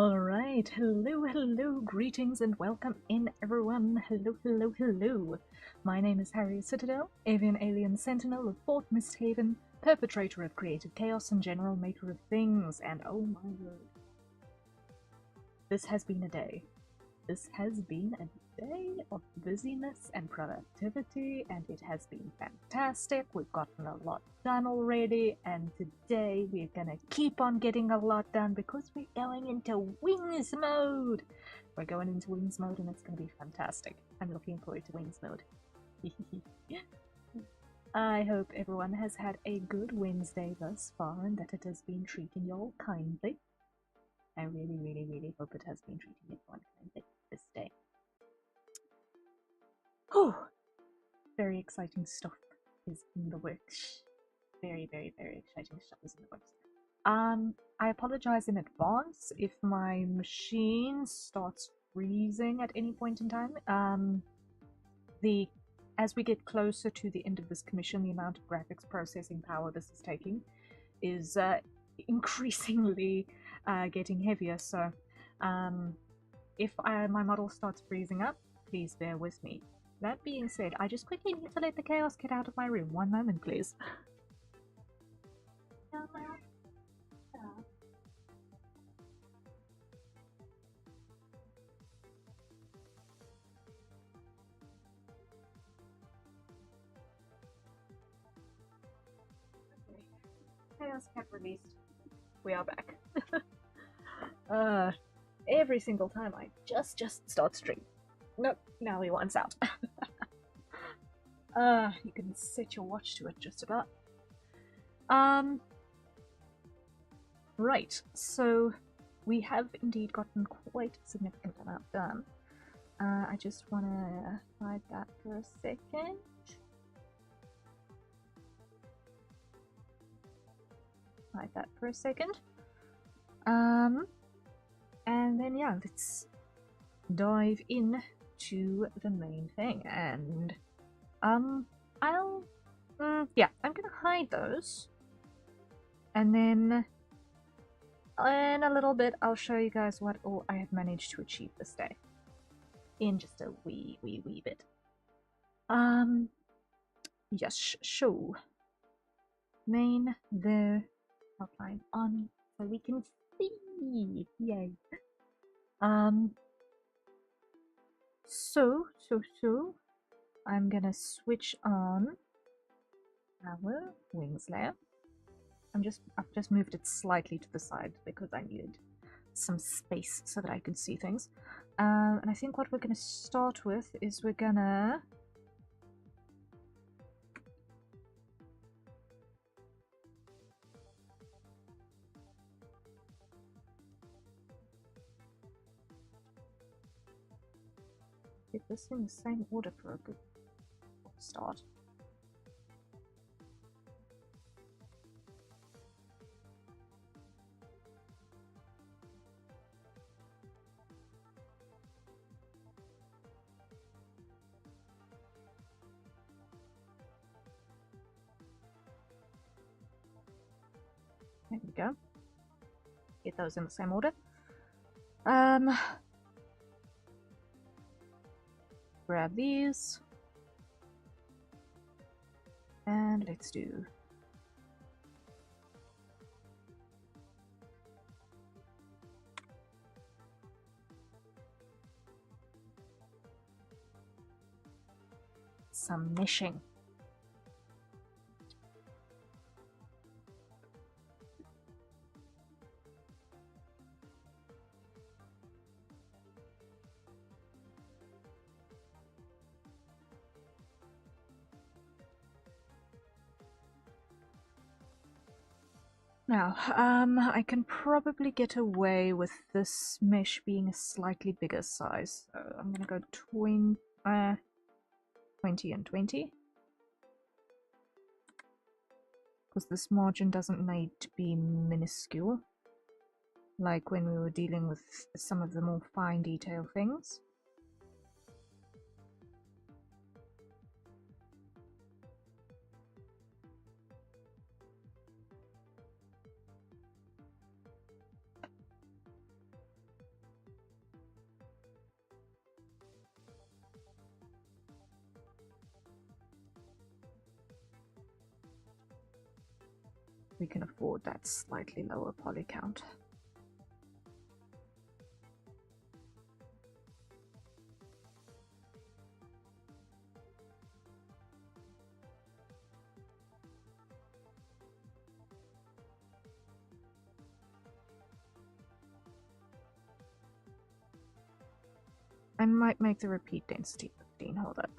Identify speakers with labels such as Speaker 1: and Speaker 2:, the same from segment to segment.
Speaker 1: Alright, hello, greetings and welcome in everyone. Hello. My name is Harrier Citadel, avian alien sentinel of Fort Misthaven, perpetrator of creative chaos and general maker of things, and oh my word. This has been a day. This has been a day of busyness and productivity, and it has been fantastic. We've gotten a lot done already, and today we're gonna keep on getting a lot done because we're going into wings mode. We're going into wings mode, and it's gonna be fantastic. I'm looking forward to wings mode. I hope everyone has had a good Wednesday thus far, and that it has been treating you all kindly. I really hope it has been treating everyone kindly this day. Oh, very exciting stuff is in the works. Very exciting stuff is in the works. I apologize in advance if my machine starts freezing at any point in time. As we get closer to the end of this commission, the amount of graphics processing power this is taking is increasingly getting heavier, so if my model starts freezing up, please bear with me. That being said, I just quickly need to let the chaos get out of my room. One moment, please. Chaos cat released. We are back. Every single time I just start stream. Nope, now he wants out. You can set your watch to it just about. Right, so we have indeed gotten quite a significant amount done. I just want to hide that for a second. Hide that for a second. And then yeah, let's dive in to the main thing. And I'm gonna hide those, and then in a little bit I'll show you guys what all I have managed to achieve this day in just a wee bit. Yes, show main there, outline on, so we can see. Yay. So I'm gonna switch on our wings layer. I've just moved it slightly to the side because I needed some space so that I could see things. And I think what we're gonna start with is we're gonna get this in the same order for a good start. There we go. Get those in the same order. Grab these. And let's do some meshing. Now, I can probably get away with this mesh being a slightly bigger size. So I'm gonna go 20 and 20. Because this margin doesn't need to be minuscule, like when we were dealing with some of the more fine detail things. we can afford that slightly lower poly count. I might make the repeat density 15, hold up.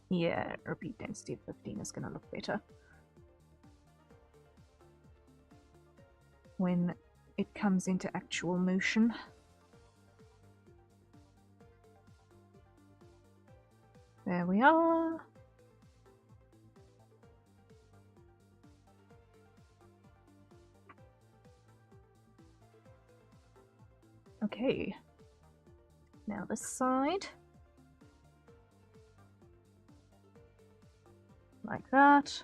Speaker 1: Yeah, repeat density 15 is gonna look better when it comes into actual motion. There we are. Okay. Now this side. Like that.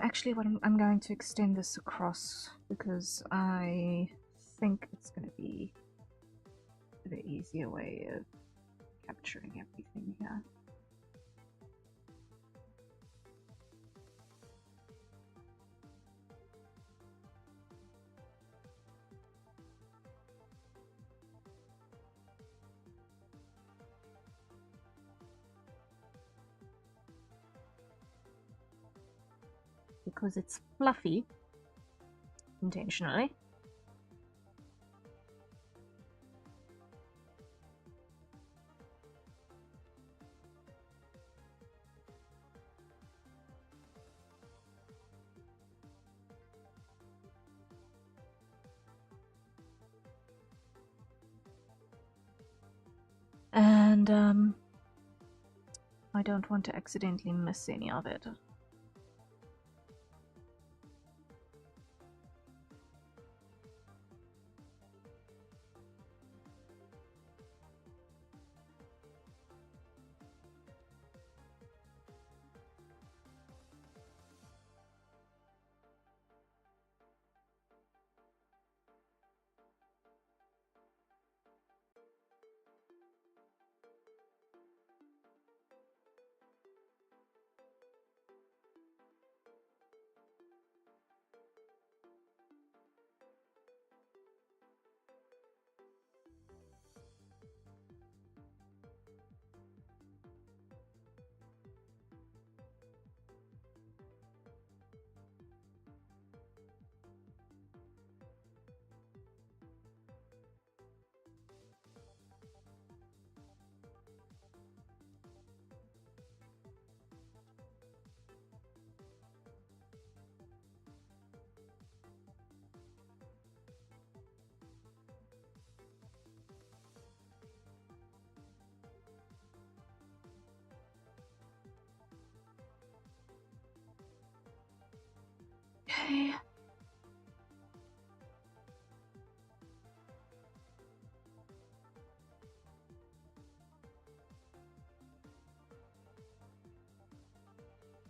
Speaker 1: Actually, what I'm going to extend this across because I think it's going to be the easier way of capturing everything here. Because it's fluffy, intentionally. And I don't want to accidentally miss any of it. Okay.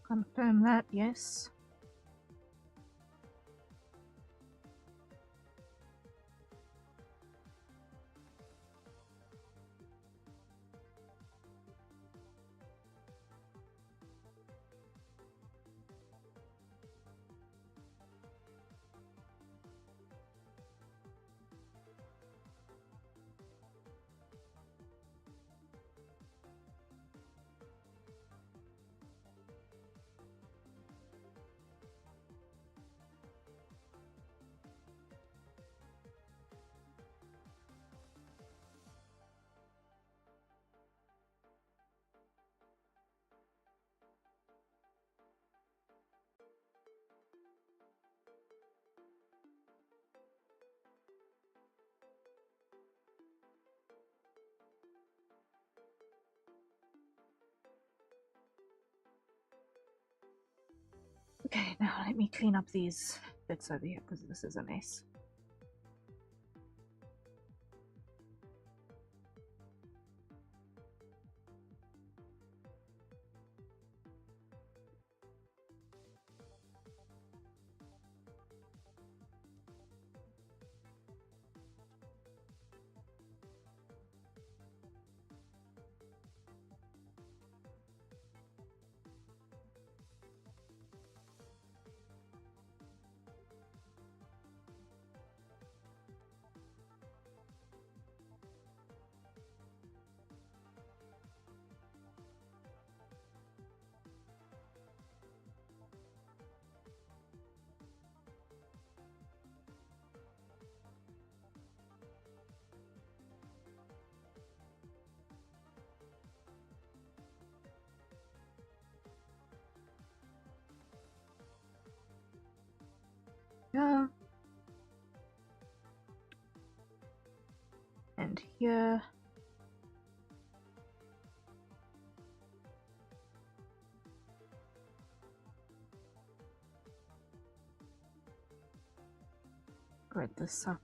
Speaker 1: Confirm that, yes. Okay, now let me clean up these bits over here because this is a mess. Yeah. And here. Grid this up.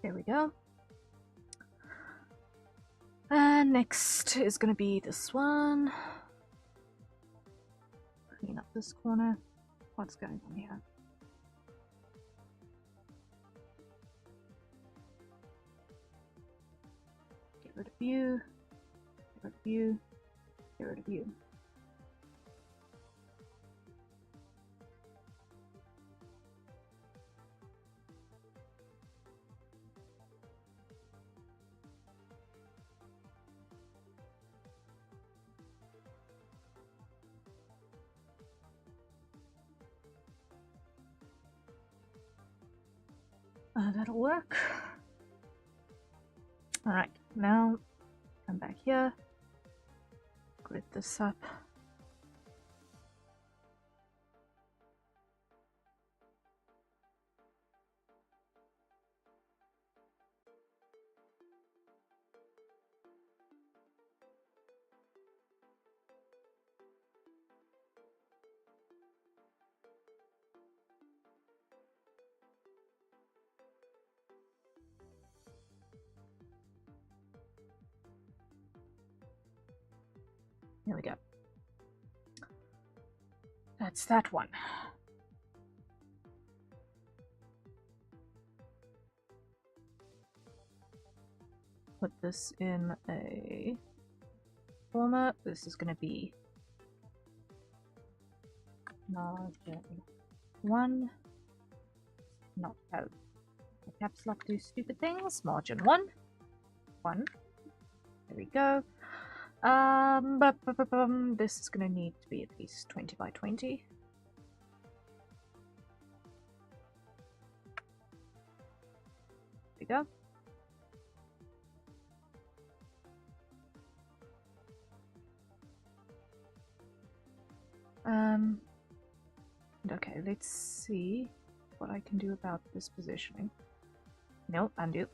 Speaker 1: There we go. And next is going to be this one. Clean up this corner. What's going on here? Get rid of you. Get rid of you. Get rid of you. That'll work. Alright, now come back here. Grid this up. There we go. That's that one. Put this in a format. This is going to be margin 1. Not have the caps lock do stupid things. Margin 1. 1. There we go. This is going to need to be at least 20 by 20. There we go. Okay, let's see what I can do about this positioning. No, undo.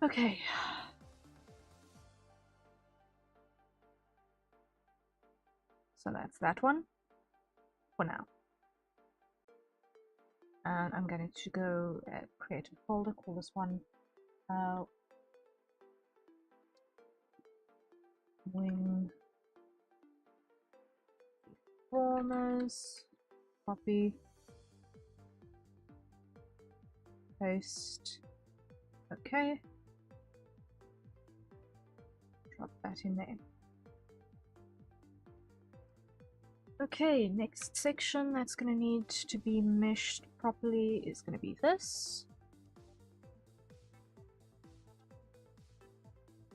Speaker 1: Okay. So that's that one for now. And I'm going to go create a folder, call this one wing formers, copy, paste, okay, drop that in there. Okay, next section that's going to need to be meshed properly is going to be this.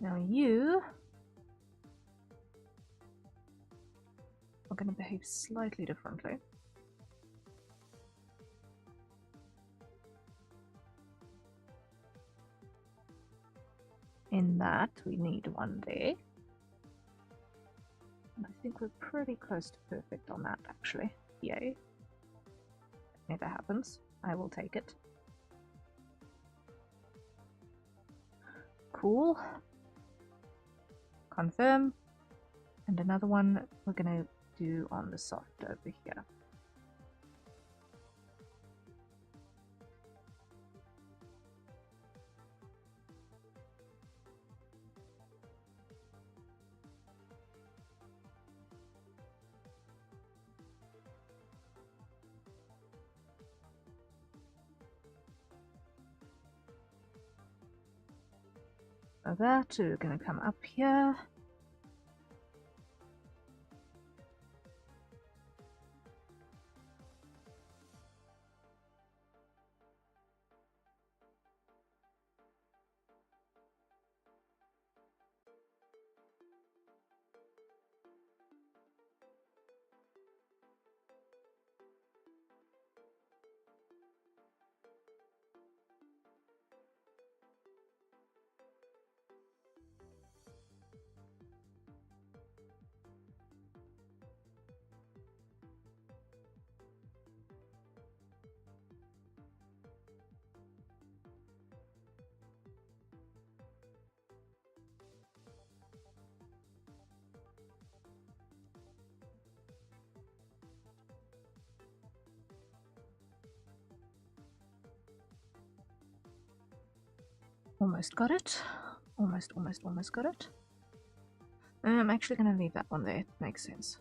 Speaker 1: Now you are going to behave slightly differently. In that we need one there. And I think we're pretty close to perfect on that actually. Yay. That never happens. I will take it. Cool. Confirm. And another one we're going to do on the soft over here. So that we're going to come up here. Almost got it. Almost got it. I'm actually going to leave that one there. It makes sense.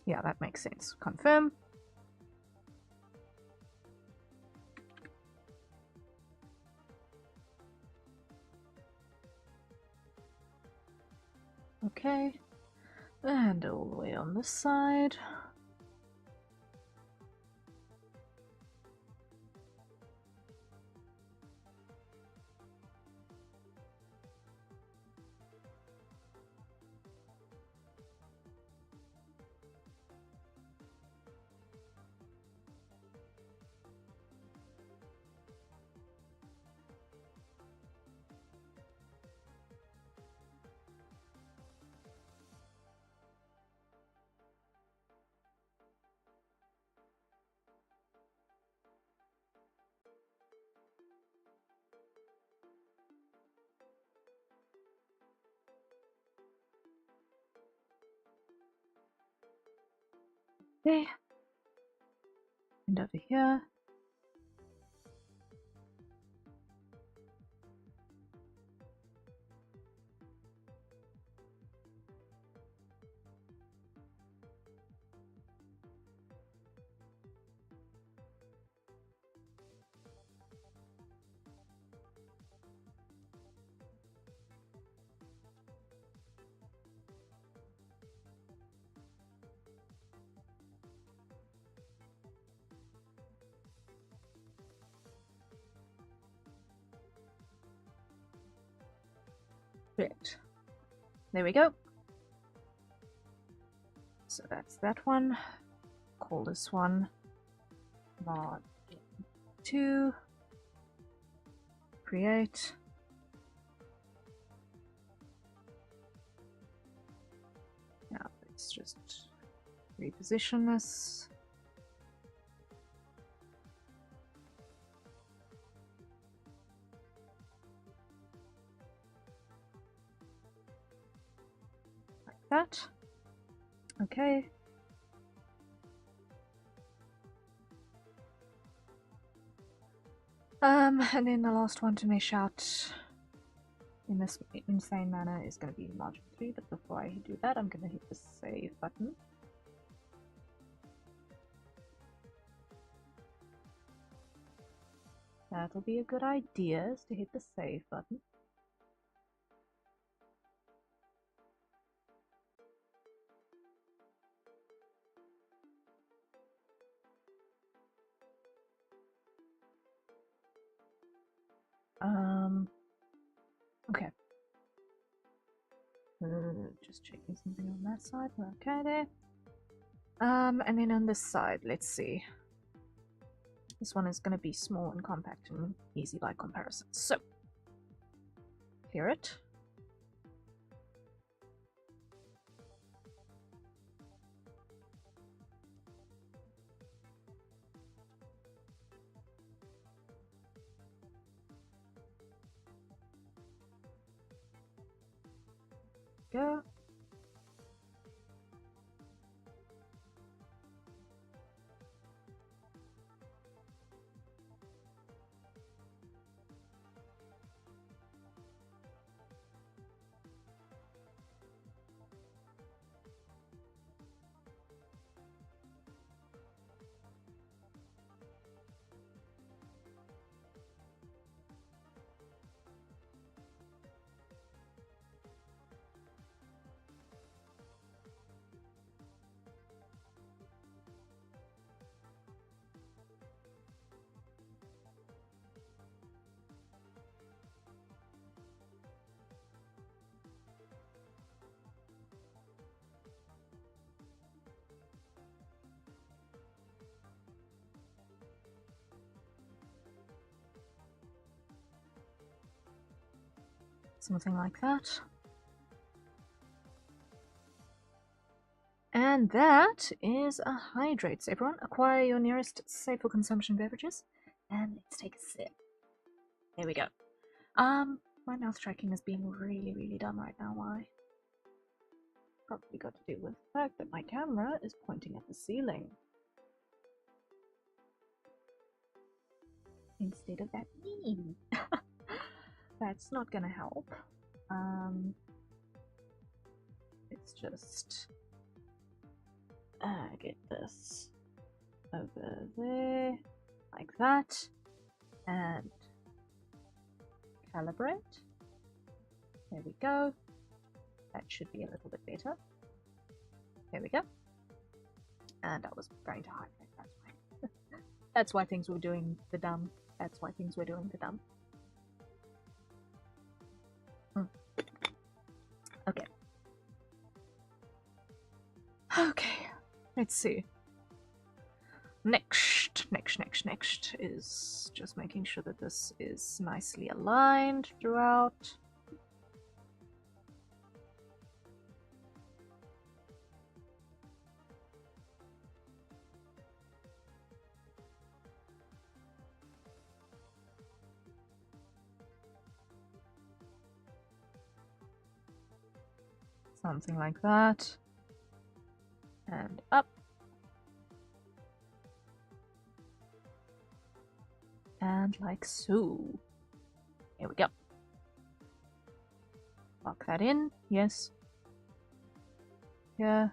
Speaker 1: Yeah, that makes sense. Confirm. Okay. And all the way on this side. Okay. And over here. Great. There we go. So that's that one. Call this one mod 2. Create. Let's just reposition this. Like that. Okay. And then the last one to mesh out in this insane manner is going to be margin 3, but before I do that, I'm going to hit the save button. That'll be a good idea, is to hit the save button. Okay. Just checking something on that side. We're okay there. And then on this side, let's see. This one is going to be small and compact and easy by comparison. So, clear it. Go. Something like that. And that is a hydrate. So everyone, acquire your nearest safe for consumption beverages. And let's take a sip. There we go. My mouth tracking is being really dumb right now. Why? Probably got to do with the fact that my camera is pointing at the ceiling. Instead of at me. That's not gonna help. Let's just get this over there, like that, and calibrate. There we go. That should be a little bit better. There we go. And I was going to highlight, that's why. That's why things were doing the dumb. That's why things were doing the dumb. Okay. Okay. Let's see. Next is just making sure that this is nicely aligned throughout. Something like that. And up. And like so. Here we go. Lock that in. Yes. Yeah.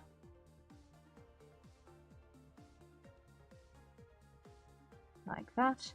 Speaker 1: Like that.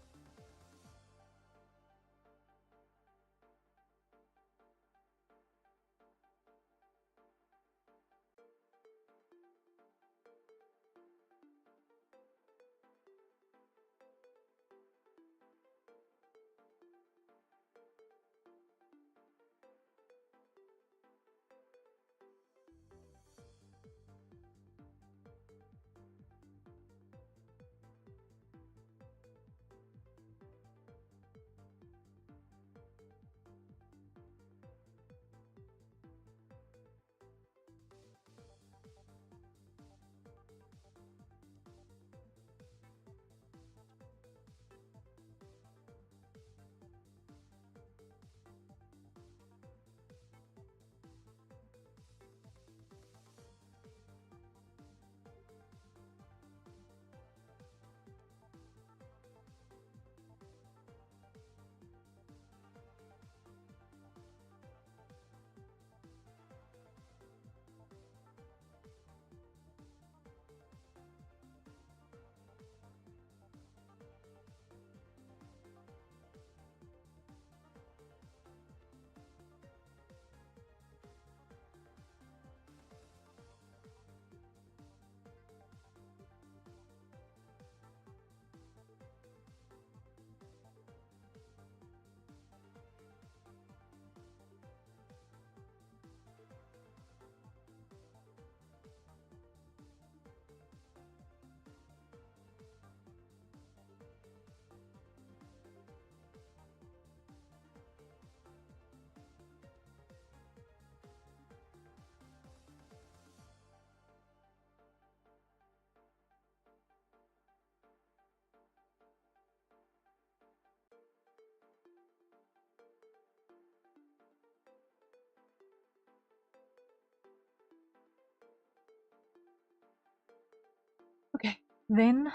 Speaker 1: Then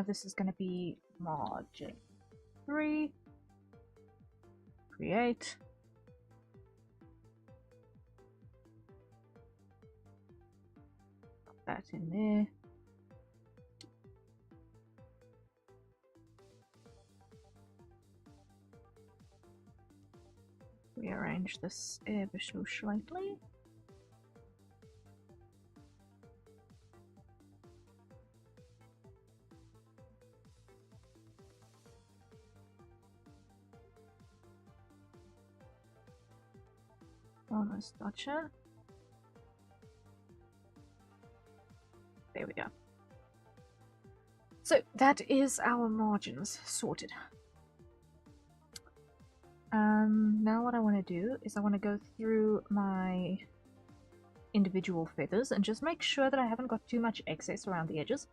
Speaker 1: this is going to be margin 3. Create. Put that in there. Rearrange this ever so slightly. Almost gotcha. There we go. So that is our margins sorted. Now what I want to do is I want to go through my individual feathers and just make sure that I haven't got too much excess around the edges,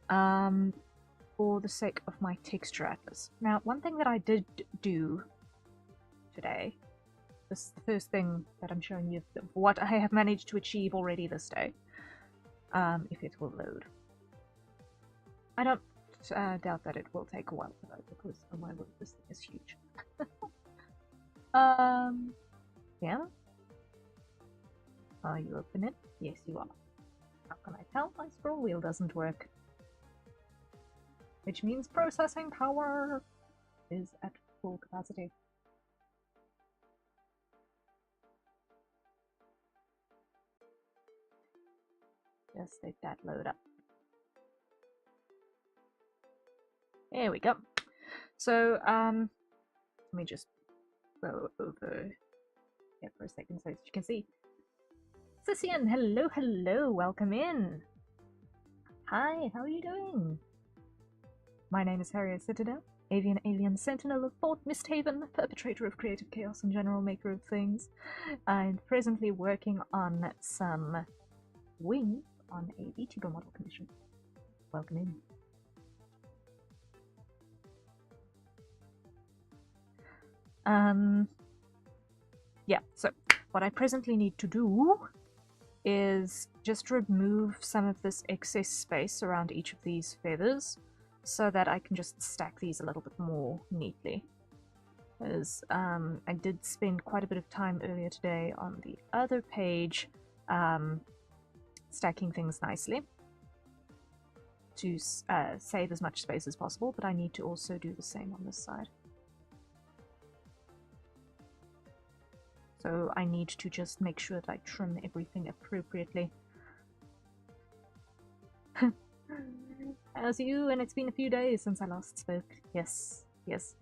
Speaker 1: for the sake of my texture atlas. Now, one thing that I did do today, this is the first thing that I'm showing you what I have managed to achieve already this day, if it will load. I don't doubt that it will take a while to load, because oh my word, this thing is huge. Yeah. Are you open it? Yes, you are. How can I tell? My scroll wheel doesn't work. Which means processing power is at full capacity. Just let that load up. There we go. So, let me just go over here for a second so you can see. Sisian, hello, hello, welcome in. Hi, how are you doing? My name is Harrier Citadel, avian alien sentinel of Fort Misthaven, perpetrator of creative chaos and general maker of things. I'm presently working on some wings on a VTuber model commission. Welcome in. Yeah, so what I presently need to do is just remove some of this excess space around each of these feathers so that I can just stack these a little bit more neatly. Because I did spend quite a bit of time earlier today on the other page stacking things nicely to save as much space as possible, but I need to also do the same on this side. So I need to just make sure that I trim everything appropriately. How's you? And it's been a few days since I last spoke. Yes, yes.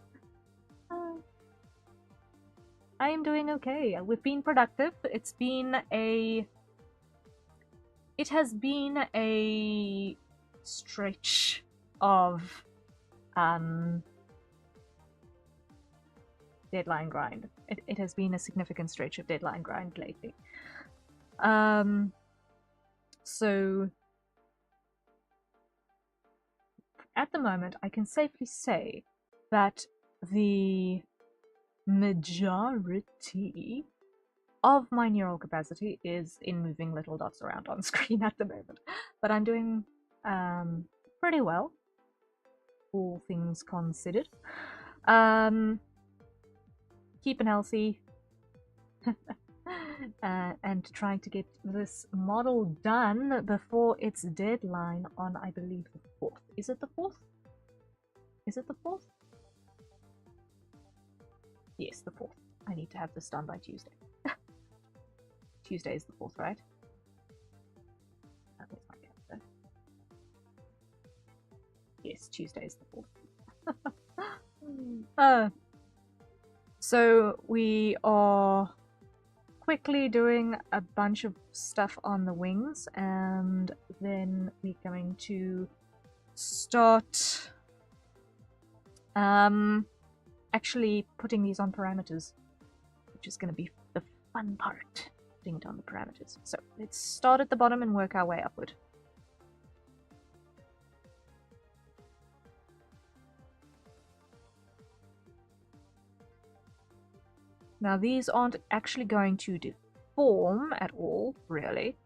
Speaker 1: I am doing okay. We've been productive. It has been a stretch of deadline grind. It has been a significant stretch of deadline grind lately. So at the moment, I can safely say that the majority of my neural capacity is in moving little dots around on screen at the moment. But I'm doing pretty well, all things considered. Keeping healthy and trying to get this model done before its deadline on, I believe, the 4th. Is it the 4th? Is it the 4th? Yes, the 4th. I need to have this done by Tuesday. Tuesday is the 4th, right? Where's my calendar? Yes, Tuesday is the 4th. So we are quickly doing a bunch of stuff on the wings, and then we're going to start actually putting these on parameters, which is going to be the fun part, putting it on the parameters. So let's start at the bottom and work our way upward. Now these aren't actually going to deform at all, really.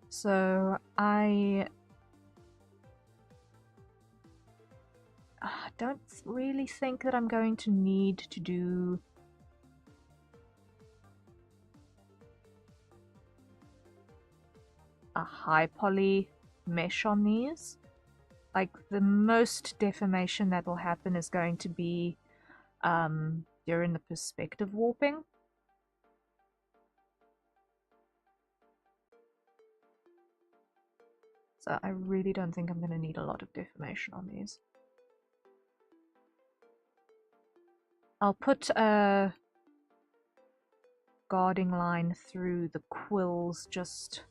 Speaker 1: So I don't really think that I'm going to need to do a high poly mesh on these. Like, the most deformation that will happen is going to be during the perspective warping. So I really don't think I'm going to need a lot of deformation on these. I'll put a guarding line through the quills just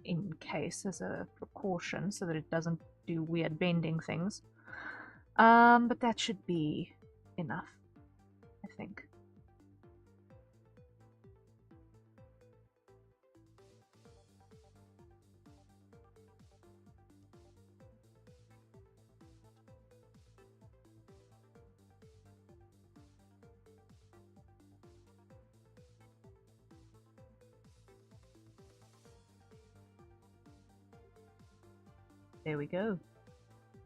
Speaker 1: in case, as a precaution, so that it doesn't do weird bending things. But that should be enough, I think. There we go.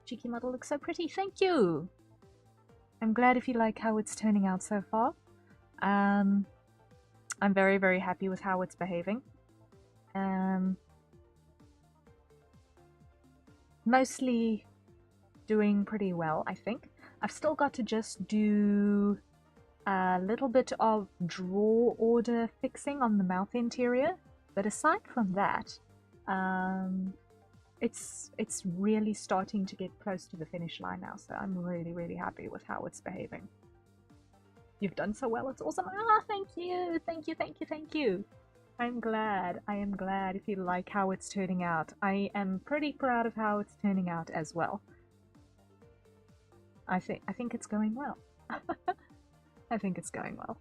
Speaker 1: Cheeky model looks so pretty, thank you! I'm glad if you like how it's turning out so far. I'm very, very happy with how it's behaving. Mostly doing pretty well, I think. I've still got to just do a little bit of draw order fixing on the mouth interior, but aside from that, it's really starting to get close to the finish line now, so I'm really, really happy with how it's behaving. You've done so well, it's awesome. Ah, thank you, thank you, thank you, thank you. I'm glad, I am glad if you like how it's turning out. I am pretty proud of how it's turning out as well. I think it's going well. I think it's going well.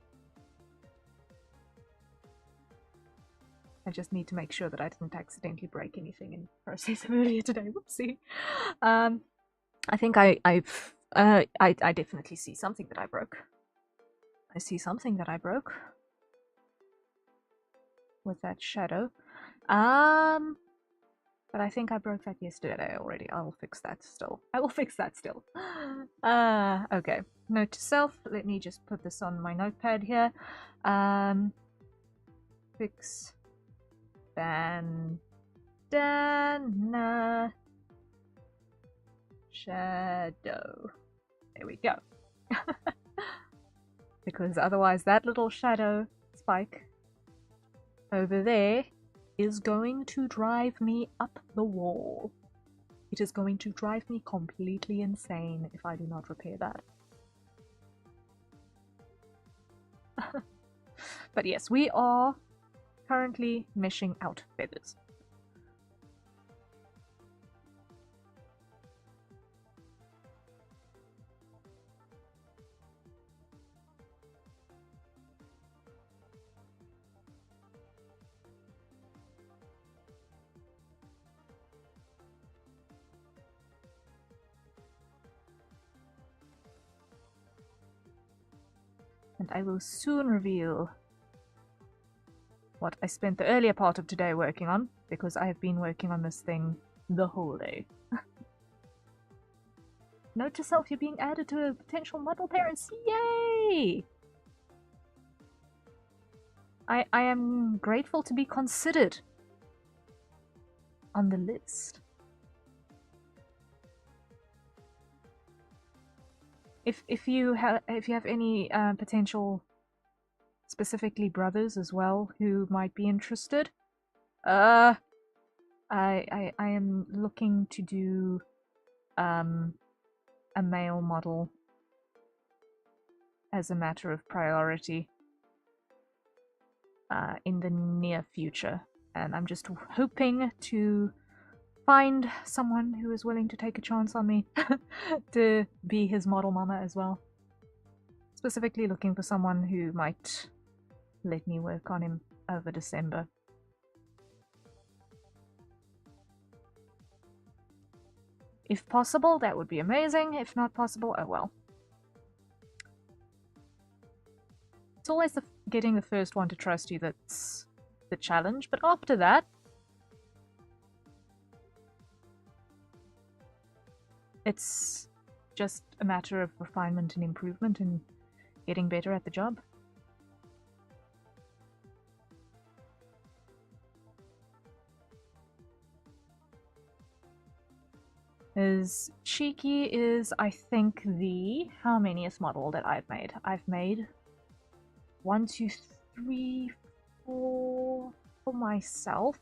Speaker 1: I just need to make sure that I didn't accidentally break anything in the process of earlier today. Whoopsie. I think I definitely see something that I broke. I see something that I broke with that shadow. But I think I broke that yesterday already. I will fix that still. I will fix that still. Okay. Note to self. Let me just put this on my notepad here. Fix bandana shadow. There we go. Because otherwise that little shadow spike over there is going to drive me up the wall. It is going to drive me completely insane if I do not repair that. But yes, we are currently meshing out feathers. And I will soon reveal what I spent the earlier part of today working on, because I have been working on this thing the whole day. Note to self, you're being added to potential model parents. Yay! I am grateful to be considered on the list. If you have any potential, specifically brothers as well, who might be interested, I am looking to do a male model as a matter of priority in the near future, and I'm just hoping to find someone who is willing to take a chance on me to be his model mama as well. Specifically looking for someone who might let me work on him over December. If possible, that would be amazing. If not possible, oh well. It's always getting the first one to trust you that's the challenge, but after that, it's just a matter of refinement and improvement and getting better at the job. As cheeky is, I think, the how manyth model that I've made. I've made 1, 2, 3, 4 for myself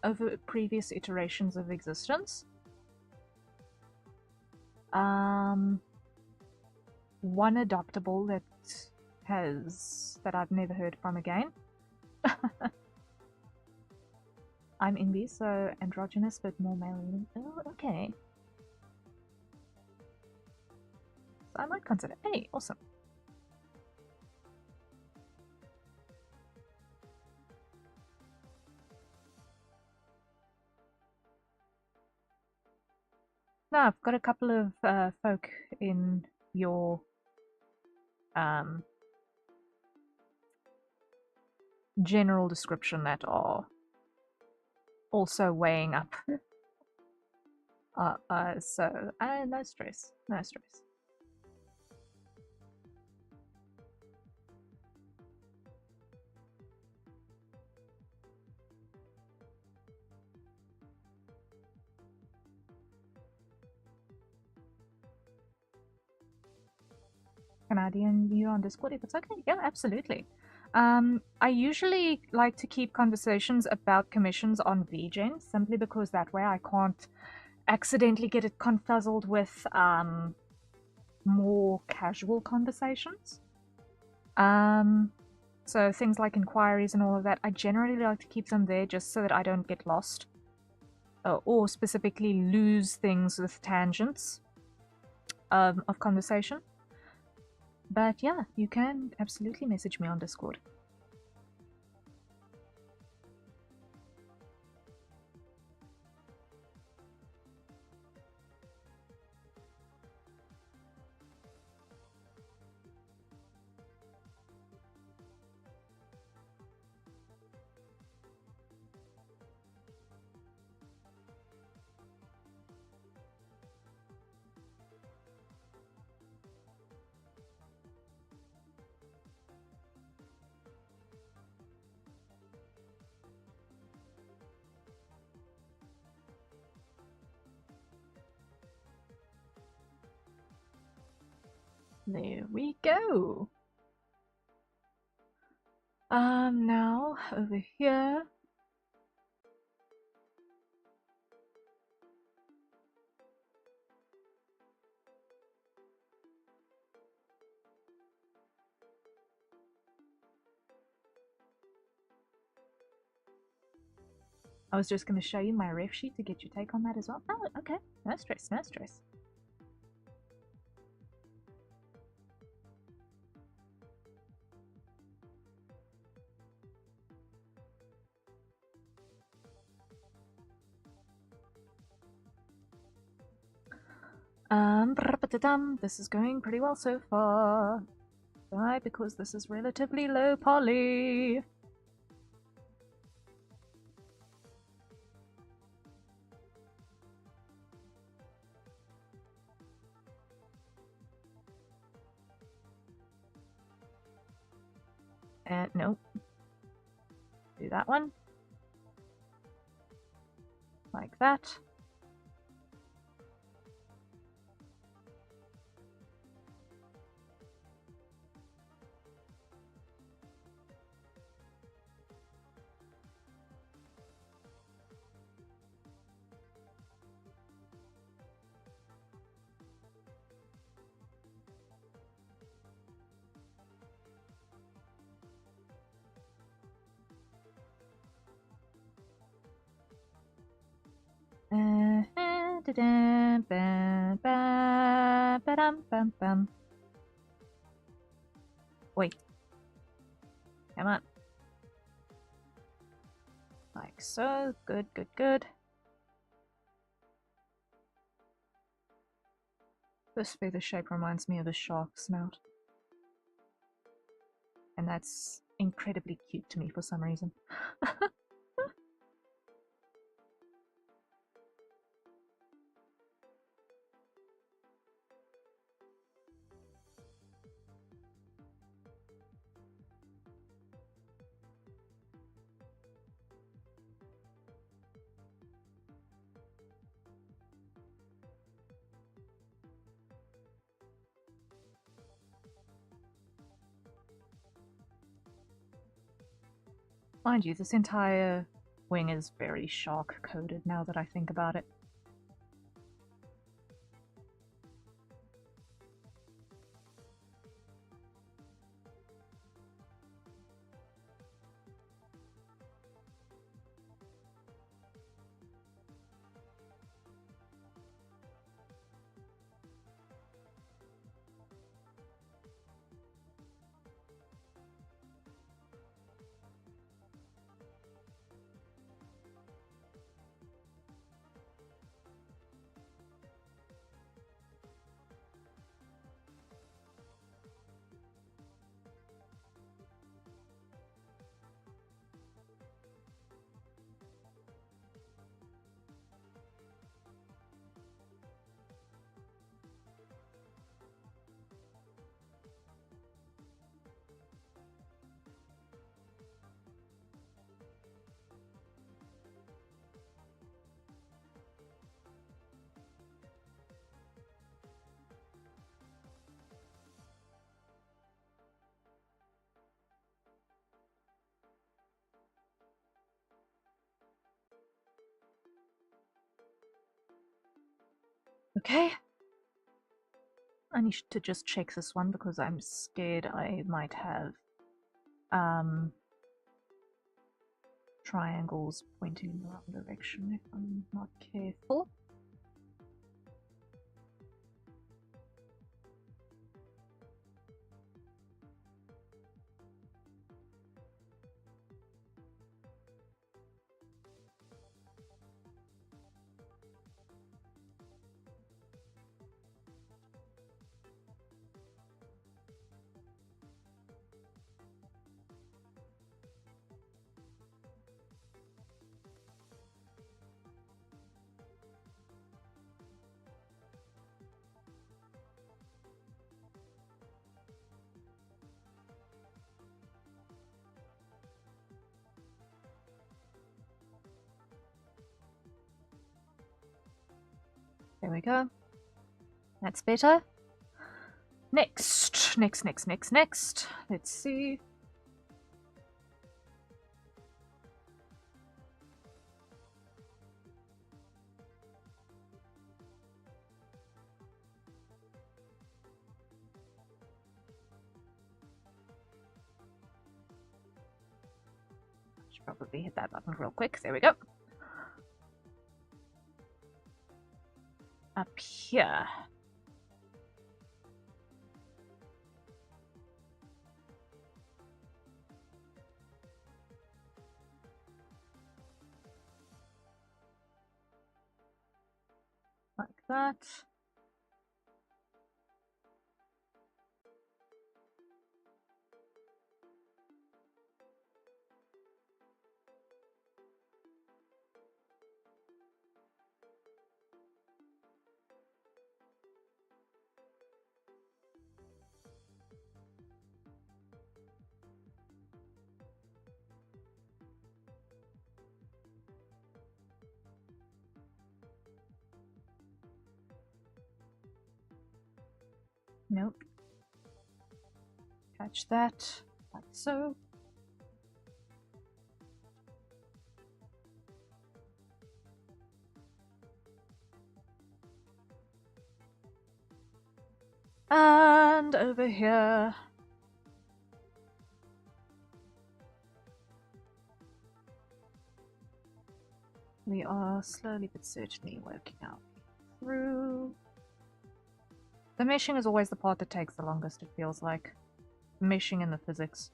Speaker 1: over previous iterations of existence. One adoptable that I've never heard from again. I'm Indie, so androgynous but more male. Oh, okay. So I might consider. Hey, awesome. Now I've got a couple of folk in your general description that are also weighing up. So no stress, no stress. Can I DM you on Discord if it's okay? Yeah, absolutely. I usually like to keep conversations about commissions on VGen, simply because that way I can't accidentally get it confuzzled with more casual conversations. So things like inquiries and all of that, I generally like to keep them there just so that I don't get lost. Or specifically lose things with tangents of conversation. But yeah, you can absolutely message me on Discord. There we go. Now over here. I was just going to show you my ref sheet to get your take on that as well. Oh, okay. No stress, no stress. This is going pretty well so far. Why? Because this is relatively low poly. Nope. Do that one. Like that. Wait. Come on. Like so. Good, good, good. This feather shape reminds me of a shark snout. And that's incredibly cute to me for some reason. Mind you, this entire wing is very shark-coded now that I think about it. Okay. I need to just check this one because I'm scared I might have triangles pointing in the wrong direction if I'm not careful. There we go. That's better. Next. Let's see. I should probably hit that button real quick. There we go. Up here. Like that. Nope. Catch that, like so. And over here. We are slowly but certainly working out through. The meshing is always the part that takes the longest, it feels like. Meshing and the physics.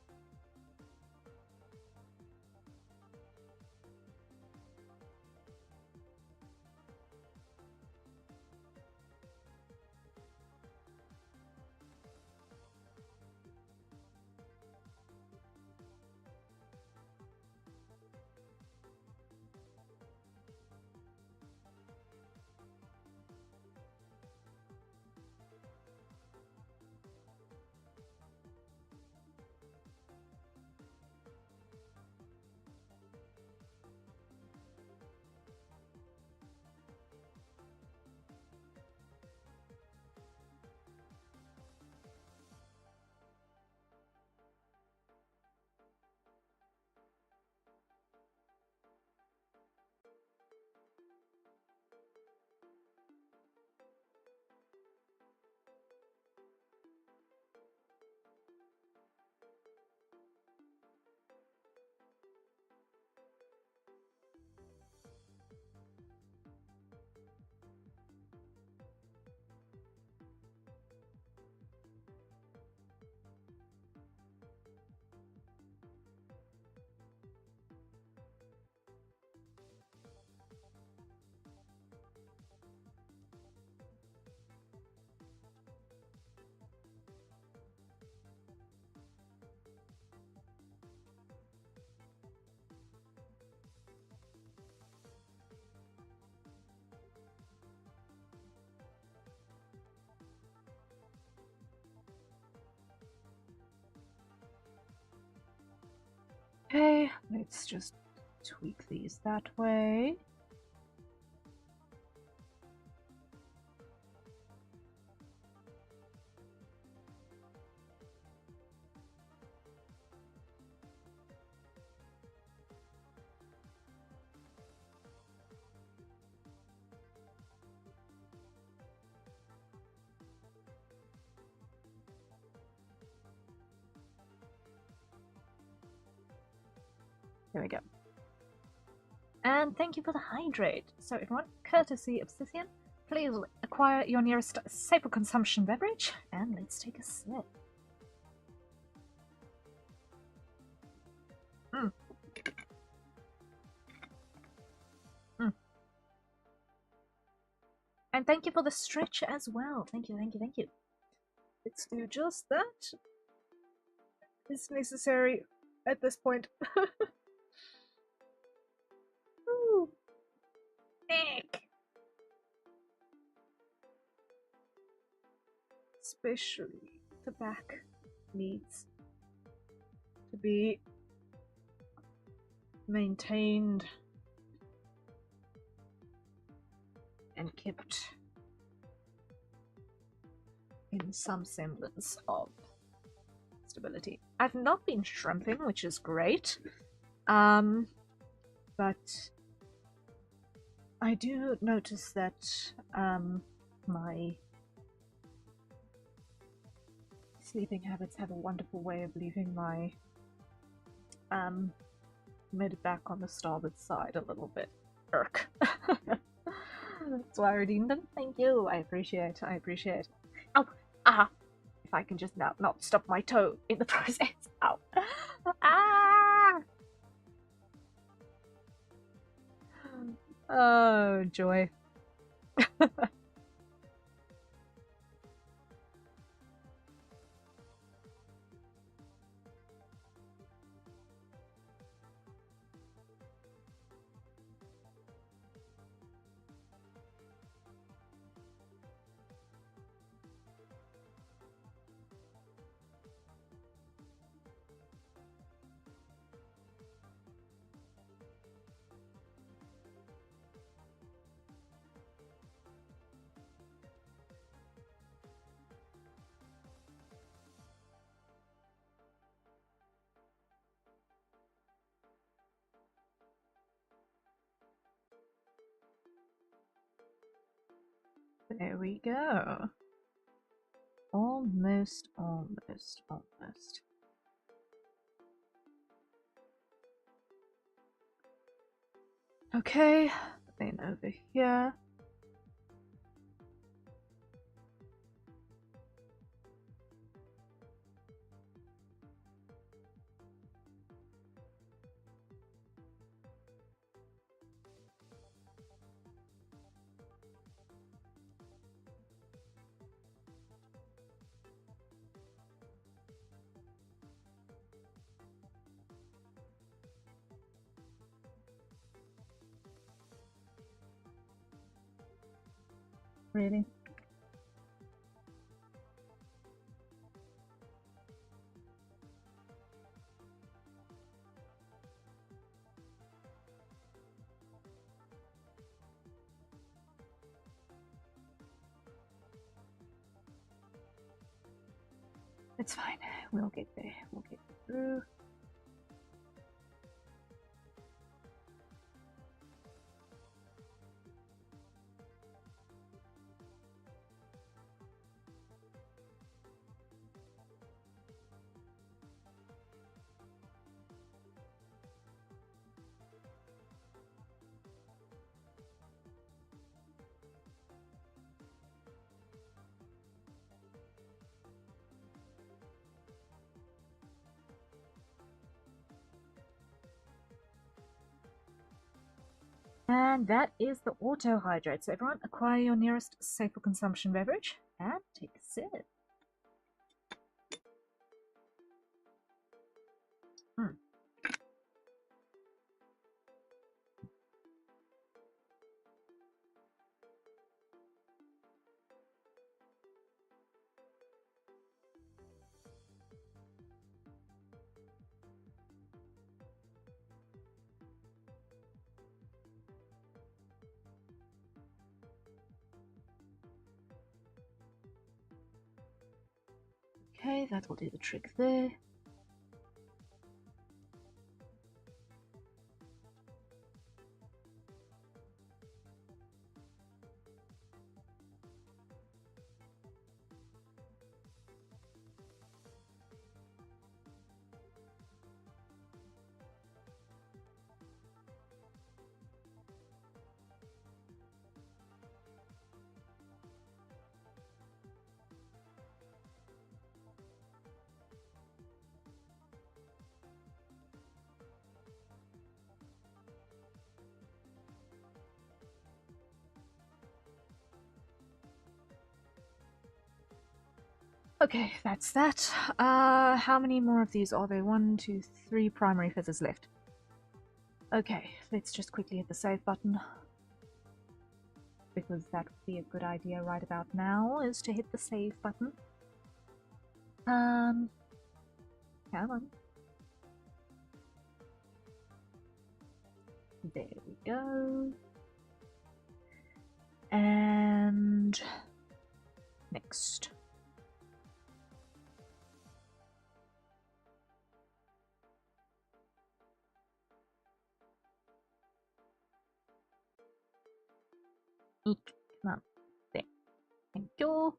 Speaker 1: Okay, let's just tweak these that way. There we go. And thank you for the hydrate. So everyone, courtesy of Scythian, please acquire your nearest staple consumption beverage, and let's take a sip. Mm. Mm. And thank you for the stretch as well. Thank you, thank you, thank you. Let's do just that. It's necessary at this point. Ooh. Nick. Especially the back needs to be maintained and kept in some semblance of stability. I've not been shrimping, which is great, but I do notice that my sleeping habits have a wonderful way of leaving my mid back on the starboard side a little bit irk. That's why I redeemed them. Thank you. I appreciate. I appreciate. Oh, aha! If I can just now not stub my toe in the process. Ow! Ah! Oh joy. There we go. Almost, almost, almost. Okay, then over here. Really? It's fine. We'll get there. We'll get through. And that is the auto hydrate. So everyone, acquire your nearest staple consumption beverage and take a sip. Okay, that will do the trick there. Okay, that's that. How many more of these are there? 1, 2, 3 primary feathers left. Okay, let's just quickly hit the save button. Because that would be a good idea right about now, is to hit the save button. Come on. There we go. And next. Eek. Come on. There. Thank you.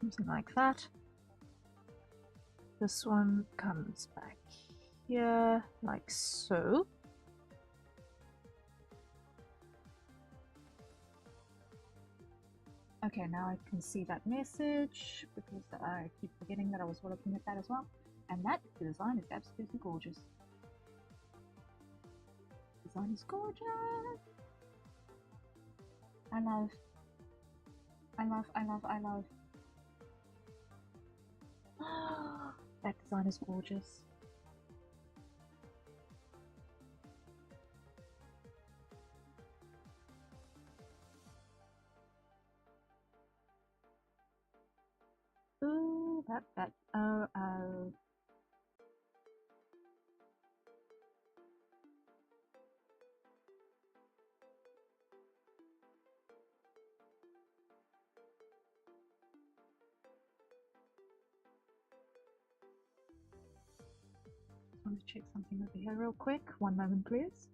Speaker 1: Something like that. This one comes back here, like so. Okay, now I can see that message, because I keep forgetting that I was looking at that as well. And that design is absolutely gorgeous. Design is gorgeous! I love. That design is gorgeous. Ooh, oh. I want to check something over here real quick. One moment, please.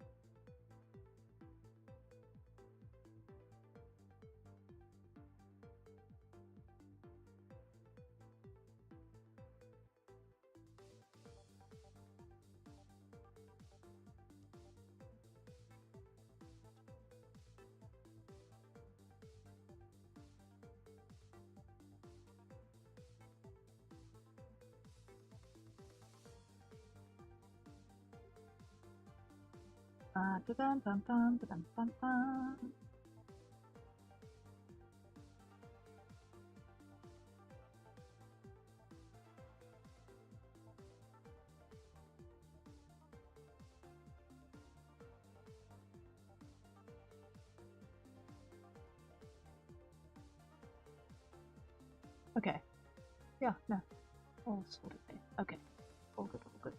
Speaker 1: Okay. Yeah, no. All sorted there. Okay. All good, all good.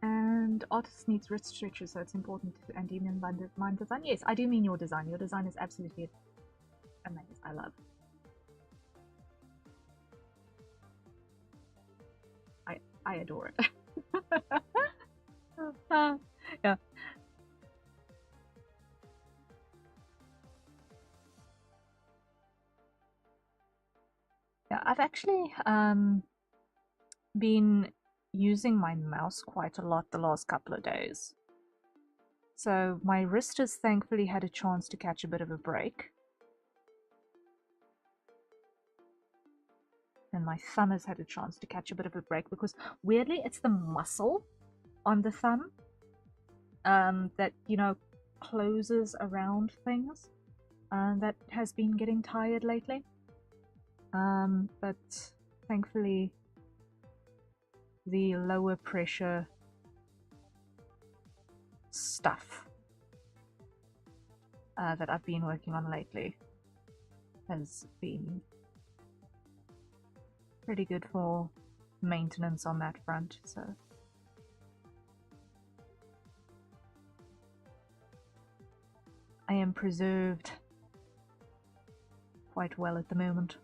Speaker 1: And artist needs wrist stretches, so it's important to, and do you mean my design? Yes, I do mean your design. Your design is absolutely amazing. I love. I adore it. Yeah. Yeah, I've actually been using my mouse quite a lot the last couple of days. So my wrist has thankfully had a chance to catch a bit of a break. And my thumb has had a chance to catch a bit of a break because weirdly it's the muscle on the thumb that, you know, closes around things that has been getting tired lately. But thankfully the lower pressure stuff that I've been working on lately has been pretty good for maintenance on that front, so I am preserved quite well at the moment.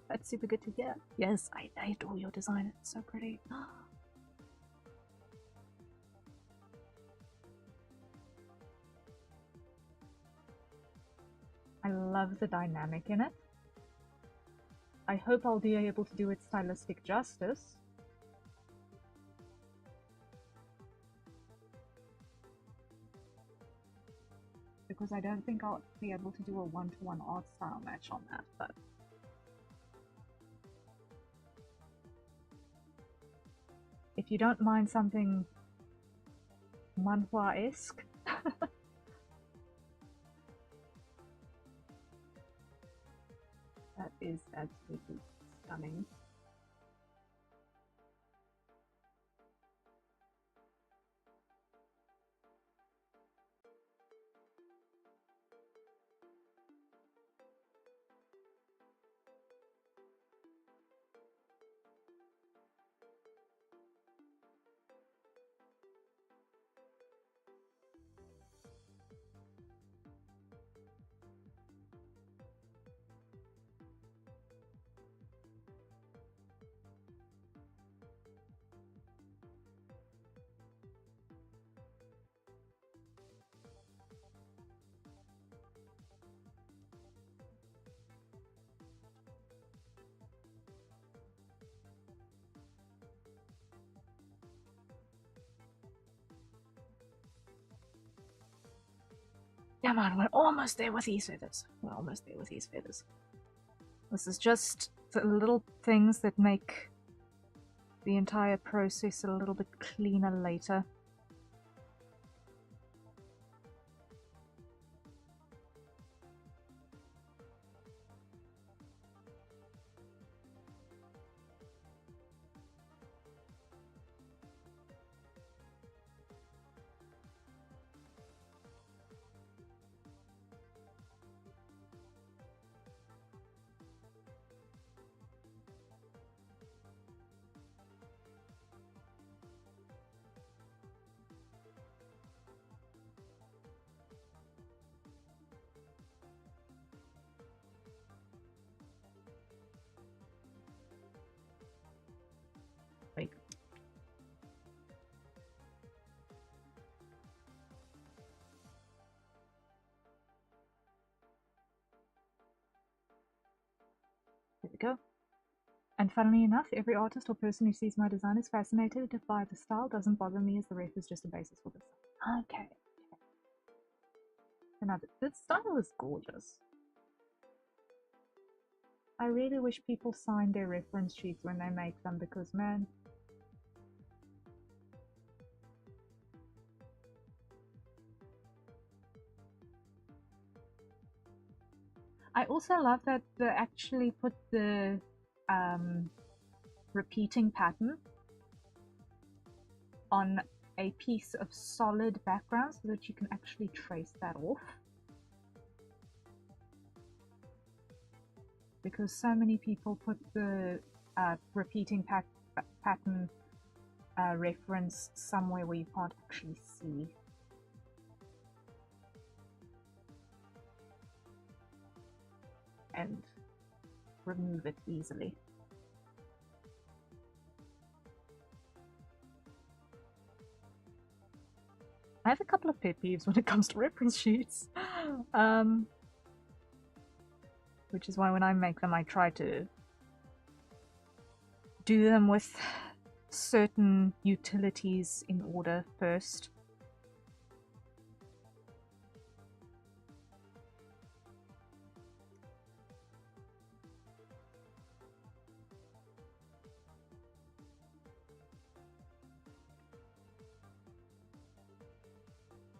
Speaker 1: That's super good to hear. Yes, I adore your design. It's so pretty. I love the dynamic in it. I hope I'll be able to do it stylistic justice. Because I don't think I'll be able to do a one-to-one art style match on that, but if you don't mind something manhwa-esque, that is absolutely stunning. Yeah, man, we're almost there with these feathers. We're almost there with these feathers. This is just the little things that make the entire process a little bit cleaner later. Wait. There we go. And funnily enough, every artist or person who sees my design is fascinated by the style. Doesn't bother me as the ref is just a basis for this. Okay. Now, this style is gorgeous. I really wish people signed their reference sheets when they make them because, man, I also love that they actually put the repeating pattern on a piece of solid background so that you can actually trace that off. Because so many people put the repeating pattern reference somewhere where you can't actually see. And remove it easily. I have a couple of pet peeves when it comes to reference sheets. which is why when I make them I try to do them with certain utilities in order first.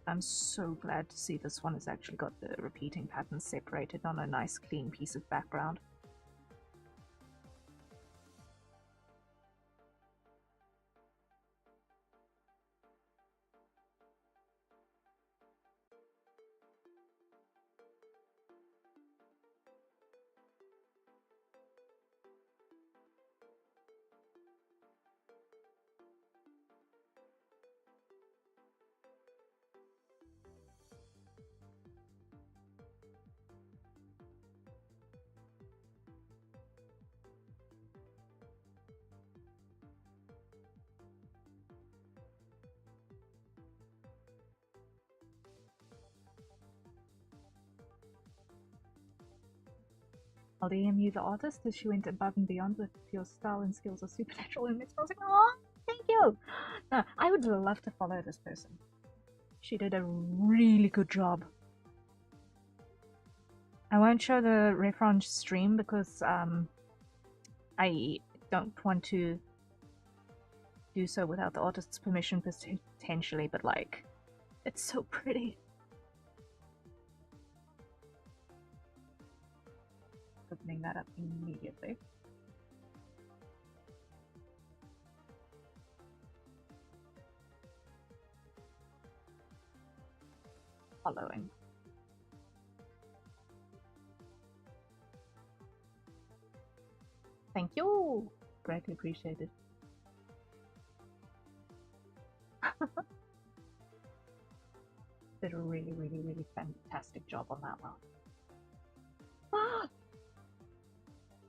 Speaker 1: I'm so glad to see this one has actually got the repeating patterns separated on a nice clean piece of background. I'll DM you the artist as she went above and beyond with your style and skills are supernatural and it's like, oh, thank you. No, I would love to follow this person. She did a really good job. I won't show the ref on stream because I don't want to do so without the artist's permission potentially, but like, it's so pretty. Opening that up immediately. Following. Thank you! Greatly appreciated. Did a really, really, really fantastic job on that one. Ah!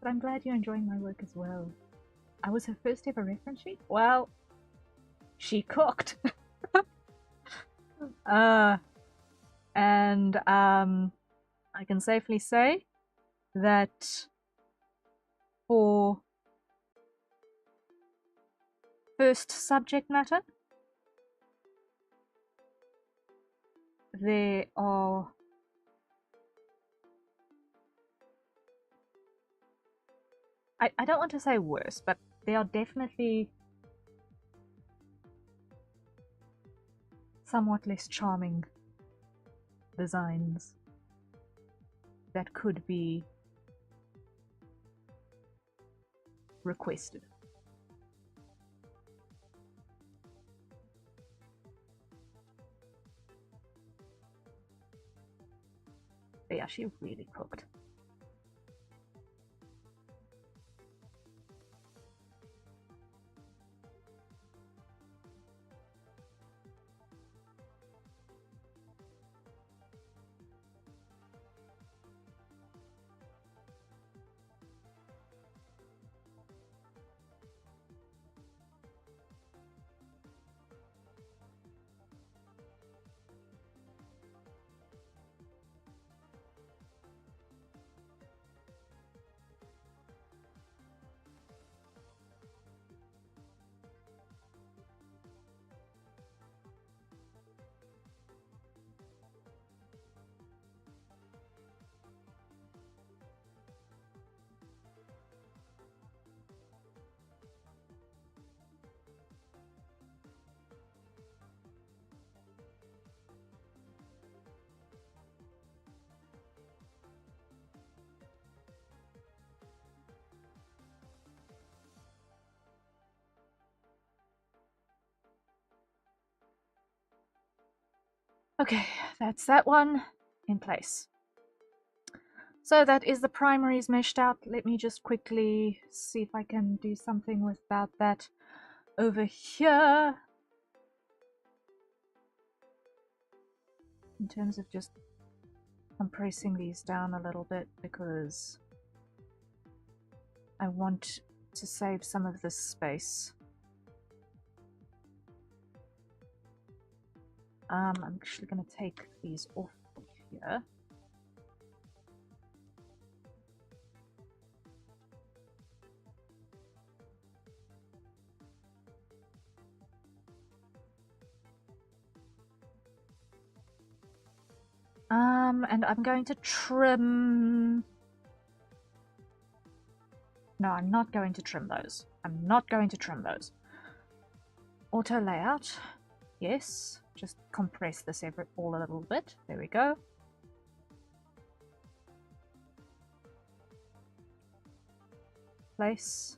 Speaker 1: But I'm glad you're enjoying my work as well. I was her first ever reference sheet? Well, she cooked. And I can safely say that for first subject matter, there are I don't want to say worse, but they are definitely somewhat less charming designs that could be requested. But yeah, she really cooked. Okay, that's that one in place. So that is the primaries meshed out. Let me just quickly see if I can do something without that over here. In terms of just compressing these down a little bit because I want to save some of this space. I'm actually going to take these off here. And I'm going to trim... No, I'm not going to trim those. I'm not going to trim those. Auto layout. Yes. Just compress this all a little bit. There we go. Place.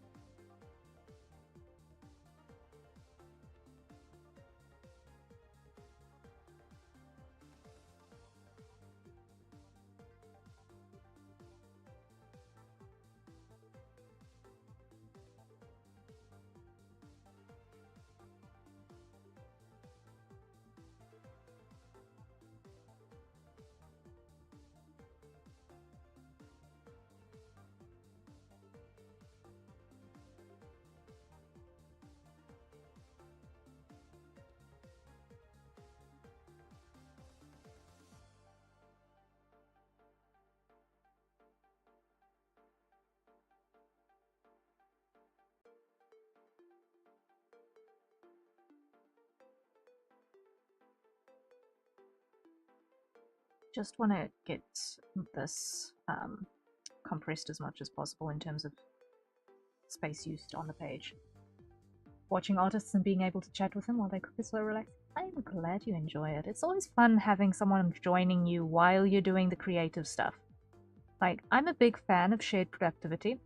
Speaker 1: Just want to get this compressed as much as possible in terms of space used on the page. Watching artists and being able to chat with them while they cook is so relaxing. I'm glad you enjoy it. It's always fun having someone joining you while you're doing the creative stuff. Like, I'm a big fan of shared productivity.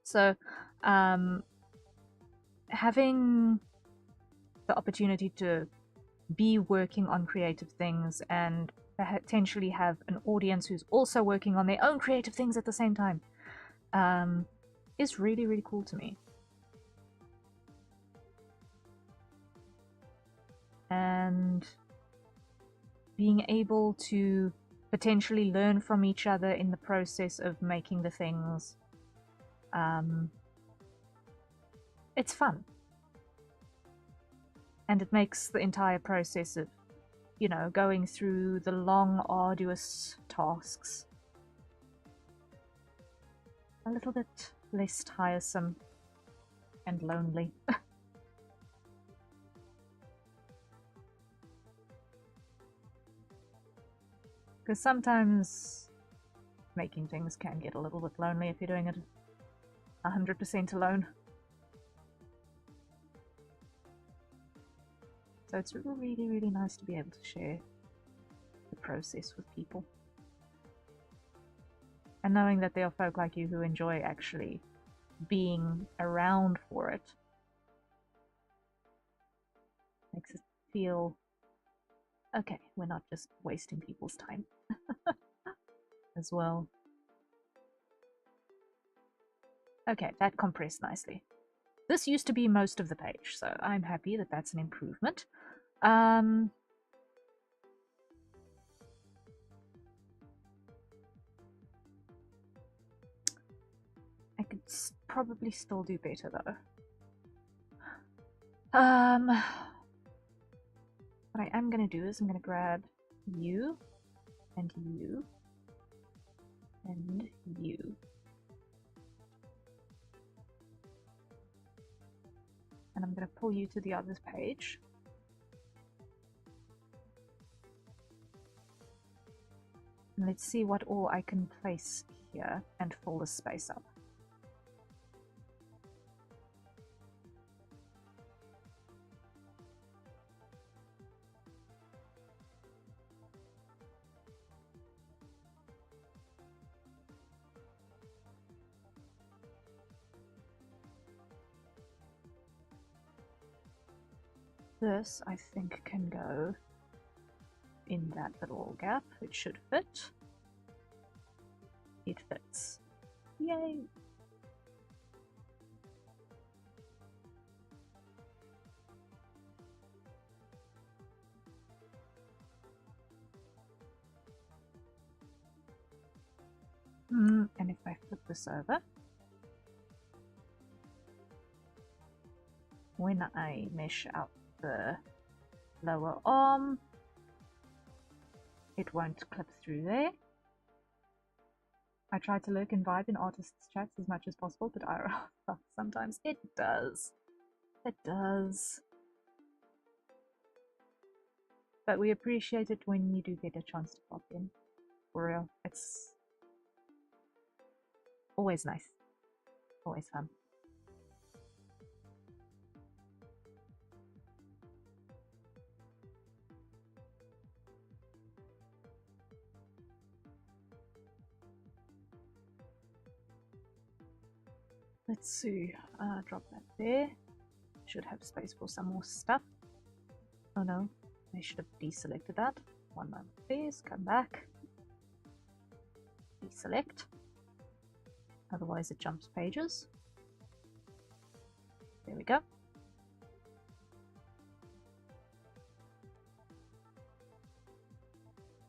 Speaker 1: So, having the opportunity to be working on creative things and potentially have an audience who's also working on their own creative things at the same time is really, really cool to me. And being able to potentially learn from each other in the process of making the things, it's fun. And it makes the entire process of, you know, going through the long, arduous tasks a little bit less tiresome and lonely. Because sometimes making things can get a little bit lonely if you're doing it 100% alone. So it's really, really nice to be able to share the process with people. And knowing that there are folk like you who enjoy actually being around for it makes it feel, okay, we're not just wasting people's time as well. Okay, that compressed nicely. This used to be most of the page, so I'm happy that that's an improvement. I could probably still do better though. What I am going to do is I'm going to grab you and you and you. And I'm going to pull you to the other page. And let's see what all I can place here and fill this space up. This, I think, can go in that little gap. It should fit. It fits. Yay! And if I flip this over, when I mesh out the lower arm, it won't clip through there. I try to lurk and vibe in artists' chats as much as possible, but sometimes it does. It does. But we appreciate it when you do get a chance to pop in. for real. It's always nice. Always fun. Let's see. Drop that there. Should have space for some more stuff. Oh no, I should have deselected that. One moment please, come back. Deselect. Otherwise it jumps pages. There we go.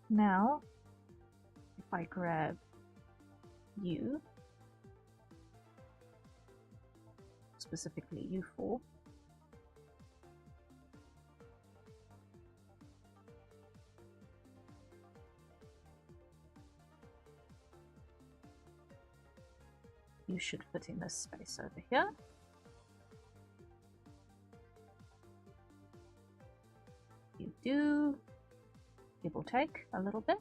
Speaker 1: Now, if I grab you, specifically U4, you should fit in this space over here. You do, give or take a little bit.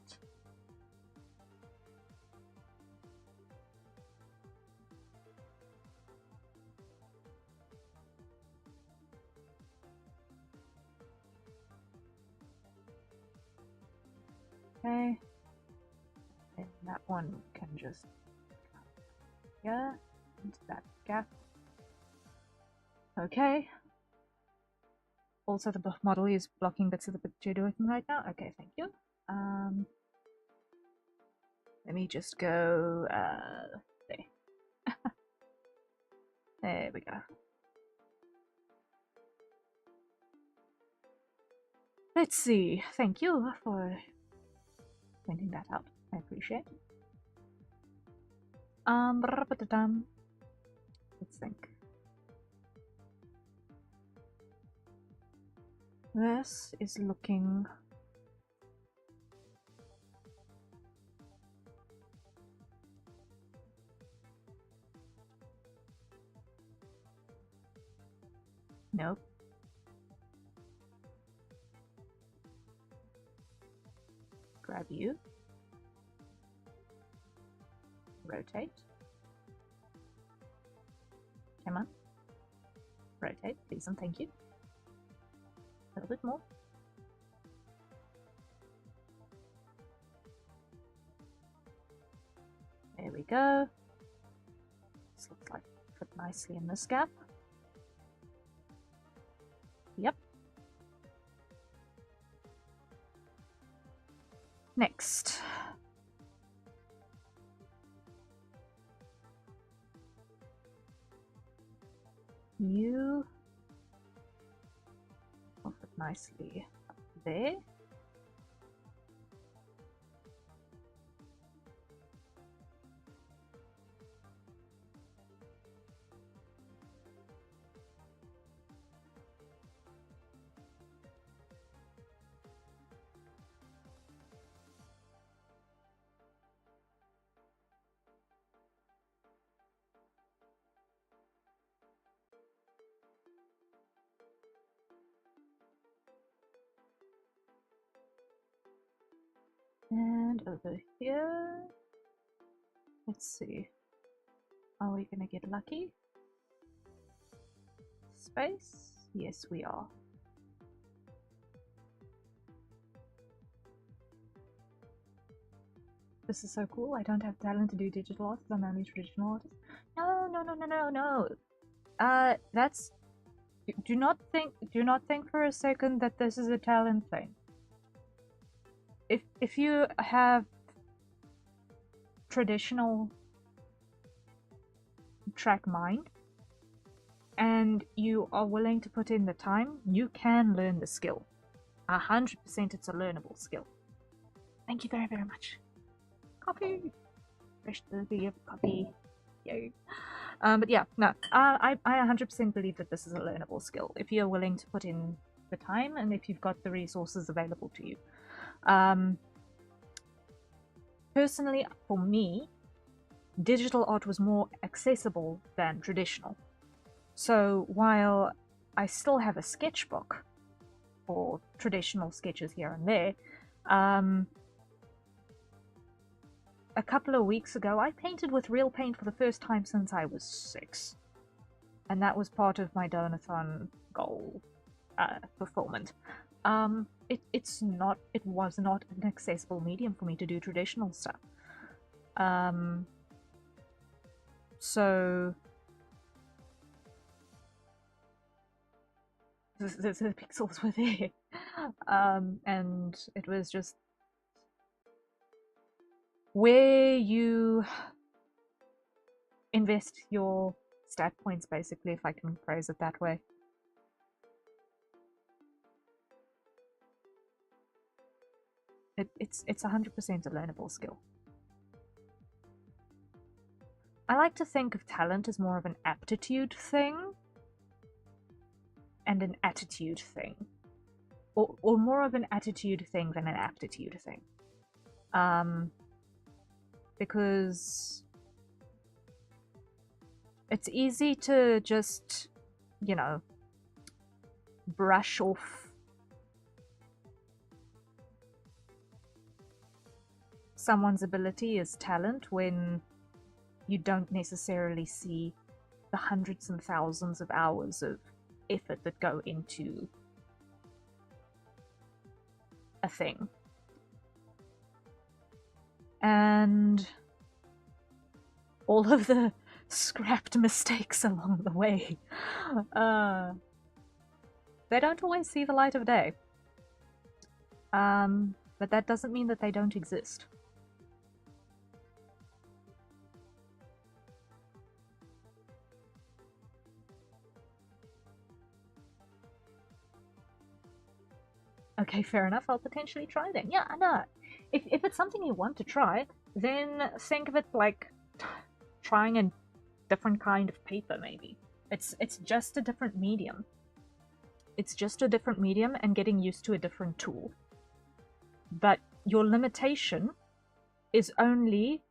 Speaker 1: Okay, and that one can just go into that gap. Okay. Also, the model is blocking bits of the picture you're doing right now. Okay, thank you. Let me just go there. There we go. Let's see. Thank you for pointing that out. I appreciate it. Let's think. This is looking nope. Grab you. Rotate. Come on. Rotate, please and thank you. A little bit more. There we go. This looks like it fit nicely in this gap. Yep. Next. You will fit nicely up there. And over here, let's see, are we gonna get lucky? Space? Yes, we are. This is so cool. I don't have talent to do digital art, I'm only traditional artist. No. That's... Do not think for a second that this is a talent thing. If you have traditional track mind and you are willing to put in the time, you can learn the skill. 100% it's a learnable skill. Thank you very, very much. Copy! Fresh delivery of copy. Yay. But yeah, no, I 100% believe that this is a learnable skill if you're willing to put in the time and if you've got the resources available to you. Personally, for me, digital art was more accessible than traditional. So while I still have a sketchbook for traditional sketches here and there, a couple of weeks ago, I painted with real paint for the first time since I was 6. And that was part of my Donothon goal fulfillment. It was not an accessible medium for me to do traditional stuff. So the pixels were there. And it was just where you invest your stat points, basically, if I can phrase it that way. It's 100% a learnable skill. I like to think of talent as more of an aptitude thing and an attitude thing. Or more of an attitude thing than an aptitude thing. Because it's easy to just, you know, brush off someone's ability as talent when you don't necessarily see the hundreds and thousands of hours of effort that go into a thing. And all of the scrapped mistakes along the way. They don't always see the light of day. But that doesn't mean that they don't exist. Okay, fair enough, I'll potentially try then. Yeah, no. If it's something you want to try, then think of it like trying a different kind of paper, maybe. It's just a different medium. It's just a different medium and getting used to a different tool. But your limitation is only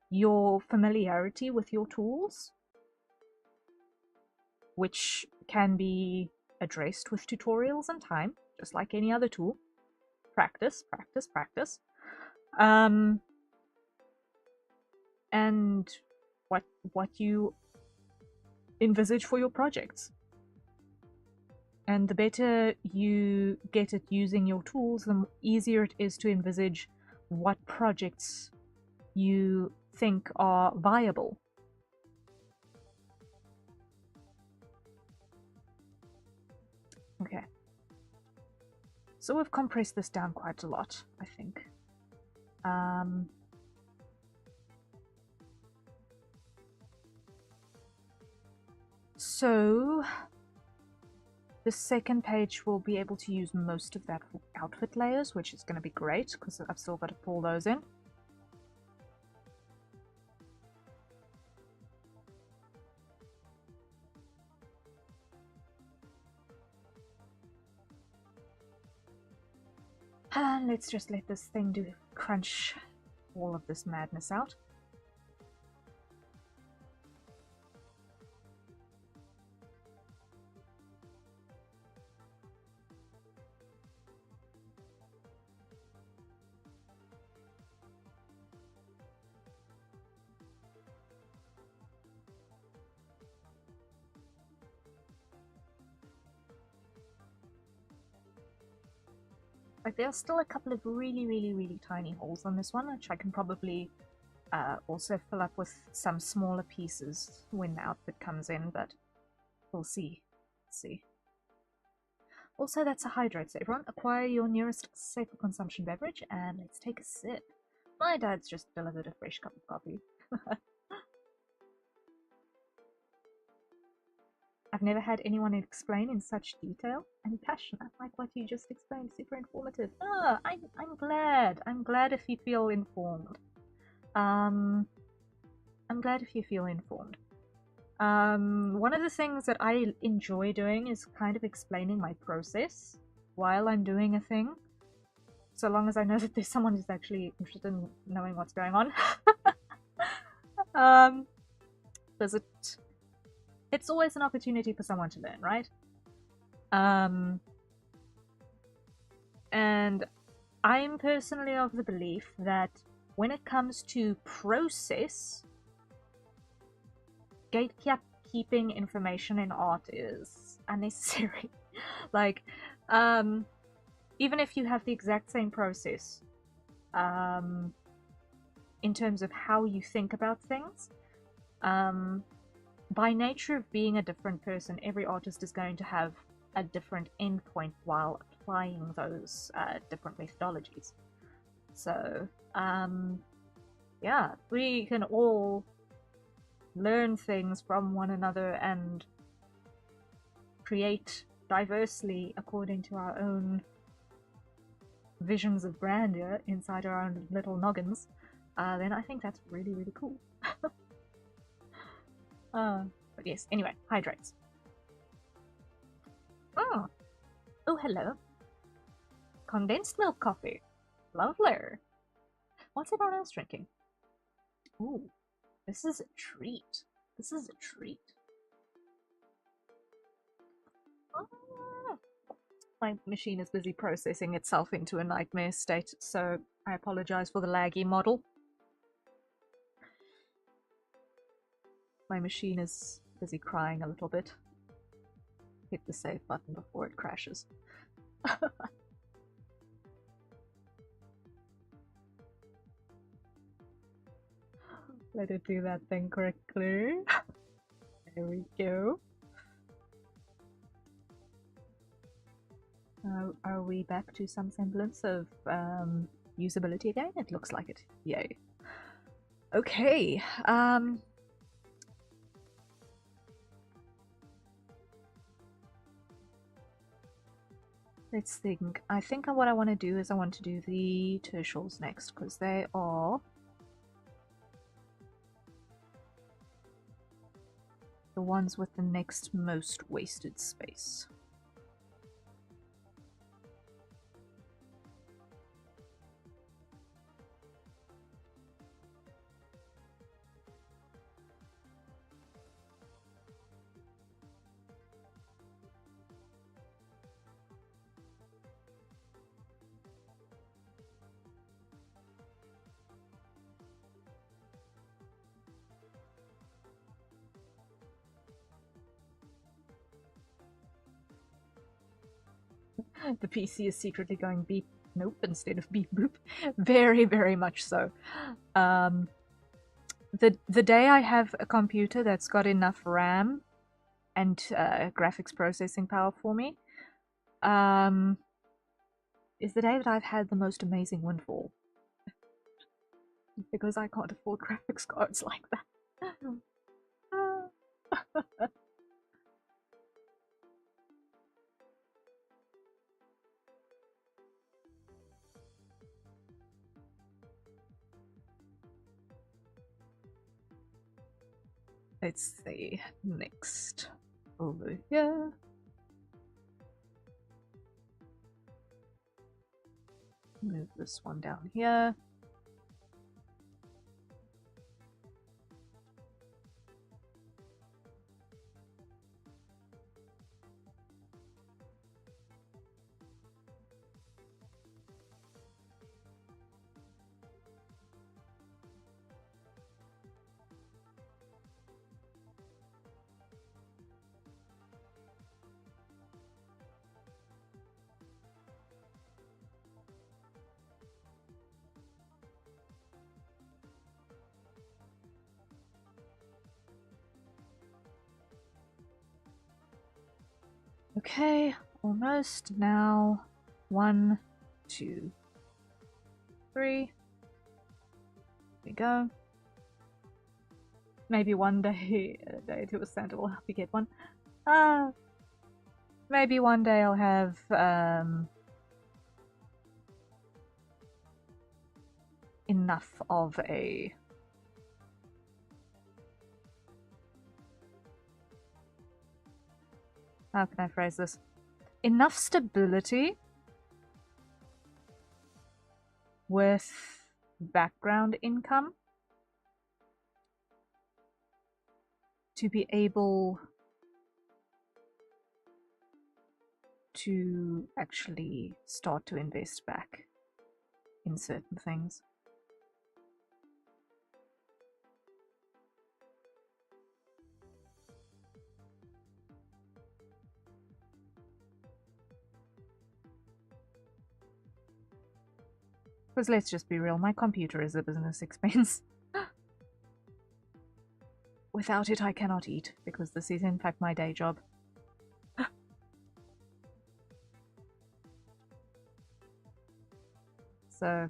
Speaker 1: your familiarity with your tools, which can be addressed with tutorials and time, just like any other tool. Practice, practice, practice. And what you envisage for your projects. And the better you get at using your tools, the easier it is to envisage what projects you think are viable. Okay. So we've compressed this down quite a lot, I think. So the second page will be able to use most of that for outfit layers, which is going to be great because I've still got to pull those in. And let's just let this thing crunch all of this madness out. Like, there are still a couple of really tiny holes on this one, which I can probably also fill up with some smaller pieces when the outfit comes in, but we'll see. Let's see. Also, that's a hydrate, so everyone acquire your nearest safe for consumption beverage, and let's take a sip. My dad's just delivered a fresh cup of coffee. I've never had anyone explain in such detail and passion. Like what you just explained, super informative. Oh, I'm glad. I'm glad if you feel informed. I'm glad if you feel informed. One of the things that I enjoy doing is kind of explaining my process while I'm doing a thing. So long as I know that there's someone who's actually interested in knowing what's going on. Because it's always an opportunity for someone to learn, right? And I'm personally of the belief that when it comes to process, gatekeeping information in art is unnecessary. Like, even if you have the exact same process, in terms of how you think about things, by nature of being a different person, every artist is going to have a different endpoint while applying those different methodologies. So, yeah, we can all learn things from one another and create diversely according to our own visions of grandeur inside our own little noggins, then I think that's really, really cool. But yes, anyway, hydrates. Oh, hello. Condensed milk coffee. Lovely. What's everyone else drinking? Ooh, this is a treat. This is a treat. My machine is busy processing itself into a nightmare state, so I apologize for the laggy model. My machine is busy crying a little bit. Hit the save button before it crashes. Let it do that thing correctly. There we go. Are we back to some semblance of usability again? It looks like it. Yay. Okay. Let's think. I think what I want to do is I want to do the tertials next, because they are the ones with the next most wasted space. The PC is secretly going beep nope instead of beep boop. Very, very much so. The day I have a computer that's got enough RAM and graphics processing power for me, is the day that I've had the most amazing windfall. Because I can't afford graphics cards like that. Let's see, next over here. Move this one down here. Okay, almost now. 1, 2, 3. There we go. Maybe one day, a day to a Santa will help you get one. Maybe one day I'll have enough of a how can I phrase this? Enough stability with background income to be able to actually start to invest back in certain things. Because let's just be real, my computer is a business expense. Without it, I cannot eat, because this is in fact my day job. So,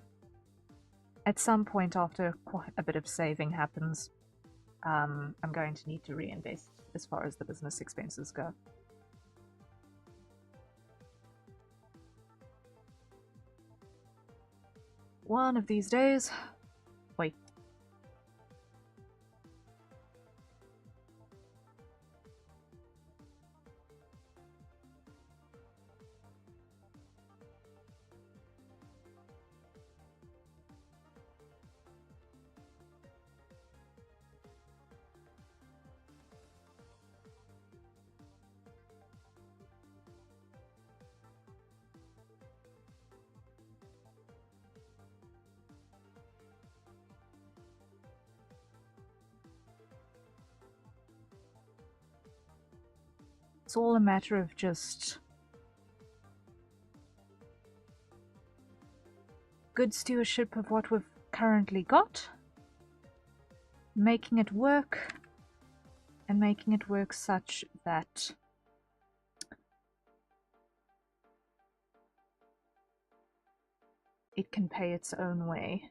Speaker 1: at some point after quite a bit of saving happens, I'm going to need to reinvest as far as the business expenses go. One of these days. Wait. It's all a matter of just good stewardship of what we've currently got, making it work, and making it work such that it can pay its own way.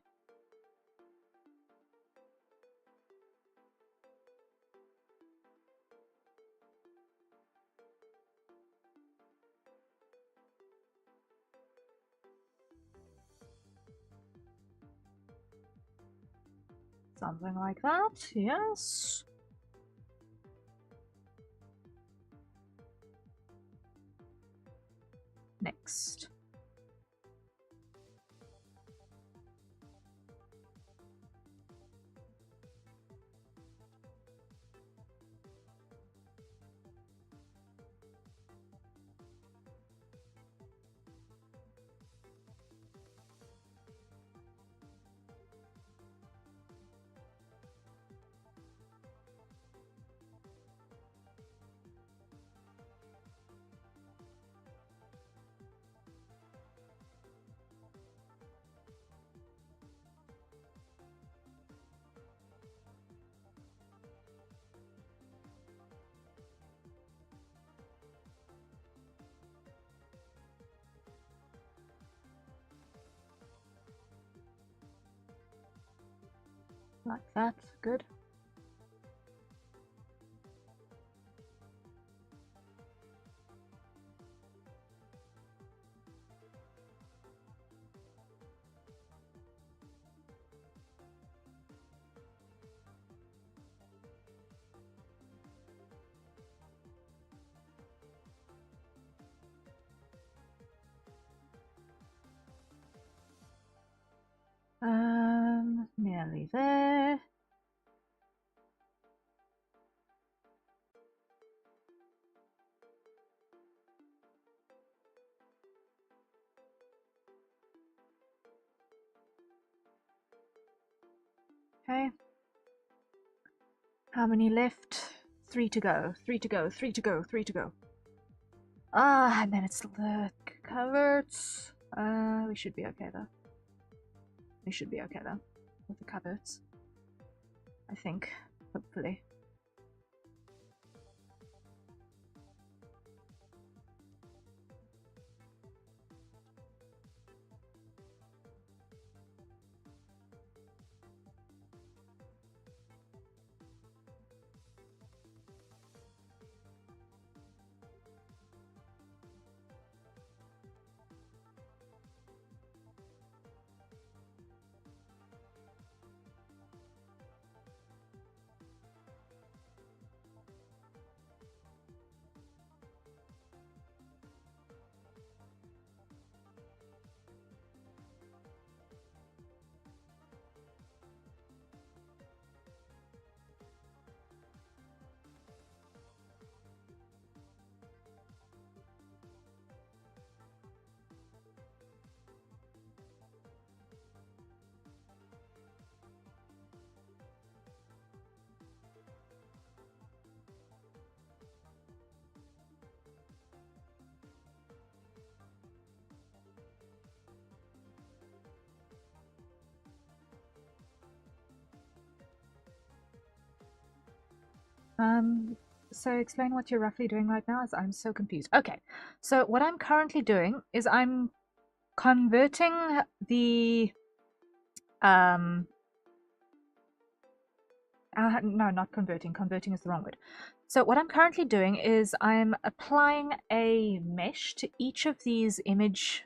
Speaker 1: Something like that, yes. Next. Like that, good. Nearly there. Okay. How many left? 3 to go, 3 to go, 3 to go, 3 to go. Ah, and then it's the cupboards. We should be okay though. We should be okay though, with the cupboards. I think, hopefully. So explain what you're roughly doing right now, as I'm so confused. Okay, so what I'm currently doing is I'm converting the no, not converting. Converting is the wrong word. So what I'm currently doing is I'm applying a mesh to each of these image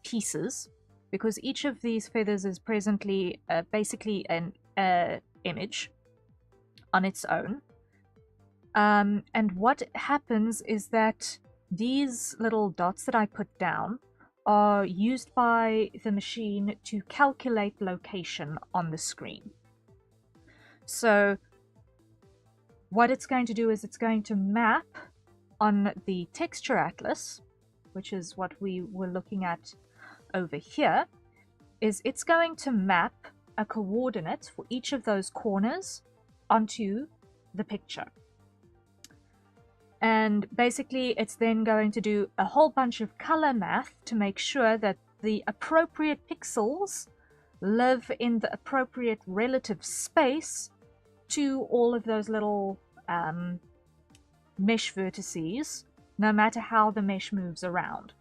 Speaker 1: pieces, because each of these feathers is presently basically an image on its own. And what happens is that these little dots that I put down are used by the machine to calculate location on the screen. So what it's going to do is it's going to map on the texture atlas, which is what we were looking at over here, is it's going to map a coordinate for each of those corners onto the picture. And basically it's then going to do a whole bunch of color math to make sure that the appropriate pixels live in the appropriate relative space to all of those little mesh vertices, no matter how the mesh moves around.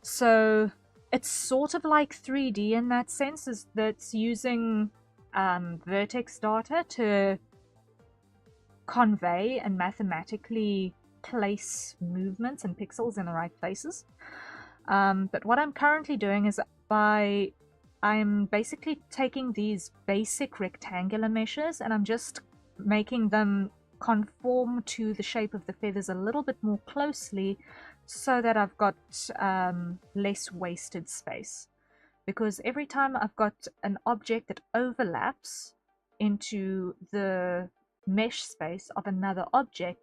Speaker 1: So it's sort of like 3D in that sense, is that it's using vertex data to convey and mathematically place movements and pixels in the right places. But what I'm currently doing is I'm basically taking these basic rectangular meshes and I'm just making them conform to the shape of the feathers a little bit more closely, so that I've got less wasted space. Because every time I've got an object that overlaps into the mesh space of another object,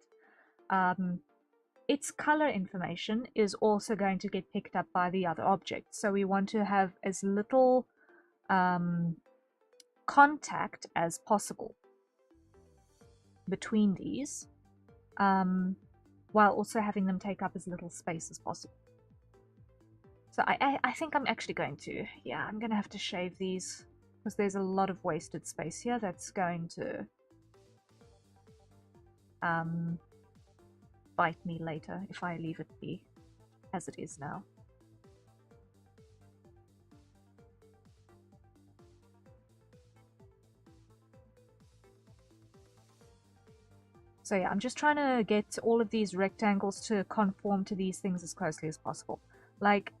Speaker 1: its color information is also going to get picked up by the other object. So we want to have as little contact as possible between these, while also having them take up as little space as possible. So I think I'm actually going to, yeah, I'm going to have to shave these, because there's a lot of wasted space here that's going to bite me later if I leave it be as it is now. So yeah, I'm just trying to get all of these rectangles to conform to these things as closely as possible. Like,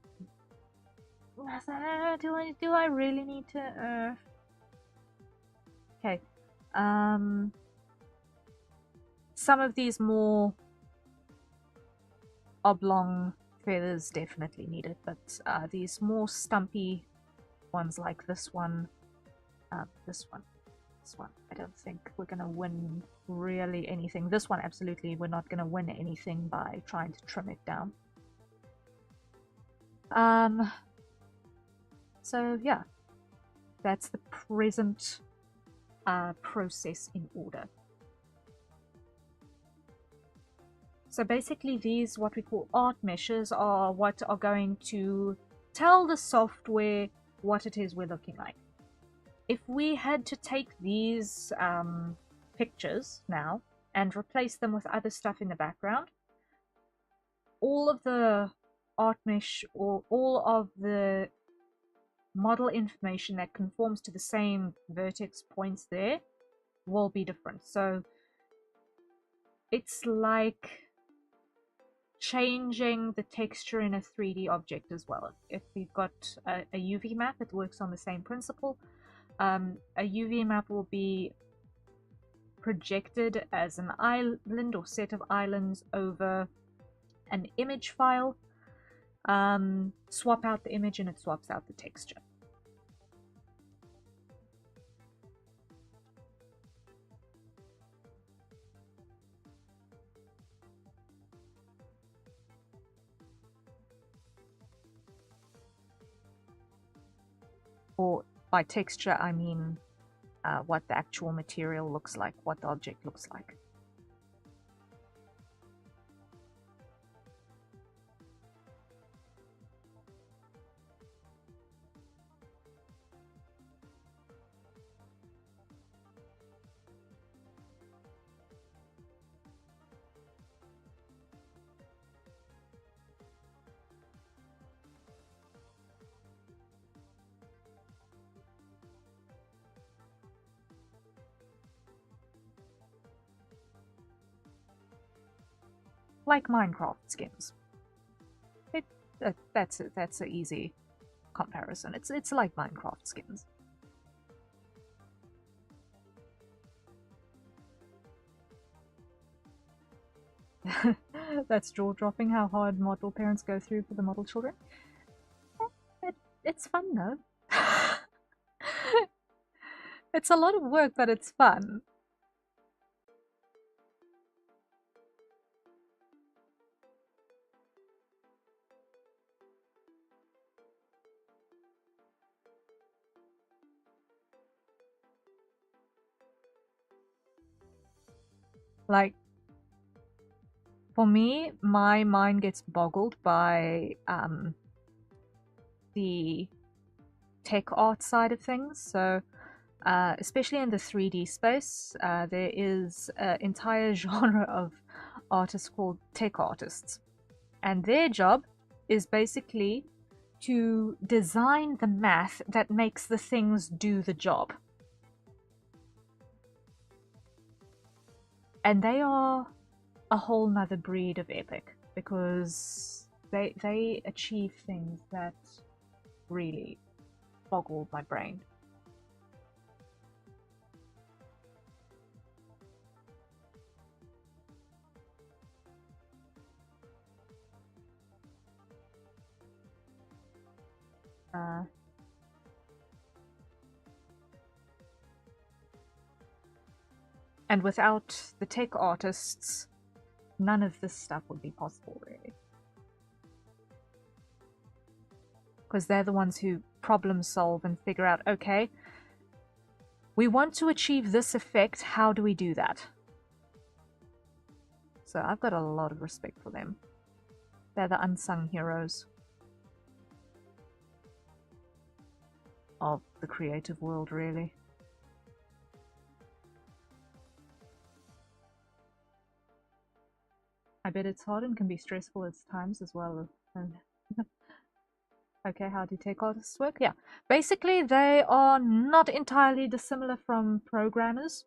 Speaker 1: do I really need to? Okay. Some of these more oblong feathers definitely need it, but these more stumpy ones like this one, this one, I don't think we're gonna win really anything. This one, absolutely, we're not gonna win anything by trying to trim it down. So yeah, that's the present process in order. So basically these, what we call art meshes, are what are going to tell the software what it is we're looking like. If we had to take these pictures now and replace them with other stuff in the background, all of the art mesh or all of the model information that conforms to the same vertex points there will be different. So it's like changing the texture in a 3D object as well. If we've got a UV map, it works on the same principle. A UV map will be projected as an island or set of islands over an image file. Swap out the image and it swaps out the texture. Or by texture, I mean what the actual material looks like, what the object looks like. like Minecraft skins. That's an easy comparison. It's like Minecraft skins. That's jaw-dropping how hard model parents go through for the model children. It's fun though. It's a lot of work, but it's fun. Like, for me, my mind gets boggled by the tech art side of things. So, especially in the 3D space, there is an entire genre of artists called tech artists. And their job is basically to design the math that makes the things do the job. And they are a whole nother breed of epic, because they achieve things that really boggle my brain. And without the tech artists, none of this stuff would be possible, really. Because they're the ones who problem solve and figure out, okay, we want to achieve this effect, how do we do that? So I've got a lot of respect for them. They're the unsung heroes of the creative world, really. I bet it's hard and can be stressful at times as well. Okay, how do tech artists work? Yeah, basically they are not entirely dissimilar from programmers.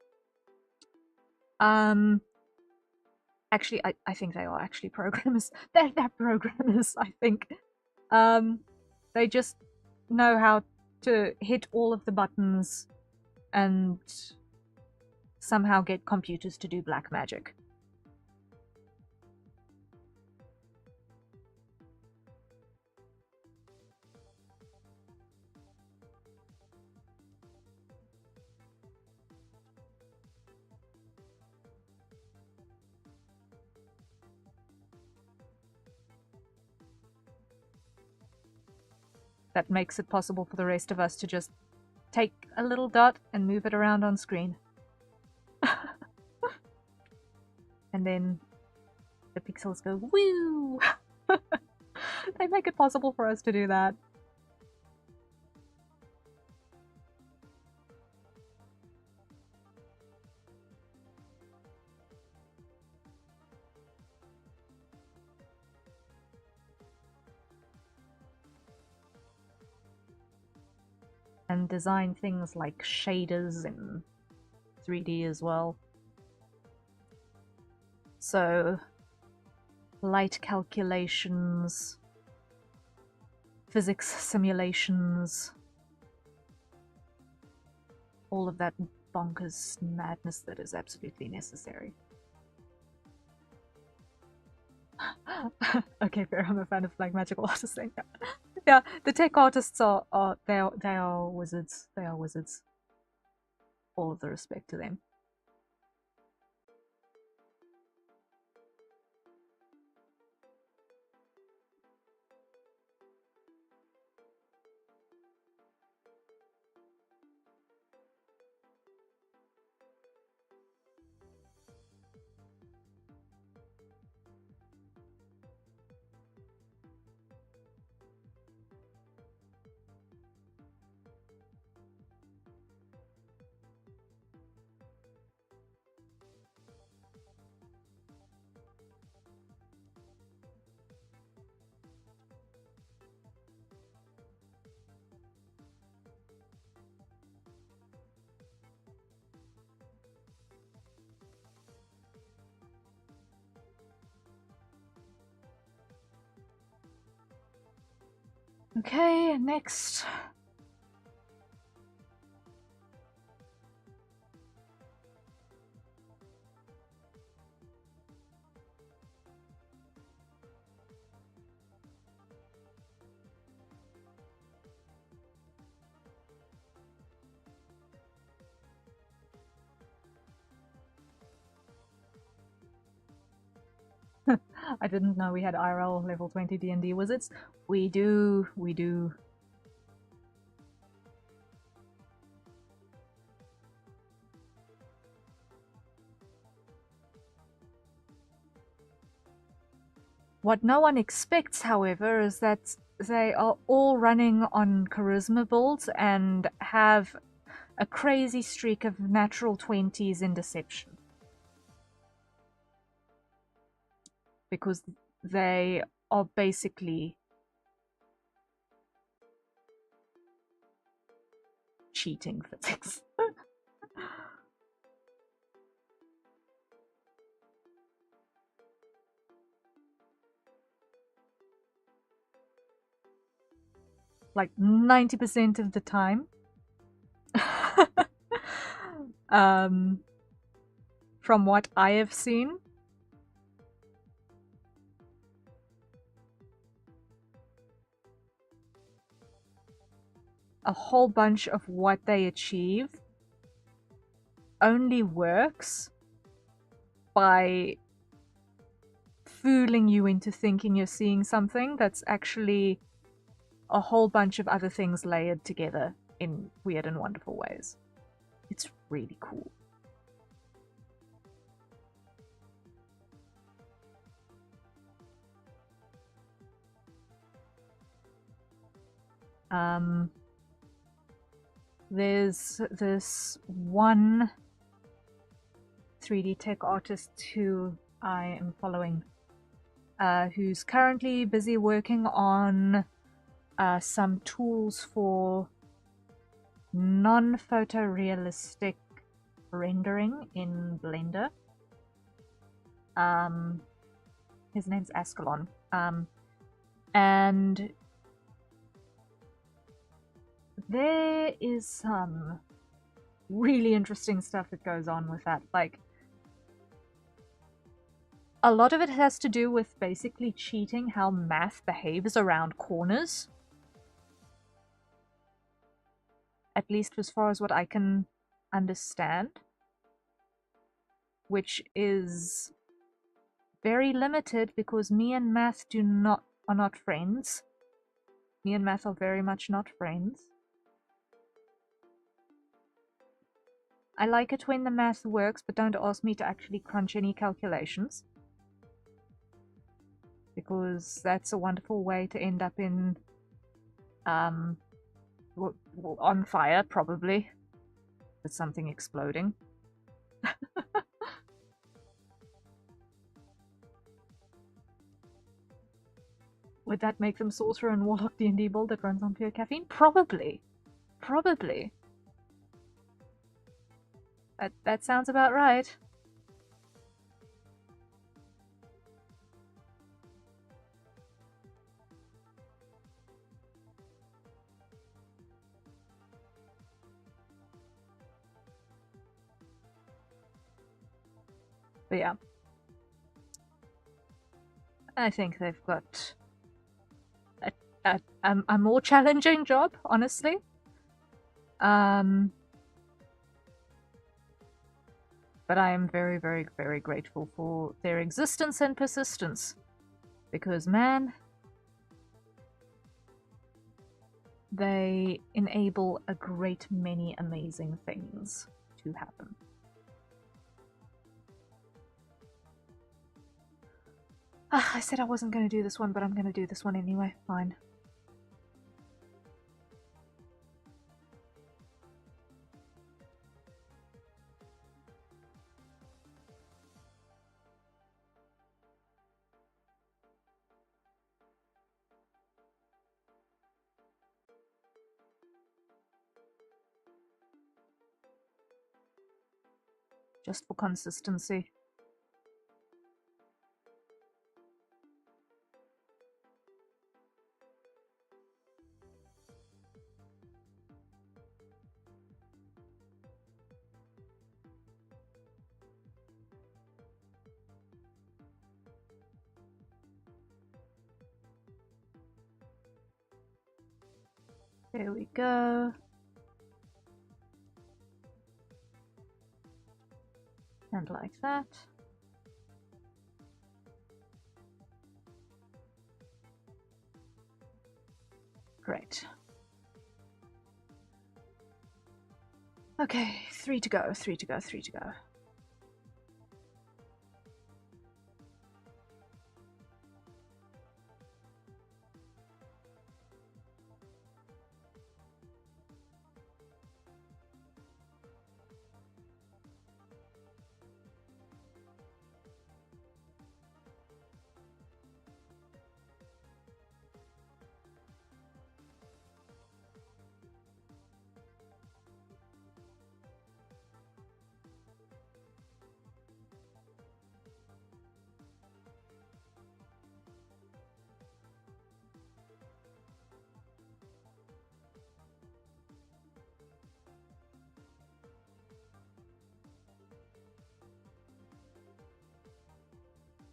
Speaker 1: Actually, I think they are actually programmers. They're programmers, I think. They just know how to hit all of the buttons and somehow get computers to do black magic. That makes it possible for the rest of us to just take a little dot and move it around on screen. And then the pixels go woo! They make it possible for us to do that. And design things like shaders in 3D as well. So, light calculations, physics simulations, all of that bonkers madness that is absolutely necessary. Okay, fair, I'm a fan of like magical artists thing. Yeah, the tech artists are they are wizards. They are wizards. All of the respect to them. Okay, next. I didn't know we had IRL level 20 D&D wizards. We do, we do. What no one expects, however, is that they are all running on charisma builds and have a crazy streak of natural 20s in deception. Because they are basically cheating physics. Like 90% of the time. From what I have seen. A whole bunch of what they achieve only works by fooling you into thinking you're seeing something that's actually a whole bunch of other things layered together in weird and wonderful ways. It's really cool. There's this one 3D tech artist who I am following, who's currently busy working on some tools for non-photorealistic rendering in Blender. His name's Ascalon. And there is some really interesting stuff that goes on with that. Like, a lot of it has to do with basically cheating how math behaves around corners. At least as far as what I can understand. Which is very limited because me and math are not friends. Me and math are very much not friends. I like it when the math works, but don't ask me to actually crunch any calculations. Because that's a wonderful way to end up in on fire, probably, with something exploding. Would that make them sorcerer and warlock D&D build that runs on pure caffeine? Probably. Probably. That sounds about right. But yeah. I think they've got a more challenging job, honestly. But I am very, very, very grateful for their existence and persistence. Because, man, they enable a great many amazing things to happen. I said I wasn't going to do this one, but I'm going to do this one anyway. Fine. Just for consistency. There we go. And like that. Great. Okay, 3 to go, 3 to go, 3 to go.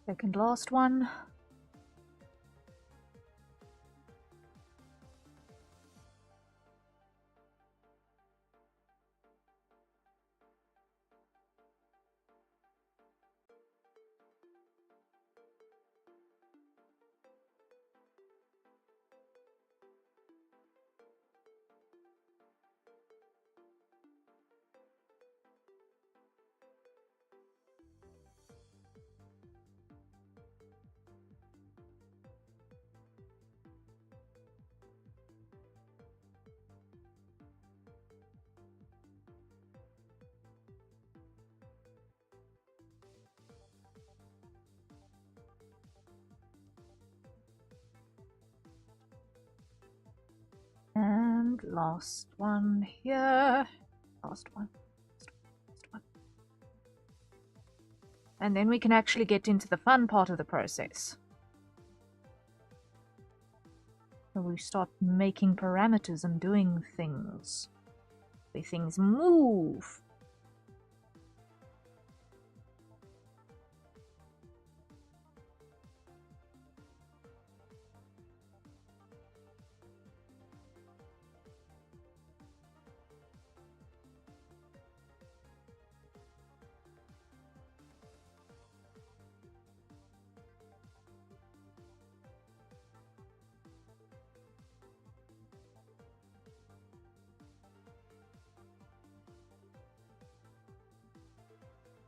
Speaker 1: Second last one. And last one here. Last one. Last one. And then we can actually get into the fun part of the process. So we start making parameters and doing things. The things move.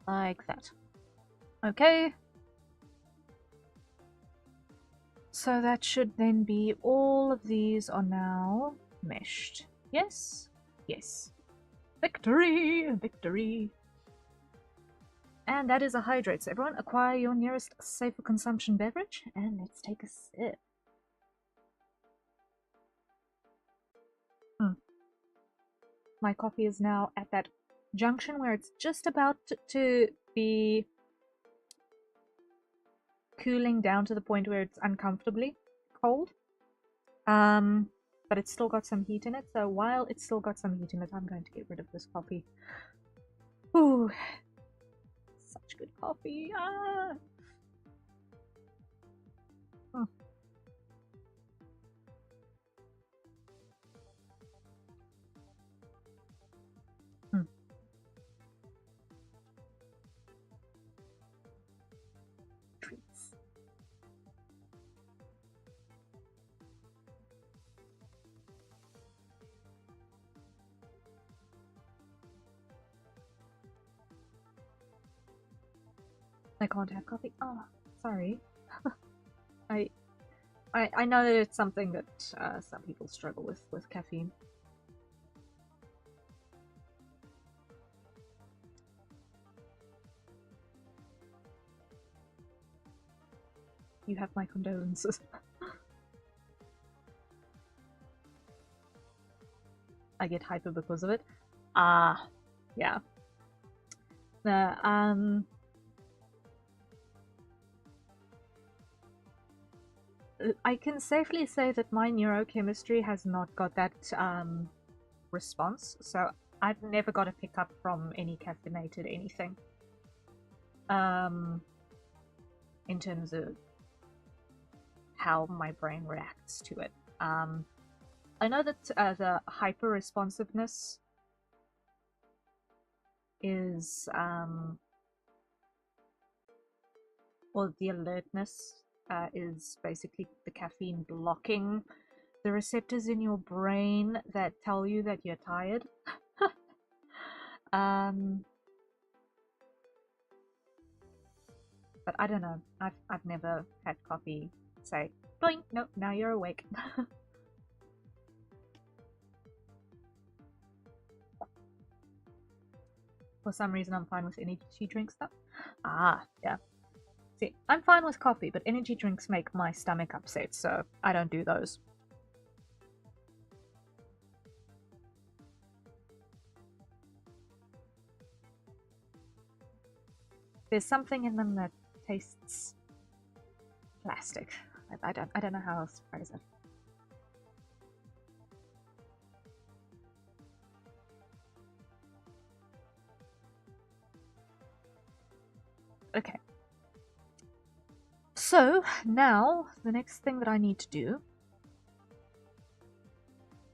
Speaker 1: Like that. Okay. So that should then be all of these are now meshed. Yes? Yes. Victory! Victory! And that is a hydrate. So everyone acquire your nearest safe for consumption beverage and let's take a sip. My coffee is now at that junction where it's just about to be cooling down to the point where it's uncomfortably cold. But it's still got some heat in it, so while it's still got some heat in it, I'm going to get rid of this coffee. Ooh, such good coffee. Ah. Oh. Treats. I can't have coffee. Oh, sorry. I know that it's something that some people struggle with caffeine. You have my condolences. I get hyper because of it. Yeah. I can safely say that my neurochemistry has not got that response, so I've never got a pickup from any caffeinated anything. In terms of how my brain reacts to it. I know that the hyper responsiveness is or the alertness is basically the caffeine blocking the receptors in your brain that tell you that you're tired. But I don't know. I've never had coffee say, "Blink, no, now you're awake." For some reason, I'm fine with energy drink stuff. Ah, yeah. See, I'm fine with coffee, but energy drinks make my stomach upset, so I don't do those. There's something in them that tastes plastic. I don't know how else to phrase it. Okay. So now the next thing that I need to do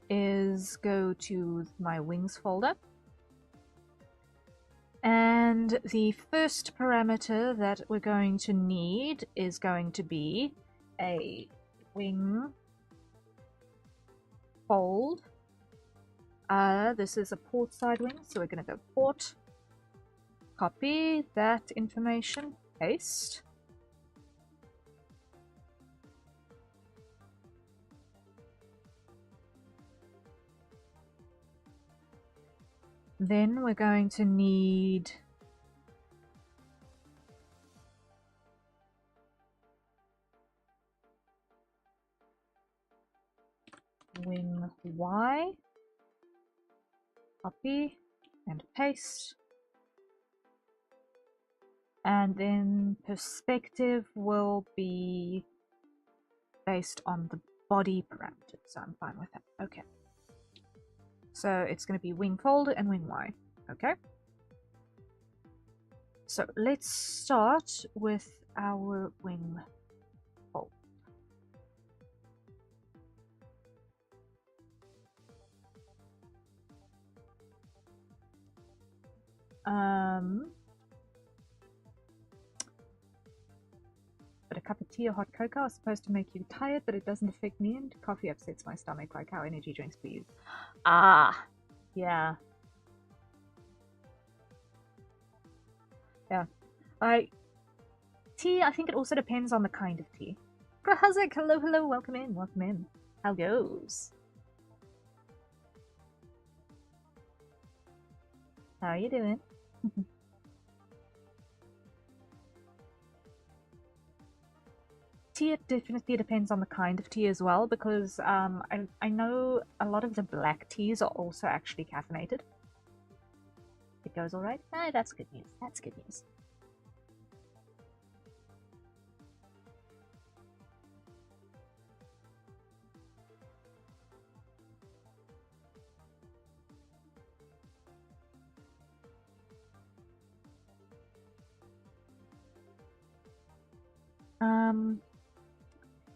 Speaker 1: is go to my wings folder. And the first parameter that we're going to need is going to be a wing fold. This is a port side wing, so we're going to go port, copy that information, paste. Then we're going to need wing Y, copy and paste. And then perspective will be based on the body parameters, so I'm fine with that. Okay. So it's going to be wing fold and wing Y. Okay. So let's start with our wing fold. But a cup of tea or hot cocoa are supposed to make you tired, but it doesn't affect me, and coffee upsets my stomach like how energy drinks please. Ah, yeah. Yeah. Tea, I think it also depends on the kind of tea. Grahazik, hello, hello, welcome in, welcome in. How goes? How are you doing? Tea, it definitely depends on the kind of tea as well, because I know a lot of the black teas are also actually caffeinated. It goes alright? Oh, that's good news. That's good news.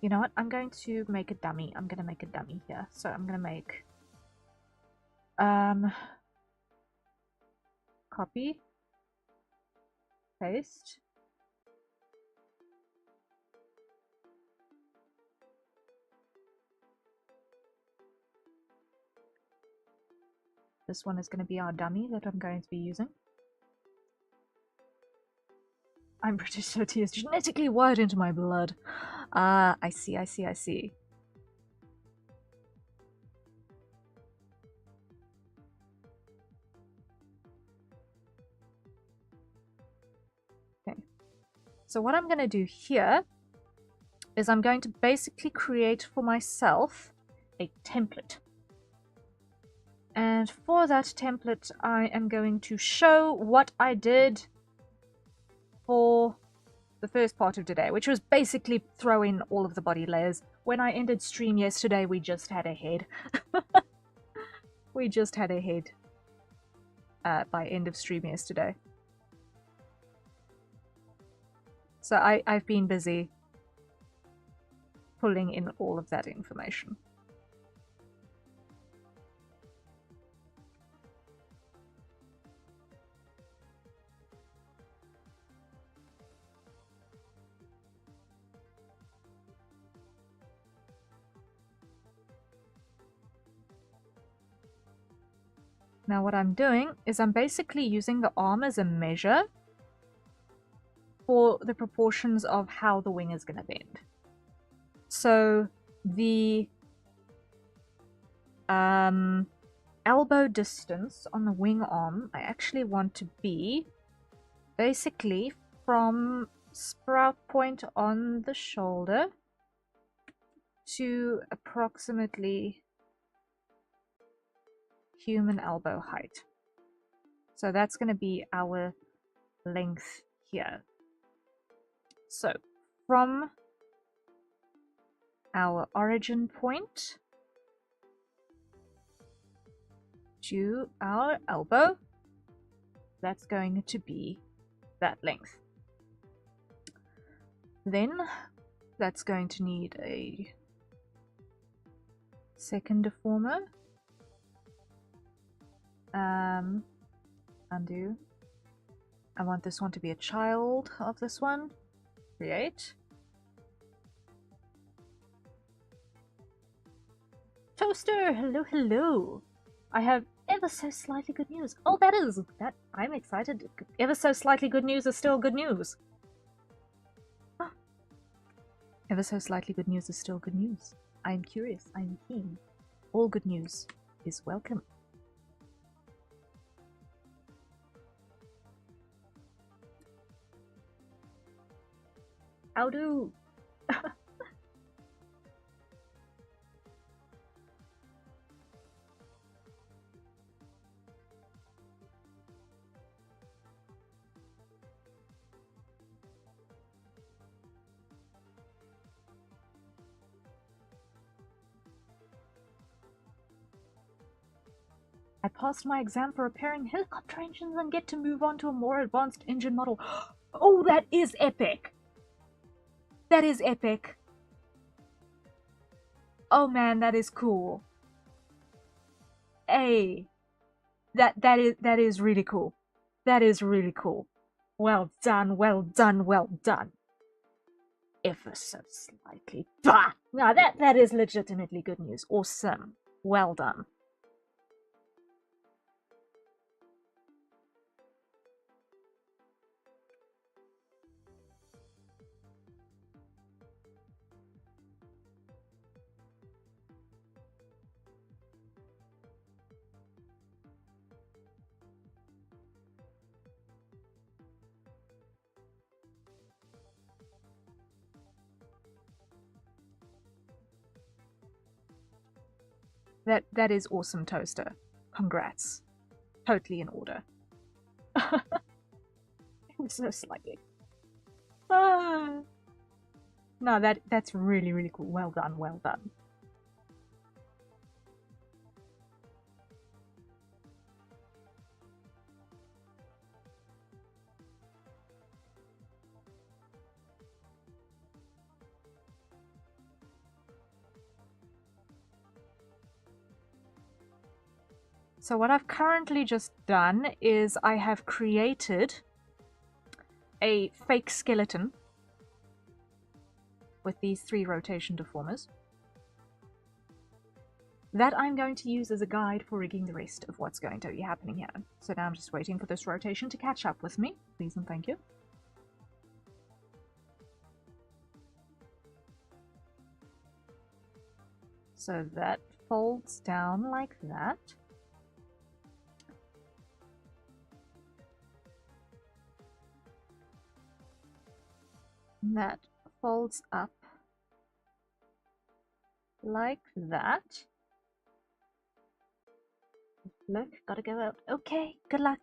Speaker 1: You know what? I'm going to make a dummy. I'm going to make a dummy here. So I'm going to make copy, paste. This one is going to be our dummy that I'm going to be using. I'm British, so tea is genetically wired into my blood. Ah, I see, I see, I see. Okay. So what I'm going to do here is I'm going to basically create for myself a template. And for that template, I am going to show what I did for the first part of today, which was basically throw in all of the body layers. When I ended stream yesterday, we just had a head. We just had a head by end of stream yesterday. So I've been busy pulling in all of that information. Now what I'm doing is I'm basically using the arm as a measure for the proportions of how the wing is going to bend. So the elbow distance on the wing arm, I actually want to be basically from sprout point on the shoulder to approximately human elbow height. So that's going to be our length here. So from our origin point to our elbow, that's going to be that length. Then that's going to need a second deformer. Undo. I want this one to be a child of this one. Create. Toaster! Hello, hello! I have ever so slightly good news. Oh, that I'm excited. Ever so slightly good news is still good news. Ah. Ever so slightly good news is still good news. I'm curious. I'm keen. All good news is welcome. How do? I passed my exam for repairing helicopter engines and get to move on to a more advanced engine model. Oh, that is epic! That is epic. Oh man, that is cool. Hey, that is really cool. That is really cool. Well done, well done, well done. Ever so slightly. Bah! No, that is legitimately good news. Awesome. Well done. That is awesome, Toaster. Congrats. Totally in order. So slightly. Ah. No, that's really, really cool. Well done, well done. So what I've currently just done is I have created a fake skeleton with these 3 rotation deformers that I'm going to use as a guide for rigging the rest of what's going to be happening here. So now I'm just waiting for this rotation to catch up with me. Please and thank you. So that folds down like that. And that folds up like that. Look, gotta go out. Okay, good luck.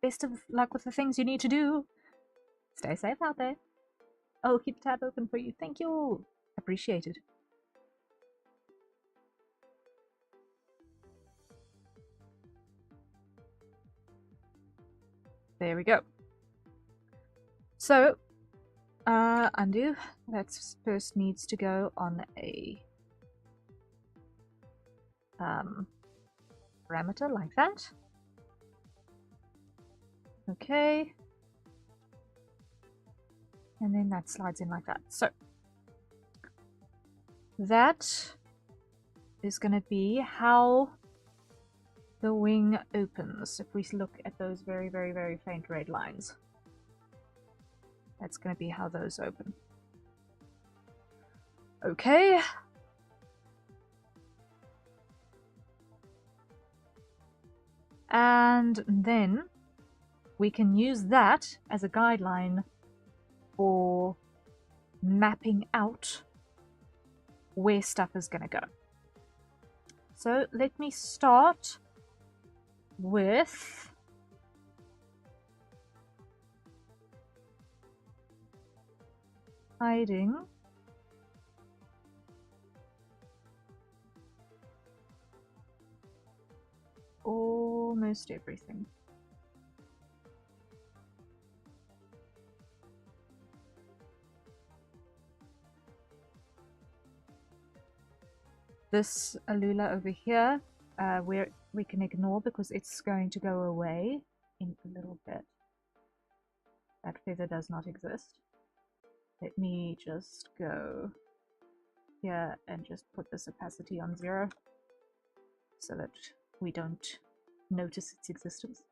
Speaker 1: Best of luck with the things you need to do. Stay safe out there. Oh, keep the tab open for you. Thank you. Appreciated. There we go. So, undo. That first needs to go on a parameter like that. Okay. And then that slides in like that. So, that is going to be how the wing opens. If we look at those very, very, very faint red lines, that's going to be how those open. Okay. And then we can use that as a guideline for mapping out where stuff is going to go. So let me start with hiding almost everything. This Alula over here, we can ignore because it's going to go away in a little bit. That feather does not exist. Let me just go here and just put this opacity on 0 so that we don't notice its existence.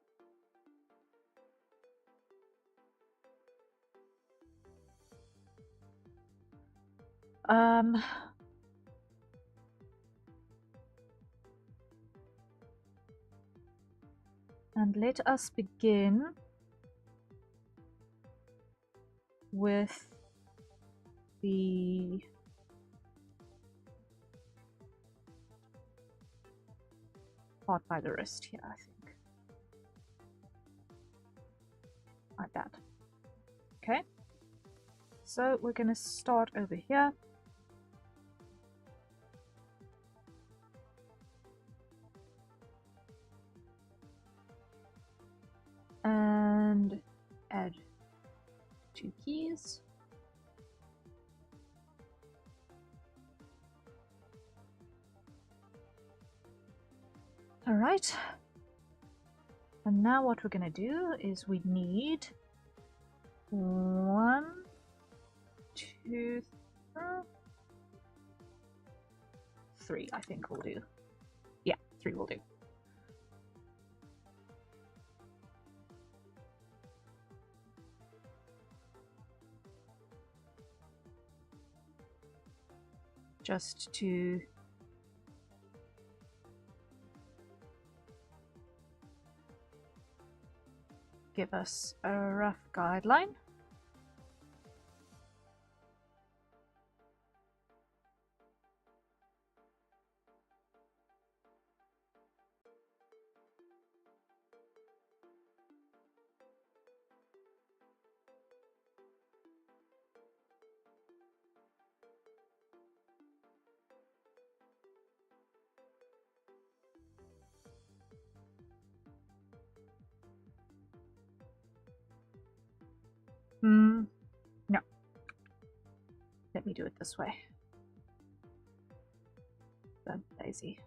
Speaker 1: And let us begin with the part by the wrist here, I think. Like that. Okay. So we're going to start over here. And add 2 keys. All right. And now what we're going to do is we need 1, 2, 3, I think will do. Yeah, 3 will do. Just to give us a rough guideline. No. Let me do it this way. Don't be lazy.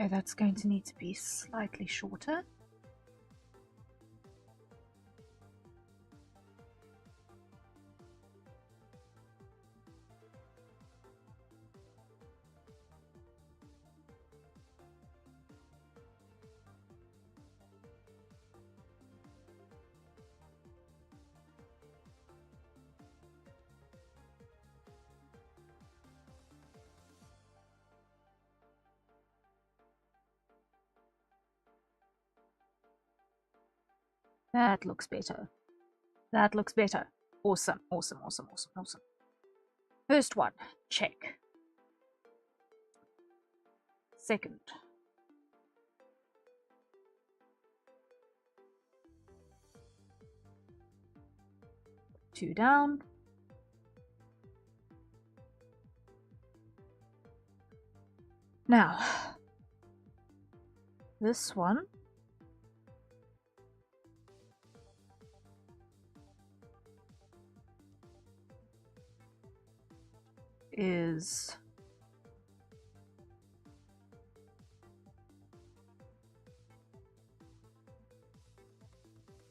Speaker 1: Oh, that's going to need to be slightly shorter. That looks better. That looks better. Awesome, awesome, awesome, awesome, awesome. First one, check. second. Two down. Now, this one is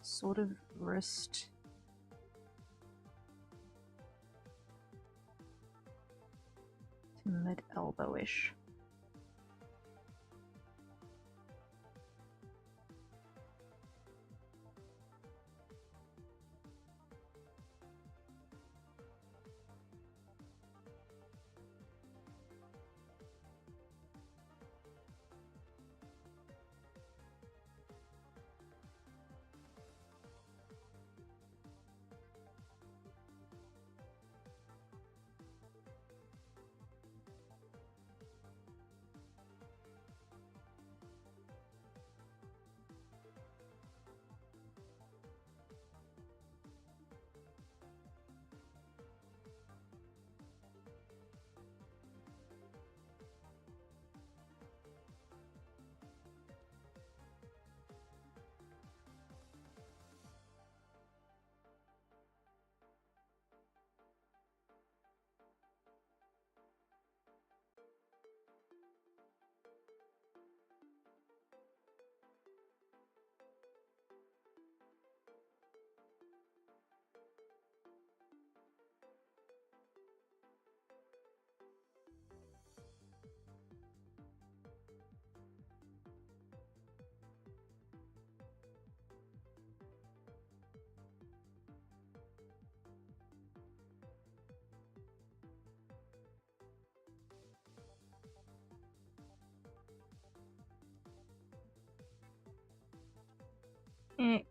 Speaker 1: sort of wrist to mid-elbow-ish.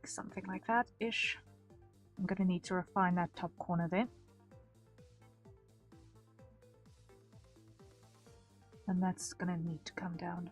Speaker 1: Something like that-ish. I'm gonna need to refine that top corner there. And that's gonna need to come down.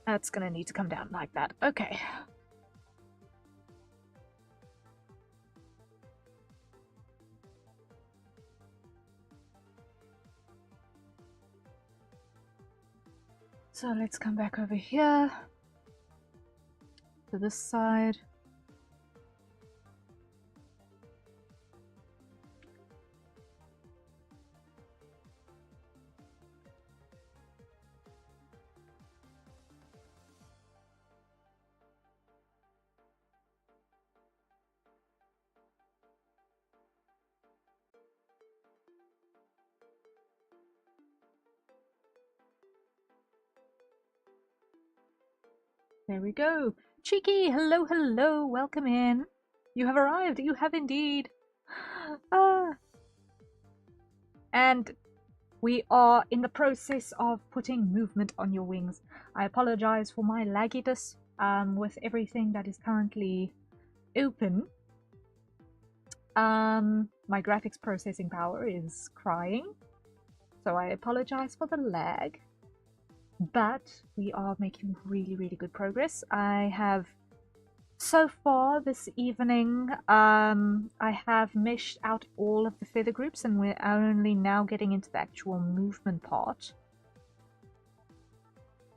Speaker 1: That's gonna need to come down like that. Okay. So let's come back over here to this side. There we go. Cheeky, hello, hello, welcome in. You have arrived, you have indeed. And we are in the process of putting movement on your wings. I apologize for my lagginess with everything that is currently open. My graphics processing power is crying, so I apologize for the lag. But we are making really, really good progress. I have, so far this evening, I have meshed out all of the feather groups, and we're only now getting into the actual movement part.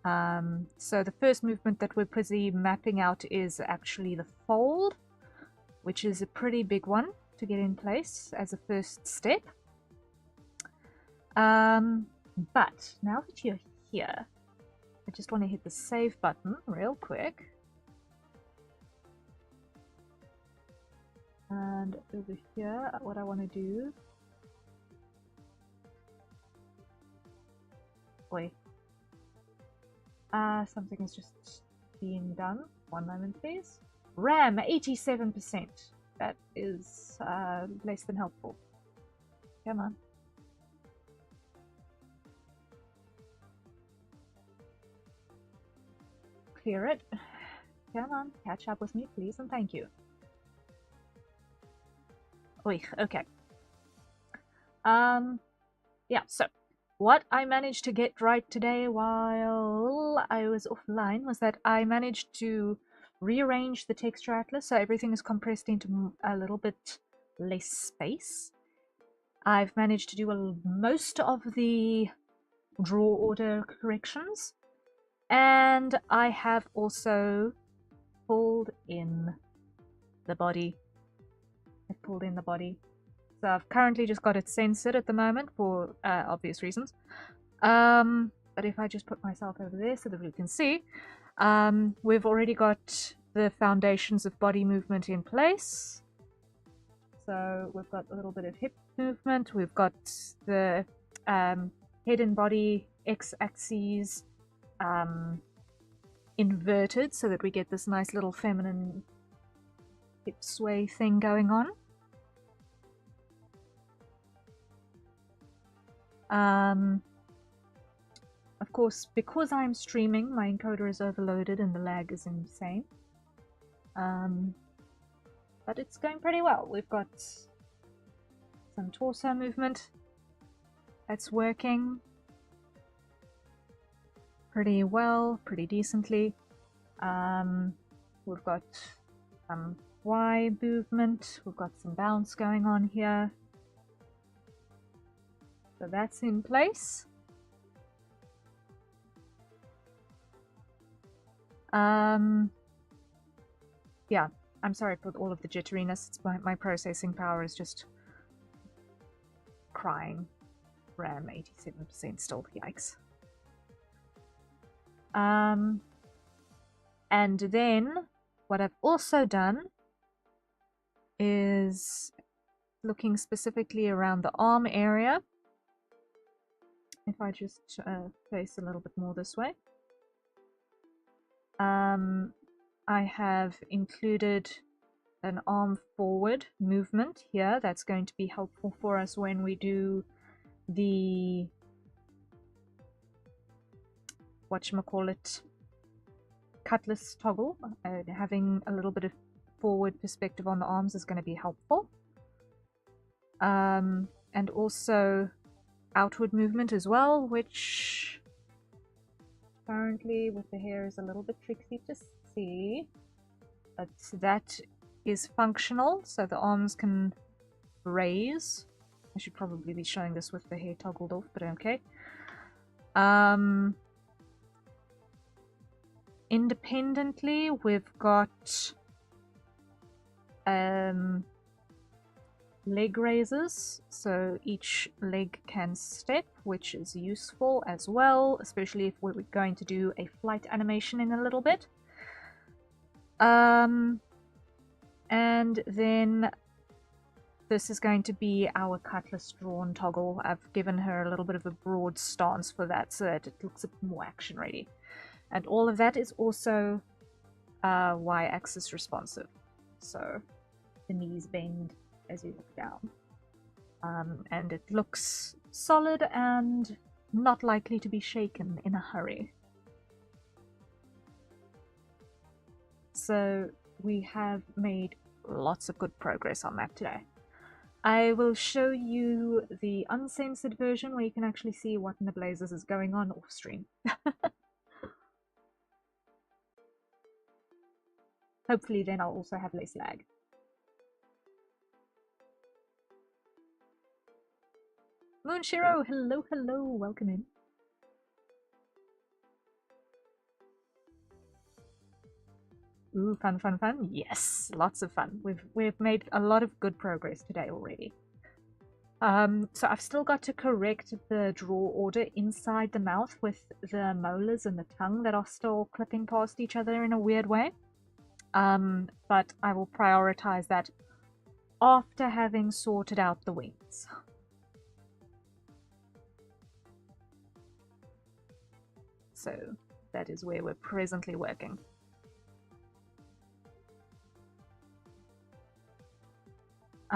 Speaker 1: So the first movement that we're busy mapping out is actually the fold, which is a pretty big one to get in place as a first step. But now that you're here, I just want to hit the save button real quick. And over here, what I want to do... Wait. Something is just being done. One moment, please. RAM, 87%. That is less than helpful. Come on. Clear it. Come on, catch up with me, please, and thank you. Oy, okay. Yeah, so what I managed to get right today while I was offline was that I managed to rearrange the texture atlas so everything is compressed into a little bit less space. I've managed to do most of the draw order corrections, and I have also pulled in the body. I've pulled in the body. So I've currently just got it censored at the moment for obvious reasons. But if I just put myself over there so that we can see, we've already got the foundations of body movement in place. So we've got a little bit of hip movement. We've got the head and body x-axes inverted so that we get this nice little feminine hip sway thing going on. Of course, because I'm streaming, my encoder is overloaded and the lag is insane. But it's going pretty well. We've got some torso movement that's working pretty well, pretty decently. We've got some Y movement, we've got some bounce going on here. So that's in place. Yeah, I'm sorry for all of the jitteriness. It's my processing power is just crying. RAM 87% still, yikes. And then what I've also done is looking specifically around the arm area. If I just face a little bit more this way. I have included an arm forward movement here that's going to be helpful for us when we do the whatchamacallit cutlass toggle. Having a little bit of forward perspective on the arms is going to be helpful. And also outward movement as well, which currently with the hair is a little bit tricky to see, but that is functional, so the arms can raise. I should probably be showing this with the hair toggled off, but okay. Independently, we've got leg raises, so each leg can step, which is useful as well, especially if we're going to do a flight animation in a little bit. And then this is going to be our cutlass drawn toggle. I've given her a little bit of a broad stance for that so that it looks a bit more action ready. And all of that is also y-axis responsive, so the knees bend as you look down. And it looks solid and not likely to be shaken in a hurry. So we have made lots of good progress on that today. I will show you the uncensored version where you can actually see what in the blazes is going on off stream. Hopefully then I'll also have less lag. Moonshiro, hello, hello, welcome in. Ooh, fun, fun, fun. Yes, lots of fun. We've made a lot of good progress today already. So I've still got to correct the draw order inside the mouth with the molars and the tongue that are still clipping past each other in a weird way. But I will prioritize that after having sorted out the wings. So that is where we're presently working.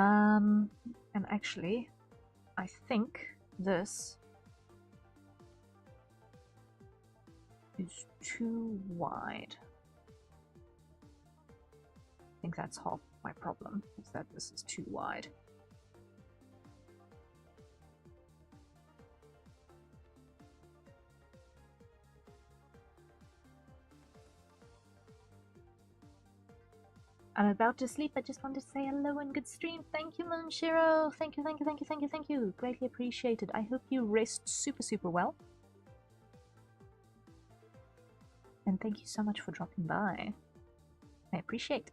Speaker 1: And actually, I think this is too wide. I think that's half my problem, is that this is too wide. I'm about to sleep. I just wanted to say hello and good stream. Thank you, Monshiro. Thank you, thank you, thank you, thank you, thank you. Greatly appreciated. I hope you rest super, super well. And thank you so much for dropping by. I appreciate it.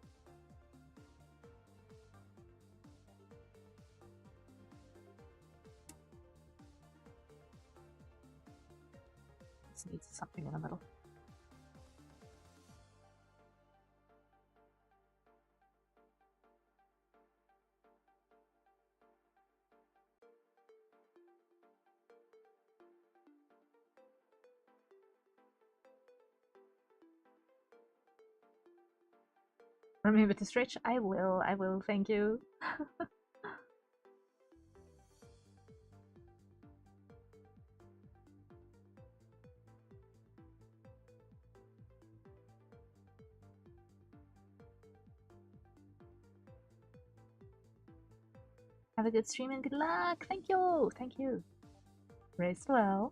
Speaker 1: This needs something in the middle. Remember to stretch? I will, thank you. Have a good stream and good luck. Thank you. Thank you. Rest well.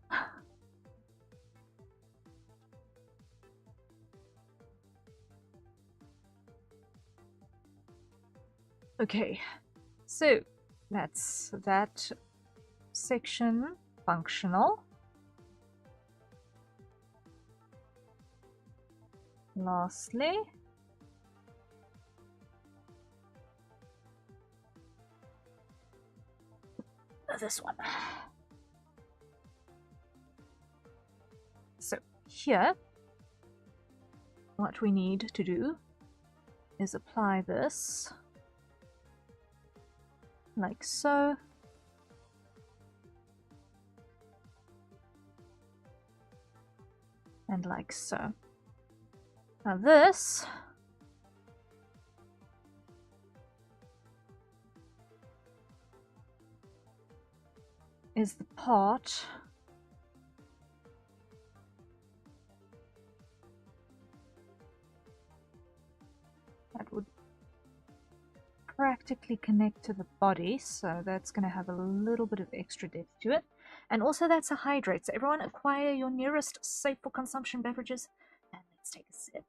Speaker 1: Okay, so that's that section functional. Lastly, this one. So here, what we need to do is apply this like so. And like so. Now this is the part that would practically connect to the body, so that's going to have a little bit of extra depth to it. And also that's a hydrate, so everyone acquire your nearest safe for consumption beverages, and let's take a sip.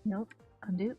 Speaker 1: Nope, undo.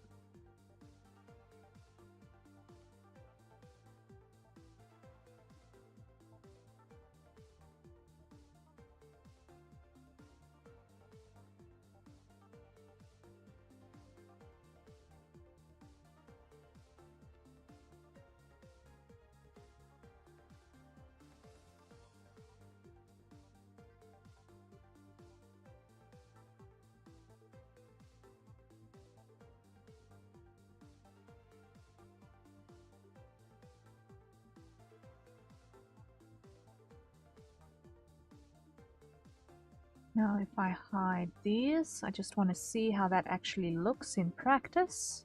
Speaker 1: Now if I hide these, I just want to see how that actually looks in practice.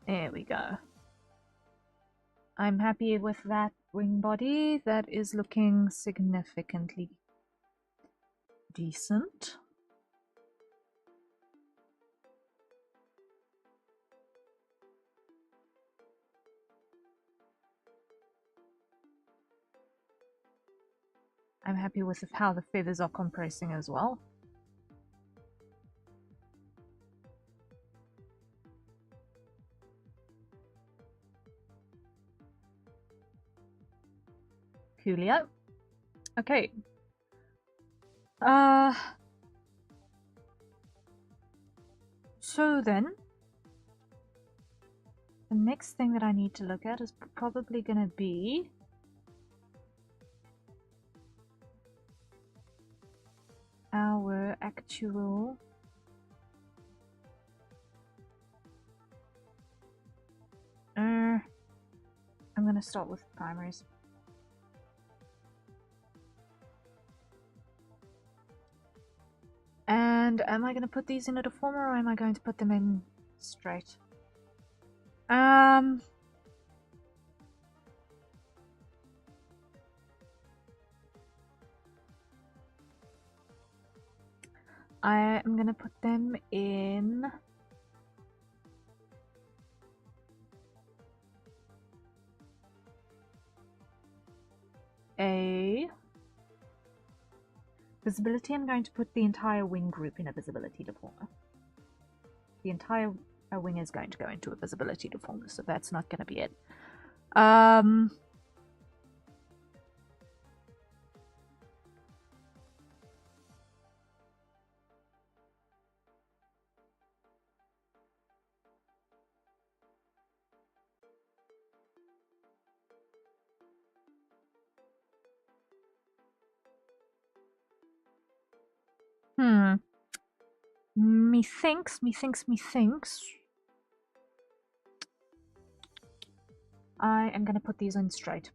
Speaker 1: There we go. I'm happy with that wing body. That is looking significantly decent. I'm happy with how the feathers are compressing as well. Coolio. Okay. So then, the next thing that I need to look at is probably going to be our actual I'm going to start with primaries. And am I going to put these in a deformer or am I going to put them in straight? I am going to put them in a visibility. I'm going to put the entire wing group in a visibility deformer. The entire wing is going to go into a visibility deformer, so that's not going to be it. Methinks. I am going to put these in straight.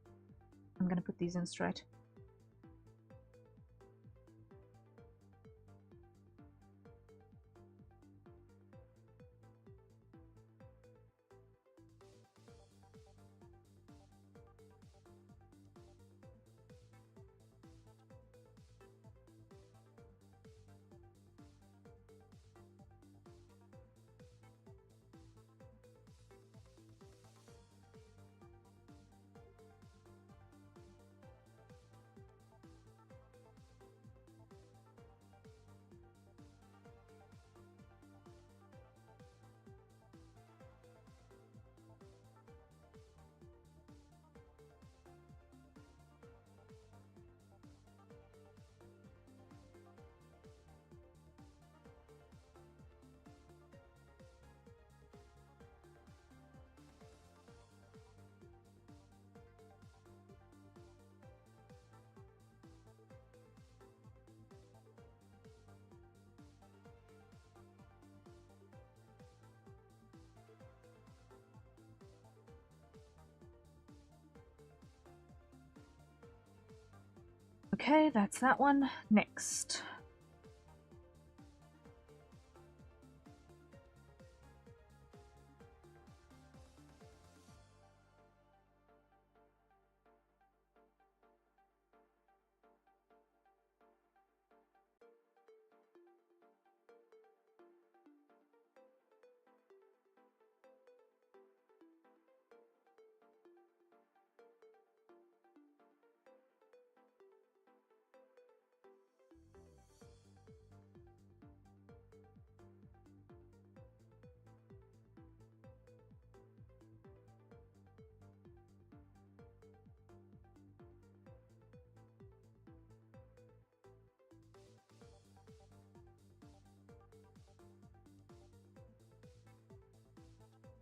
Speaker 1: Okay, that's that one. Next.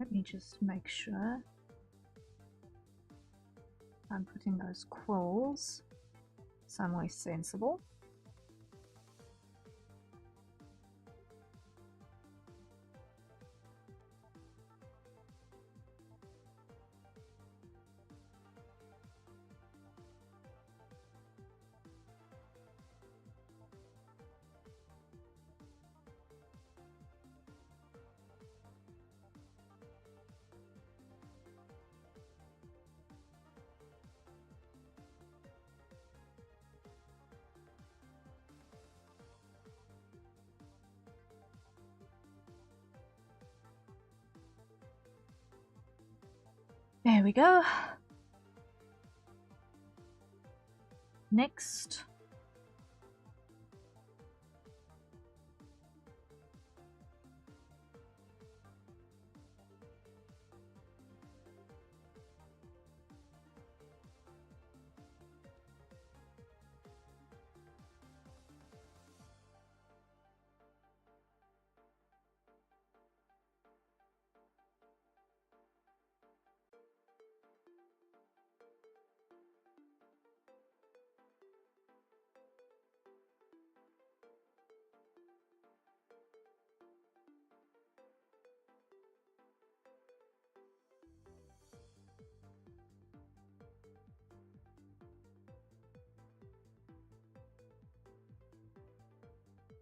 Speaker 1: Let me just make sure I'm putting those quills somewhere sensible. There we go. Next,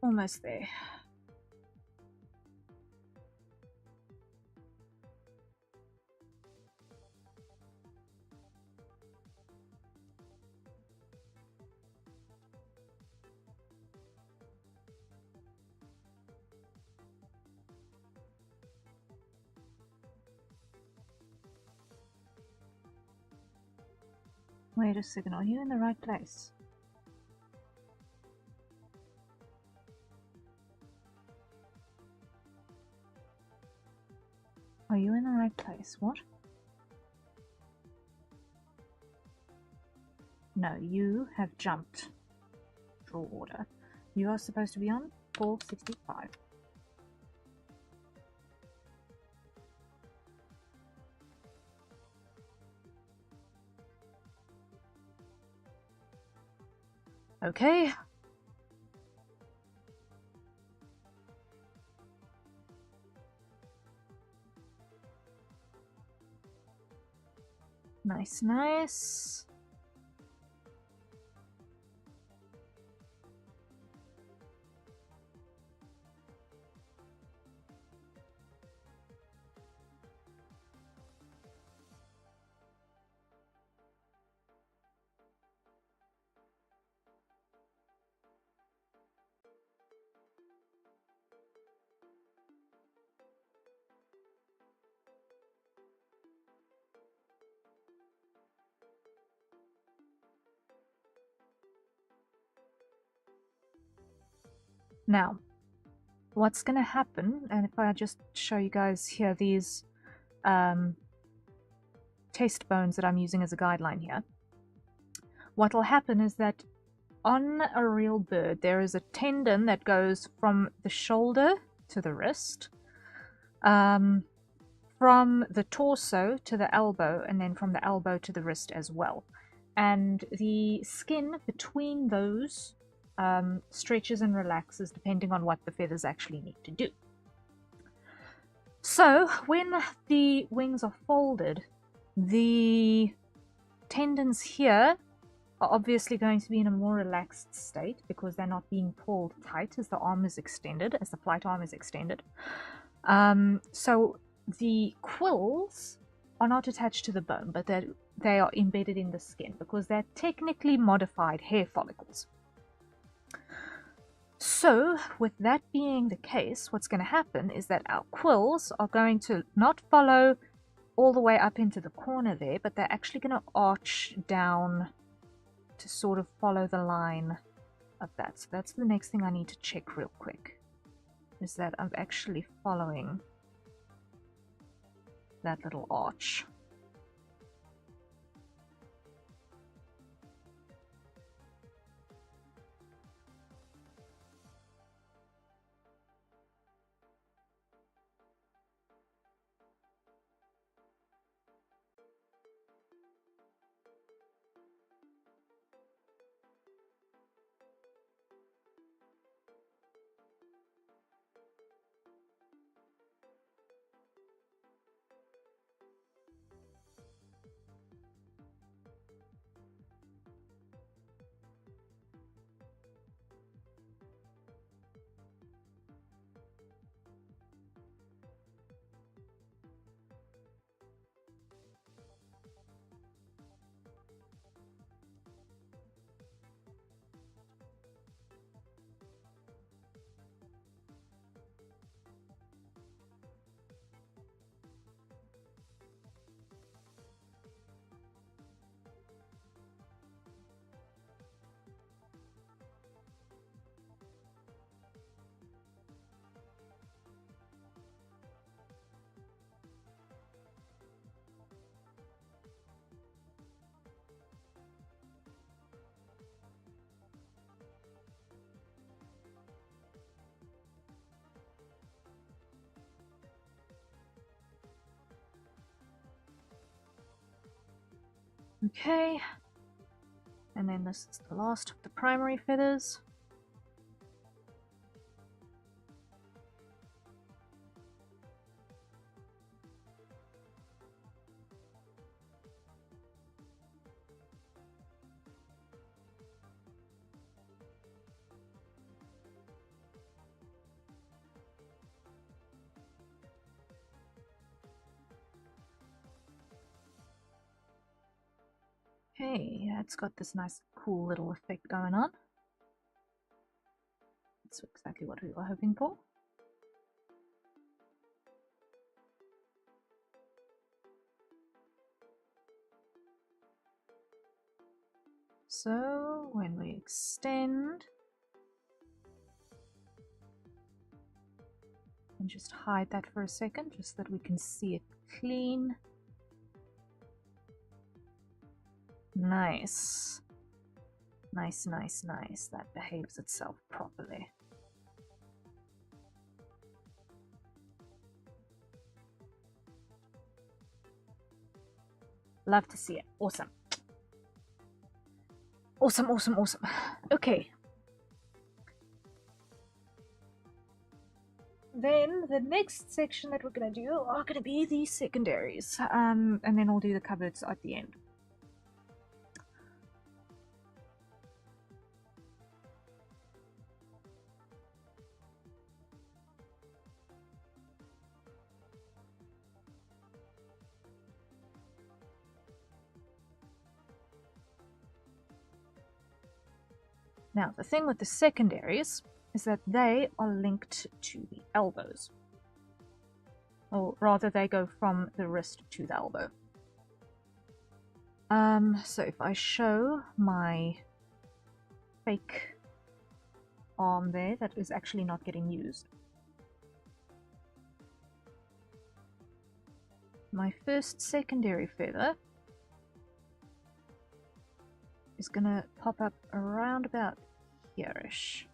Speaker 1: Almost there. Wait a second, are you in the right place? Are you in the right place? What? No, you have jumped. Draw order. You are supposed to be on 465. Okay. Nice, nice. Now, what's going to happen, and if I just show you guys here these test bones that I'm using as a guideline here, what will happen is that on a real bird, there is a tendon that goes from the shoulder to the wrist, from the torso to the elbow, and then from the elbow to the wrist as well. And the skin between those stretches and relaxes depending on what the feathers actually need to do. So when the wings are folded, the tendons here are obviously going to be in a more relaxed state because they're not being pulled tight as the arm is extended, as the flight arm is extended. So the quills are not attached to the bone, but they are embedded in the skin because they're technically modified hair follicles. So, with that being the case, what's going to happen is that our quills are going to not follow all the way up into the corner there, but they're actually going to arch down to sort of follow the line of that. So that's the next thing I need to check real quick, is that I'm actually following that little arch. Okay, and then this is the last of the primary feathers. Okay, it's got this nice cool little effect going on. That's exactly what we were hoping for. So when we extend, and just hide that for a second, just so that we can see it clean. Nice. Nice, nice, nice. That behaves itself properly. Love to see it. Awesome. Awesome, awesome, awesome. Okay. Then the next section that we're going to do are going to be the secondaries. And then we'll do the cupboards at the end. Now, the thing with the secondaries is that they are linked to the elbows. Or rather, they go from the wrist to the elbow. So if I show my fake arm there that is actually not getting used. My first secondary feather is gonna pop up around about here-ish.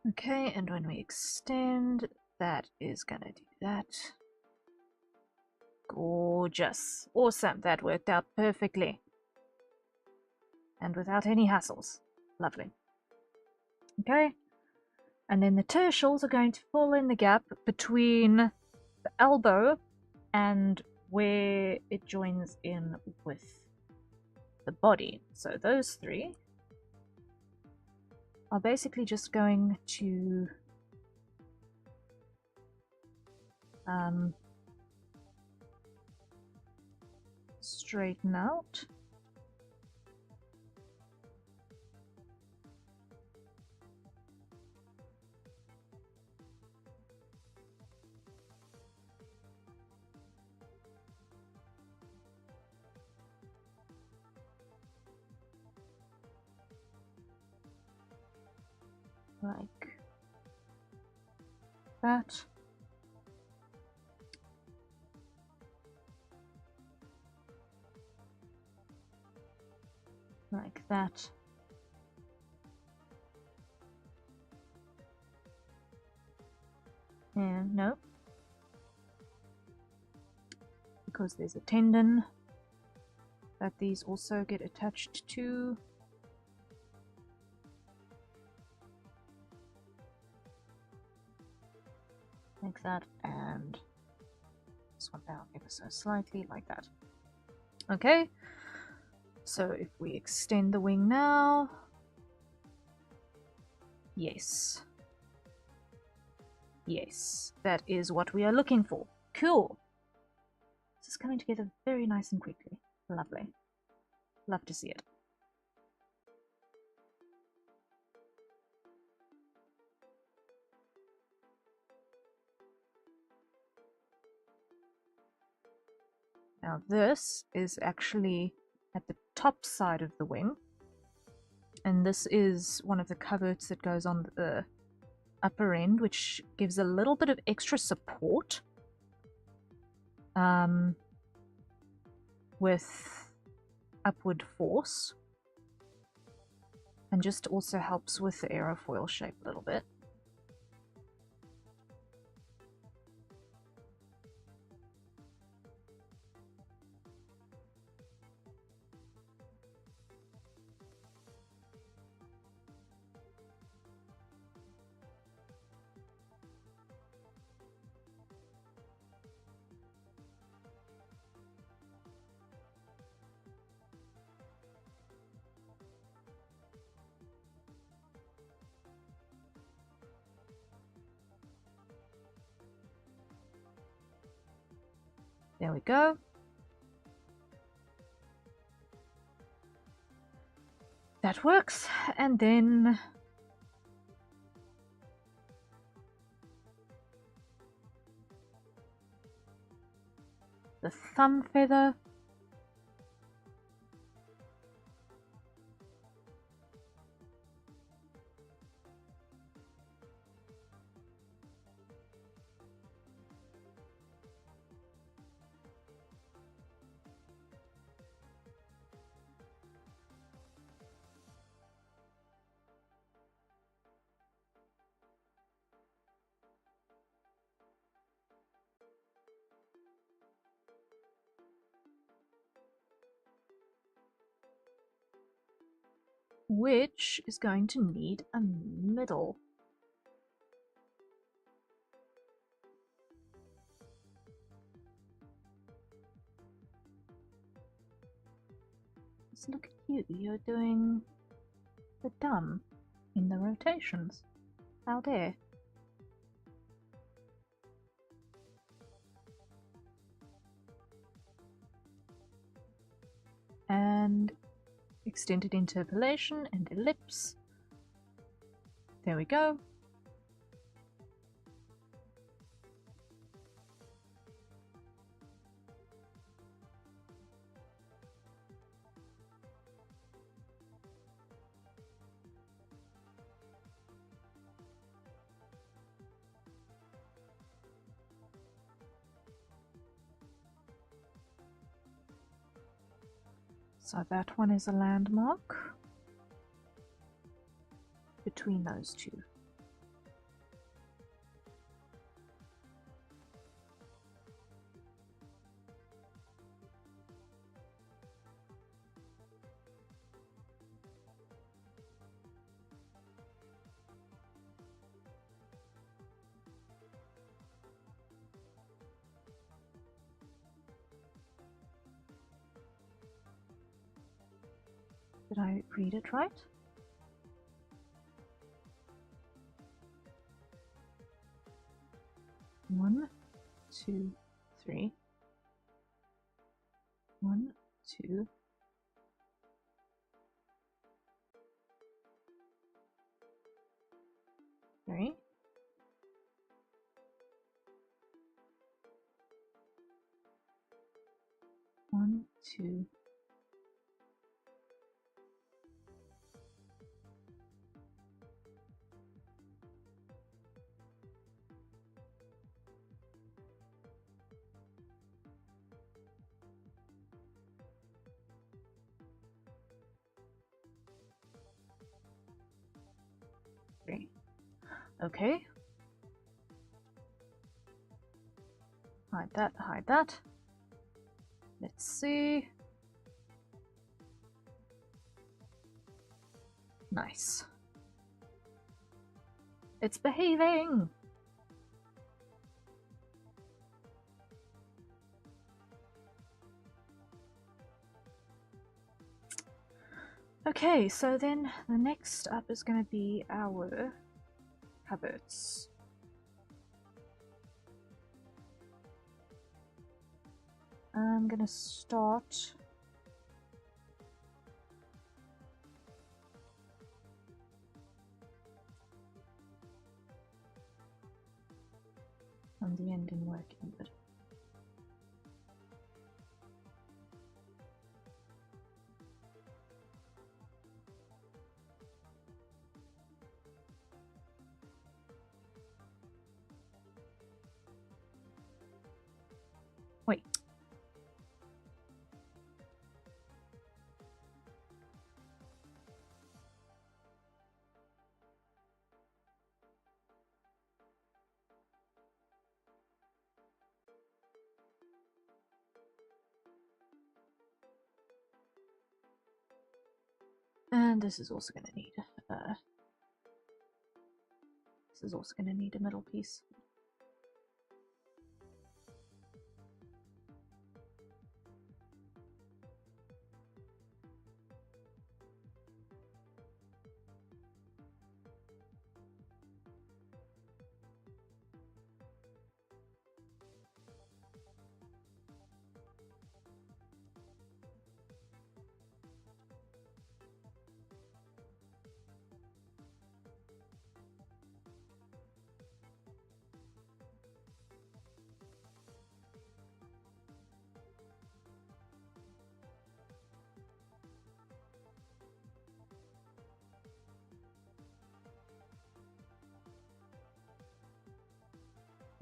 Speaker 1: Okay, and when we extend, that is gonna do that. Gorgeous. Awesome. That worked out perfectly. And without any hassles. Lovely. Okay. And then the tertials are going to fall in the gap between the elbow and where it joins in with the body. So those three are basically just going to straighten out. Like that. Like that. No. Because there's a tendon that these also get attached to. Like that, and this one down ever so slightly, like that. Okay, so if we extend the wing now, yes. Yes, that is what we are looking for. Cool. This is coming together very nice and quickly. Lovely. Love to see it. Now this is actually at the top side of the wing, and this is one of the coverts that goes on the upper end, which gives a little bit of extra support with upward force, and just also helps with the aerofoil shape a little bit. There we go. That works. And then the thumb feather. Which is going to need a middle. Just look at you, you're doing the dumb in the rotations. How dare. And extended interpolation and ellipse. There we go. So that one is a landmark between those two. Did I read it right? One, two, three. 1, 2. 3. 1, 2. Okay. hide that, hide that. Let's see. Nice. It's behaving! Okay, so then the next up is going to be our cupboards. I'm going to start on the end and work inward. Wait. And this is also going to need a middle piece.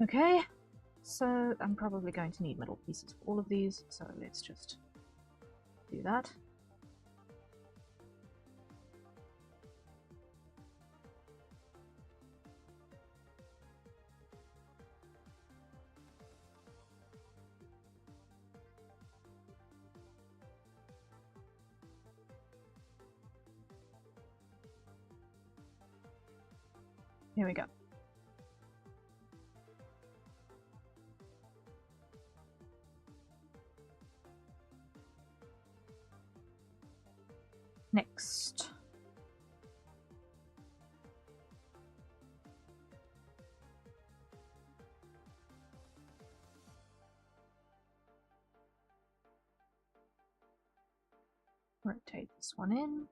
Speaker 1: Okay, so I'm probably going to need middle pieces for all of these, so let's just do that. Here we go. Next. Rotate this one in.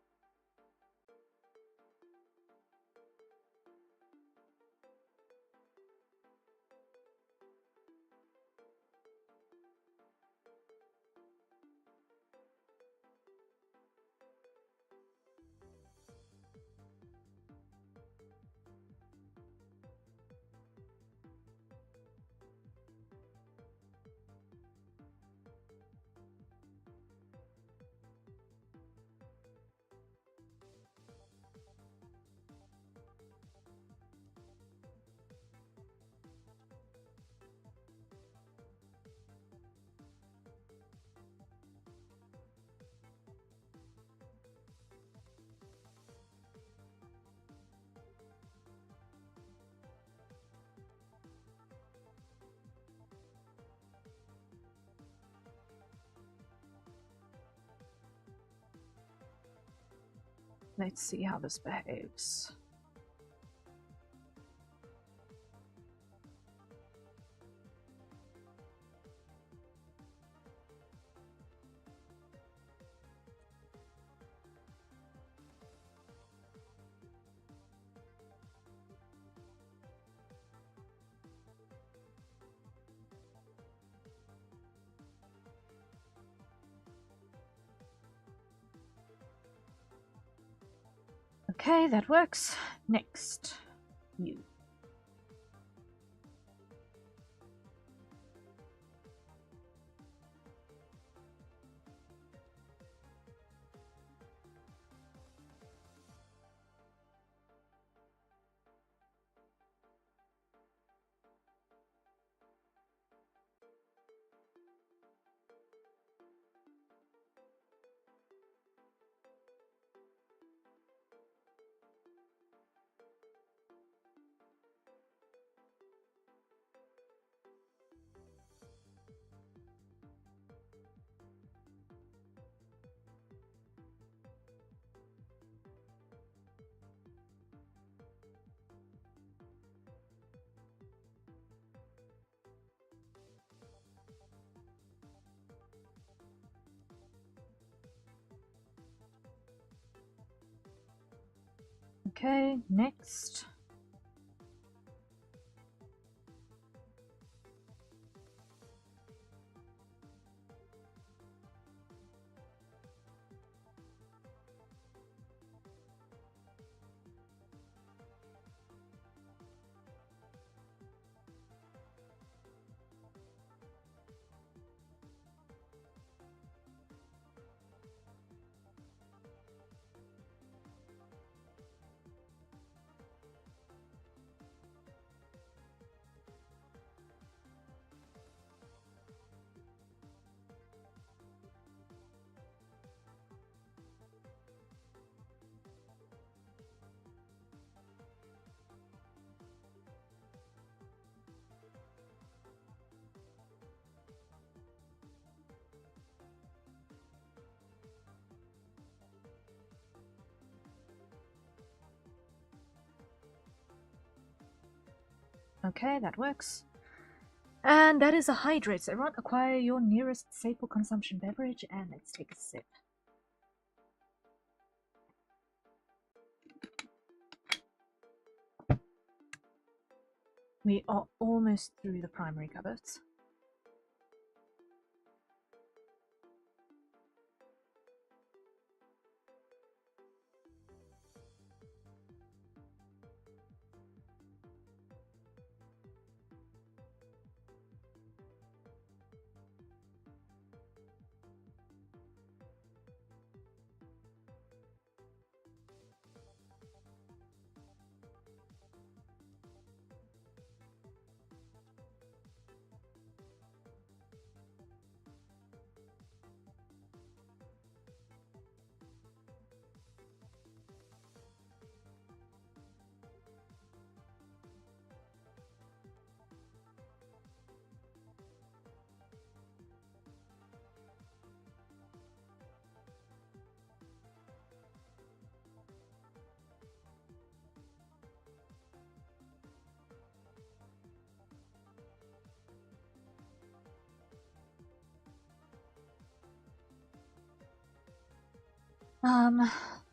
Speaker 1: Let's see how this behaves. Okay, that works. Next, you. Okay, next. Okay, that works. And that is a hydrate. So everyone acquire your nearest staple consumption beverage and let's take a sip. We are almost through the primary cupboards.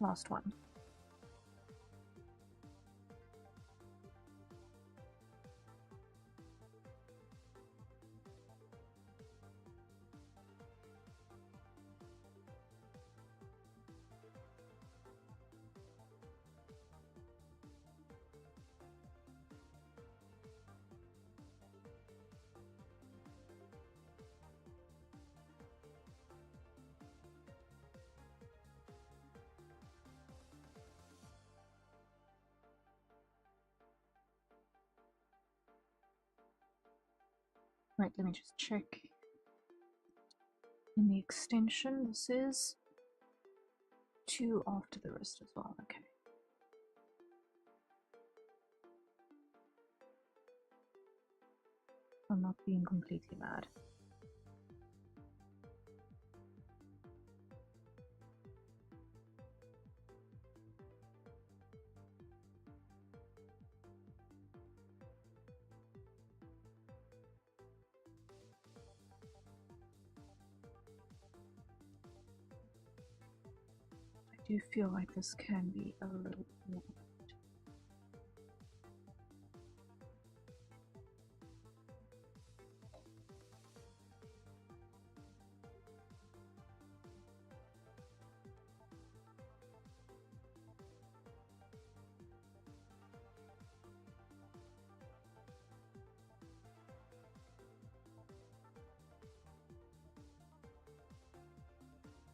Speaker 1: Last one. Right, let me just check. In the extension, this is 2 after the rest as well. Okay. I'm not being completely mad. I do feel like this can be a little bit more.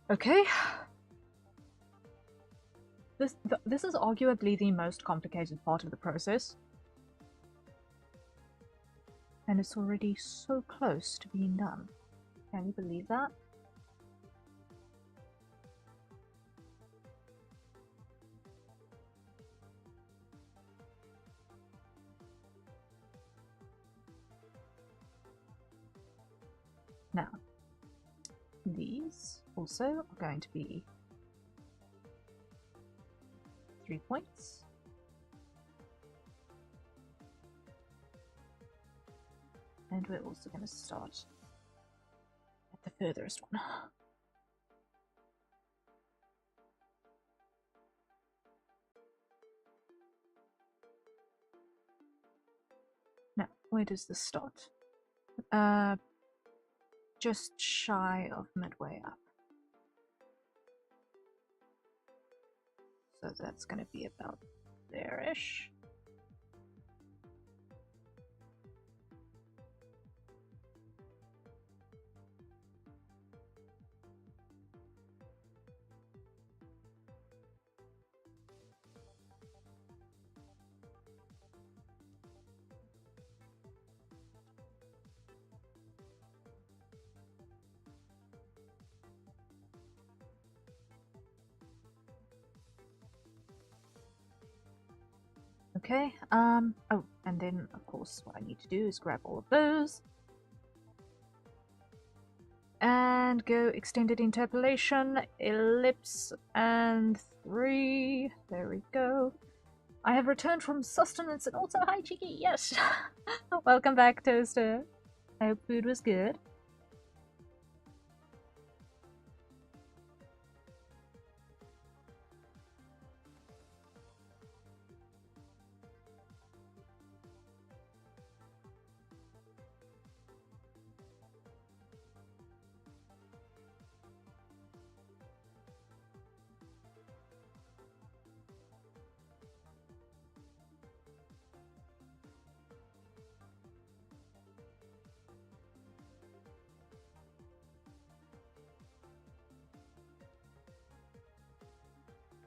Speaker 1: Okay. This is arguably the most complicated part of the process. And it's already so close to being done. Can you believe that? Now, these also are going to be 3 points. And we're also going to start at the furthest one. Where does this start? Just shy of midway up. So that's going to be about there-ish. Okay, oh, and then, of course, what I need to do is grab all of those. And go extended interpolation, ellipse, and 3. There we go. I have returned from sustenance and also hi, Cheeky, yes! Welcome back, Toaster. I hope food was good.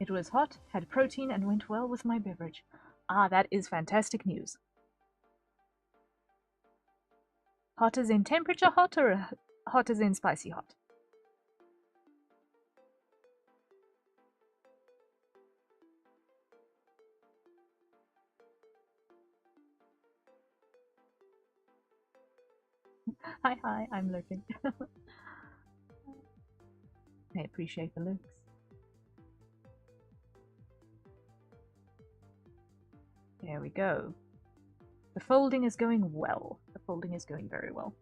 Speaker 1: It was hot, had protein, and went well with my beverage. Ah, that is fantastic news. Hot as in temperature hot, or hot as in spicy hot? Hi, I'm lurking. I appreciate the looks. There we go. The folding is going well. The folding is going very well.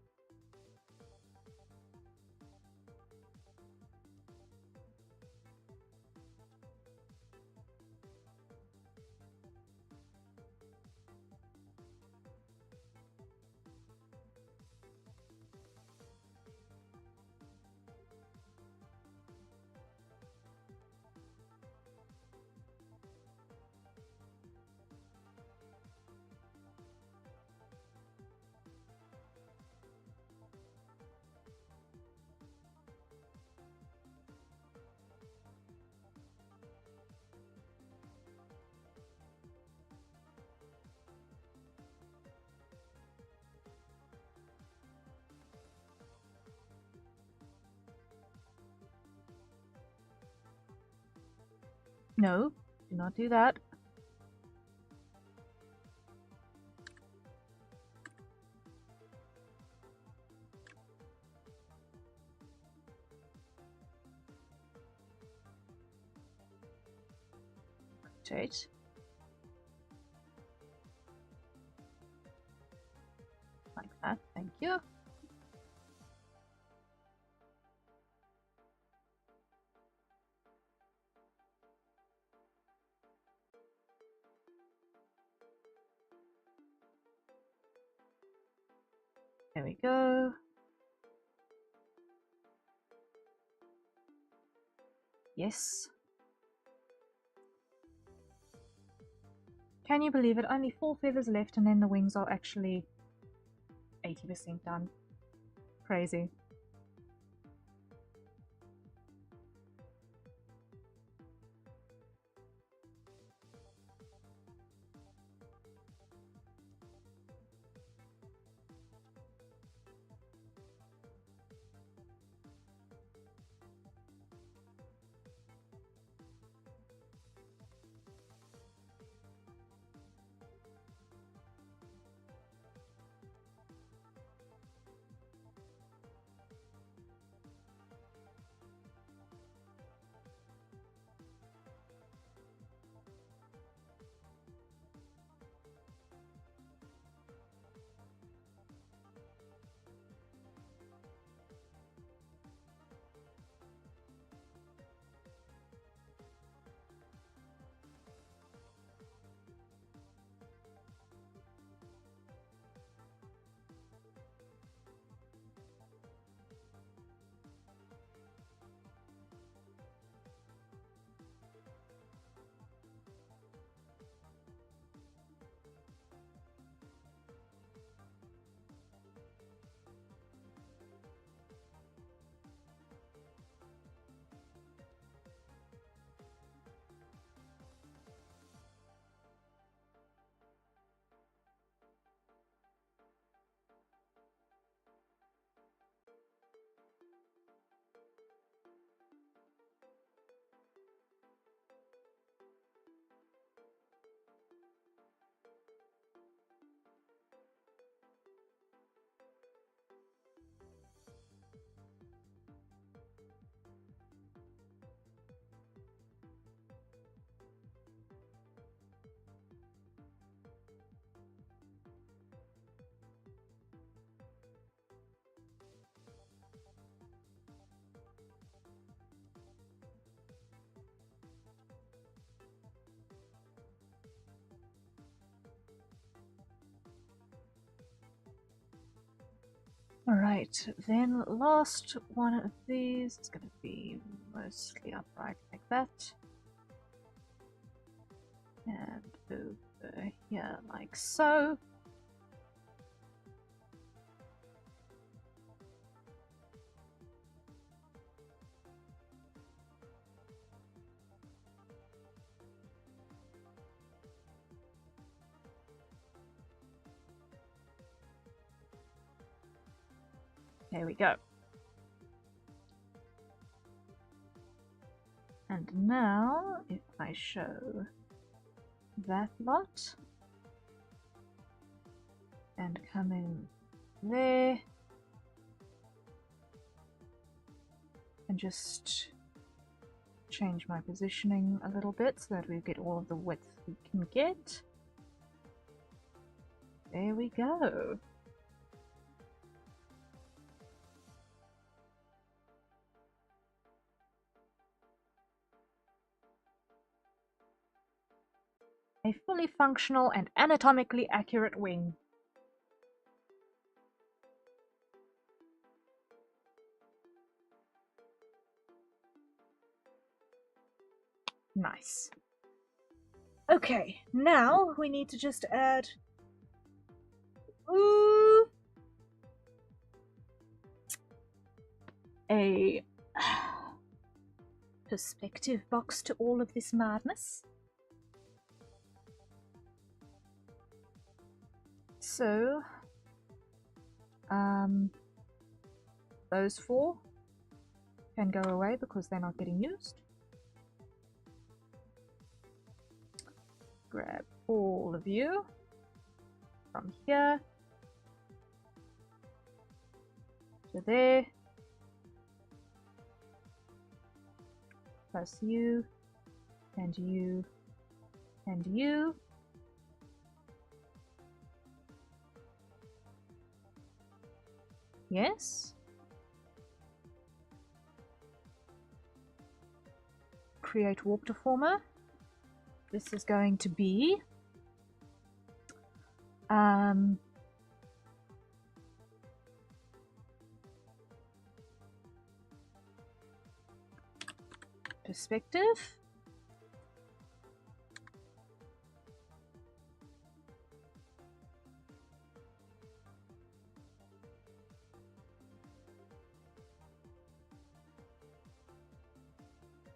Speaker 1: No, do not do that. Rotate. Like that, thank you. There we go. Yes. Can you believe it? Only 4 feathers left and then the wings are actually 80% done. Crazy. Alright, then last one of these is going to be mostly upright like that. And over here like so. There we go. And now, if I show that lot and come in there and just change my positioning a little bit so that we get all of the width we can get. There we go. A fully functional and anatomically accurate wing. Nice. Okay, now we need to just add a perspective box to all of this madness. So, those four can go away because they're not getting used. Grab all of you from here to there, plus you, and you, and you. Yes. Create warp deformer. This is going to be perspective.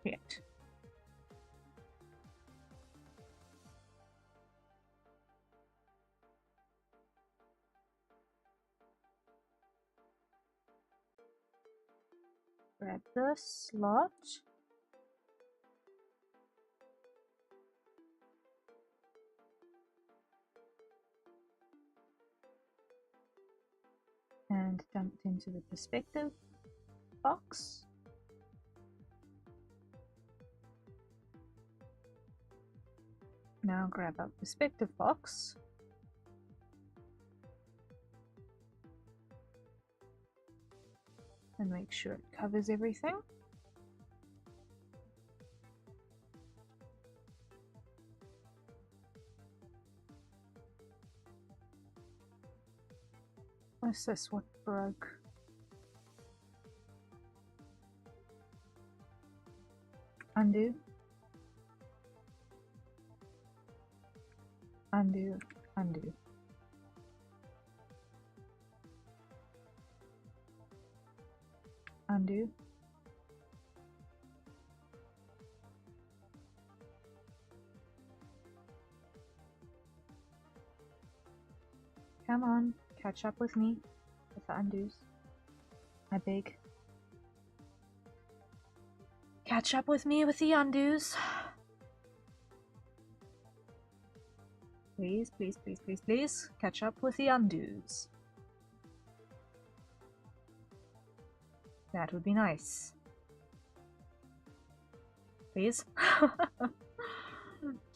Speaker 1: Create. Grab the slot. And dump it into the perspective box. Now grab our perspective box. And make sure it covers everything. What's this? What broke? Undo. Undo. Undo. Undo. Come on, catch up with me with the undos. I beg. Catch up with me with the undos. Please, please, please, please, please. Catch up with the undos. That would be nice. Please. Come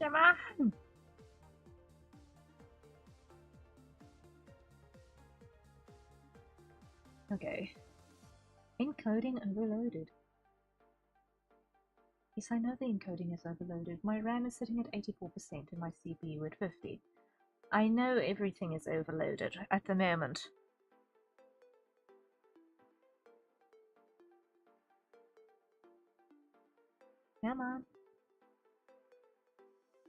Speaker 1: on. Okay. Encoding overloaded. Yes, I know the encoding is overloaded. My RAM is sitting at 84% and my CPU at 50. I know everything is overloaded at the moment. Come on.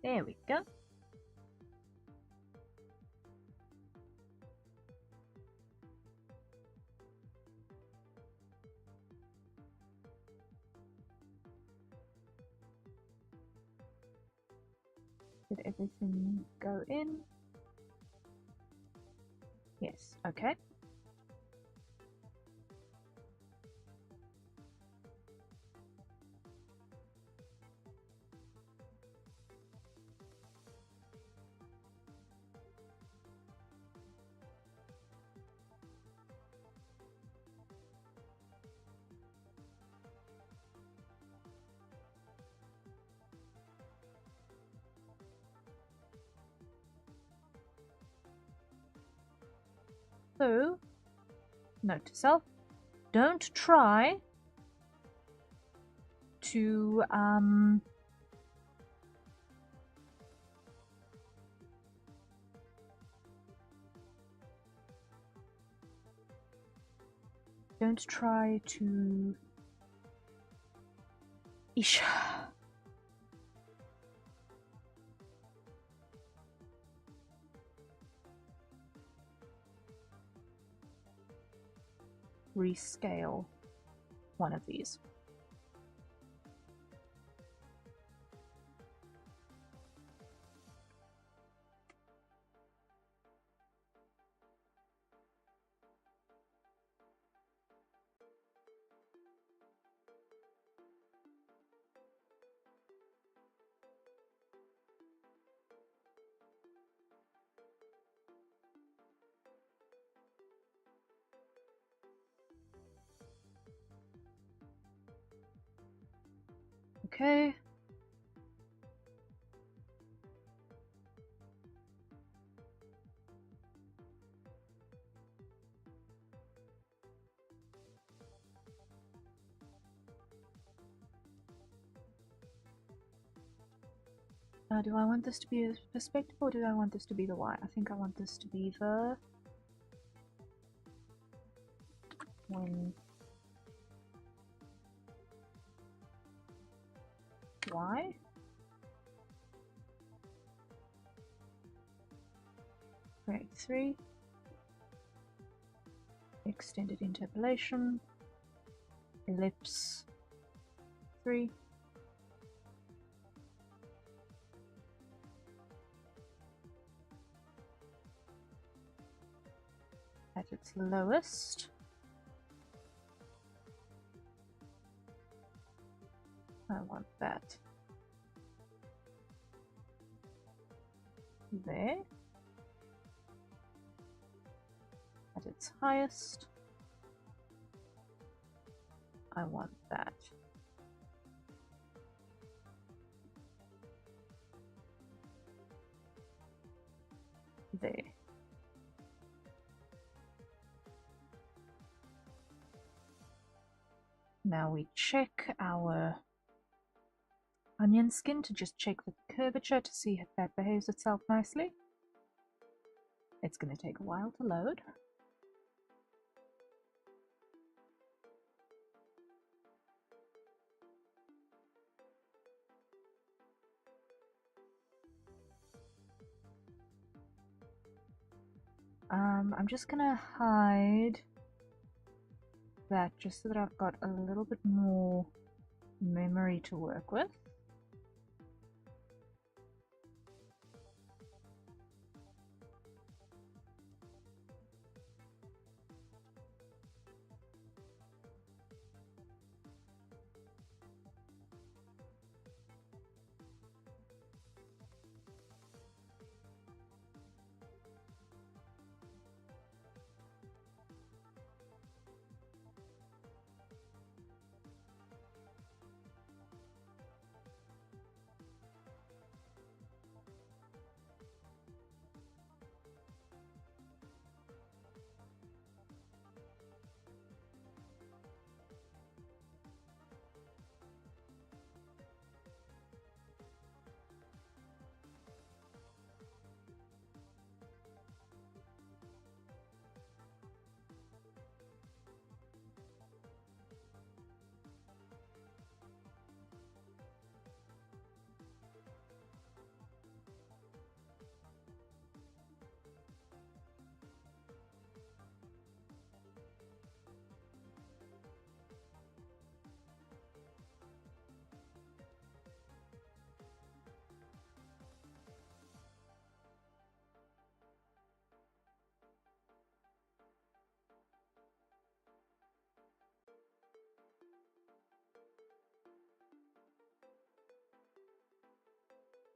Speaker 1: There we go. Did everything go in? Yes, okay. So, note to self, don't try to Ish. Rescale one of these. Okay. Do I want this to be a perspective or do I want this to be the Y? I think I want this to be the when Y. Create 3. Extended interpolation. Ellipse 3. At its lowest. I want that there. At its highest, I want that there. Now we check our onion skin to just check the curvature to see if that behaves itself nicely. It's going to take a while to load. I'm just going to hide that just so that I've got a little bit more memory to work with.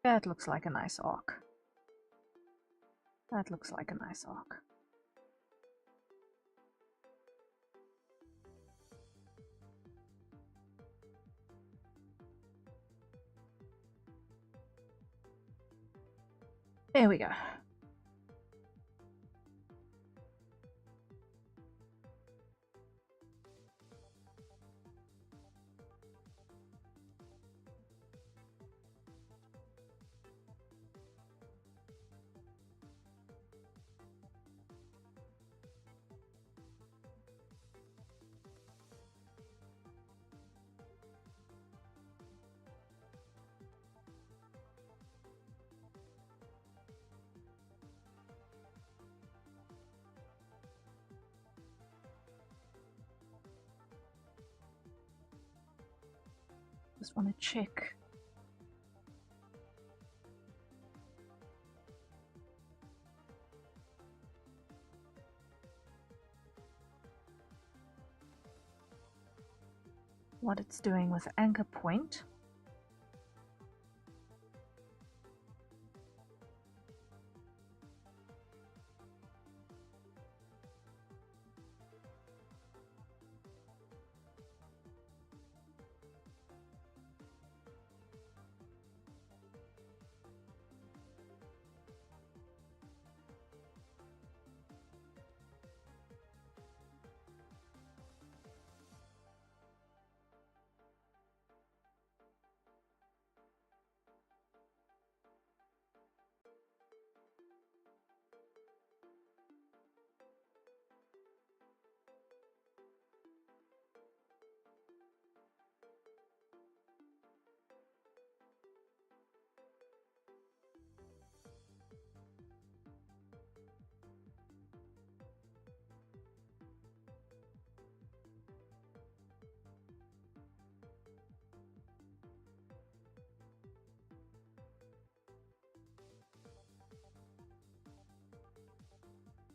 Speaker 1: That looks like a nice arc. That looks like a nice arc. There we go. Just want to check. What it's doing with anchor point.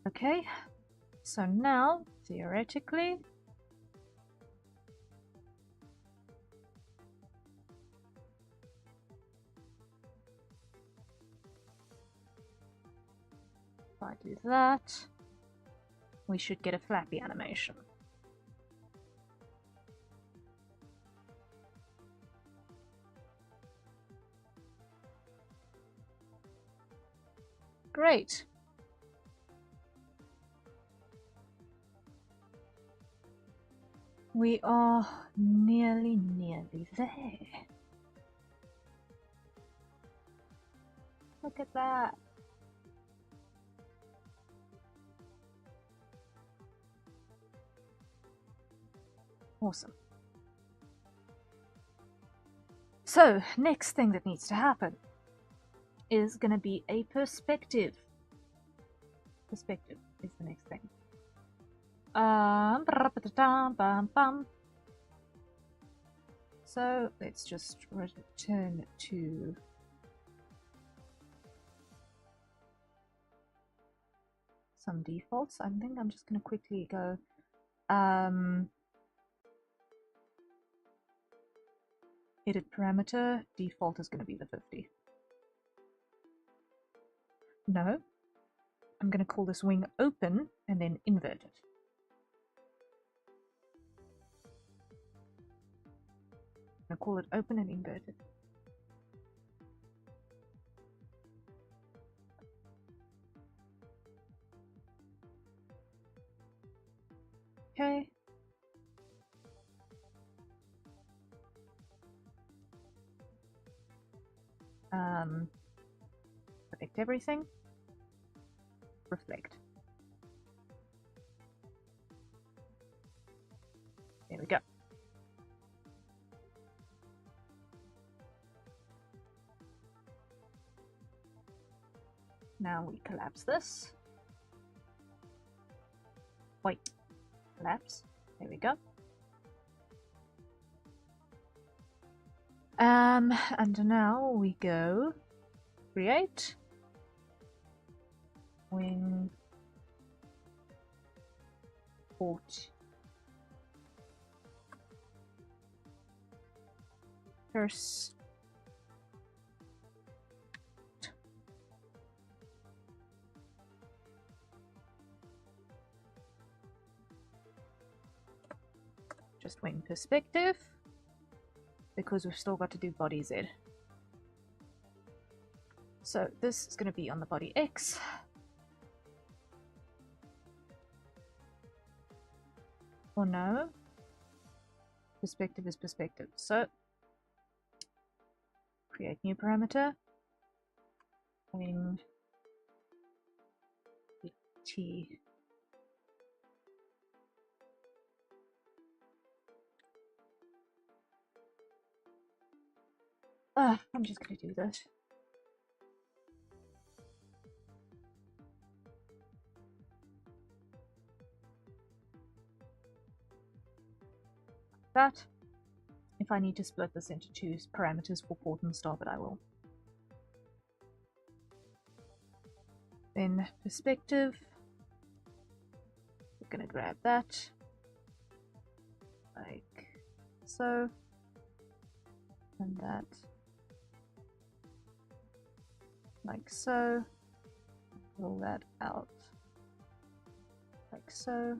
Speaker 1: Okay, so now, theoretically, if I do that, we should get a flappy animation. Great. We are nearly there. Look at that. Awesome. So, next thing that needs to happen is going to be a perspective. Perspective is the next thing. So let's just return to some defaults. I think I'm just going to quickly go edit parameter. Default is going to be the 50. No, I'm going to call this wing open and then invert it. I'm going to call it open and invert it. Okay. Select everything. Reflect. There we go. Now we collapse this. Wait, collapse. There we go. And now we go create wing port wing perspective, because we've still got to do body Z. So this is going to be on the body X. Or no, perspective is perspective. So create new parameter, wing T. I'm just going to do that. That. If I need to split this into two parameters for port and starboard, I will. Then perspective. We're going to grab that. Like so. And that. Like so. Roll that out. Like so.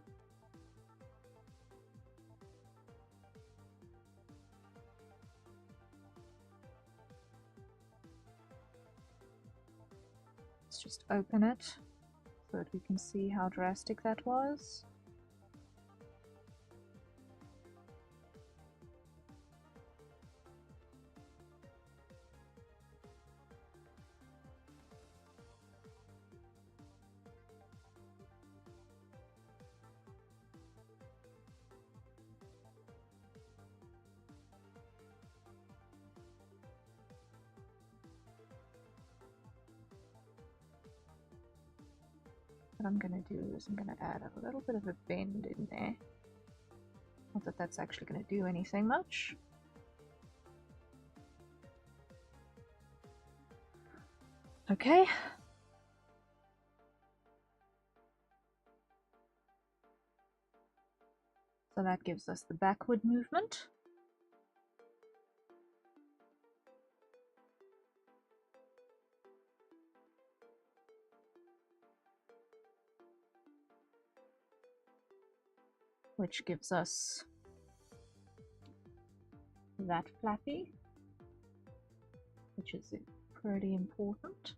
Speaker 1: Let's just open it so that we can see how drastic that was. What I'm going to do is I'm going to add a little bit of a bend in there. Not that that's actually going to do anything much. Okay. So that gives us the backward movement. Which gives us that flappy, which is pretty important.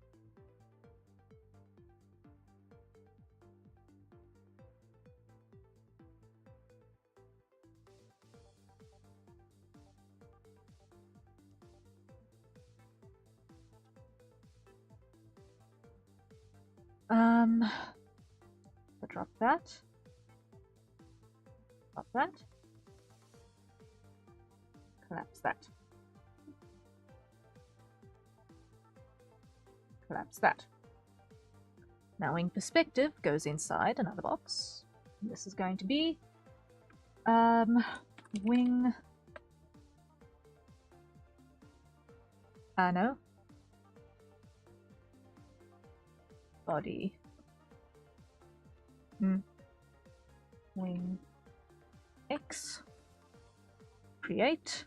Speaker 1: So drop that. Drop that. Collapse that. Collapse that. Now wing perspective goes inside another box. This is going to be wing no. Body. Wing X. Create.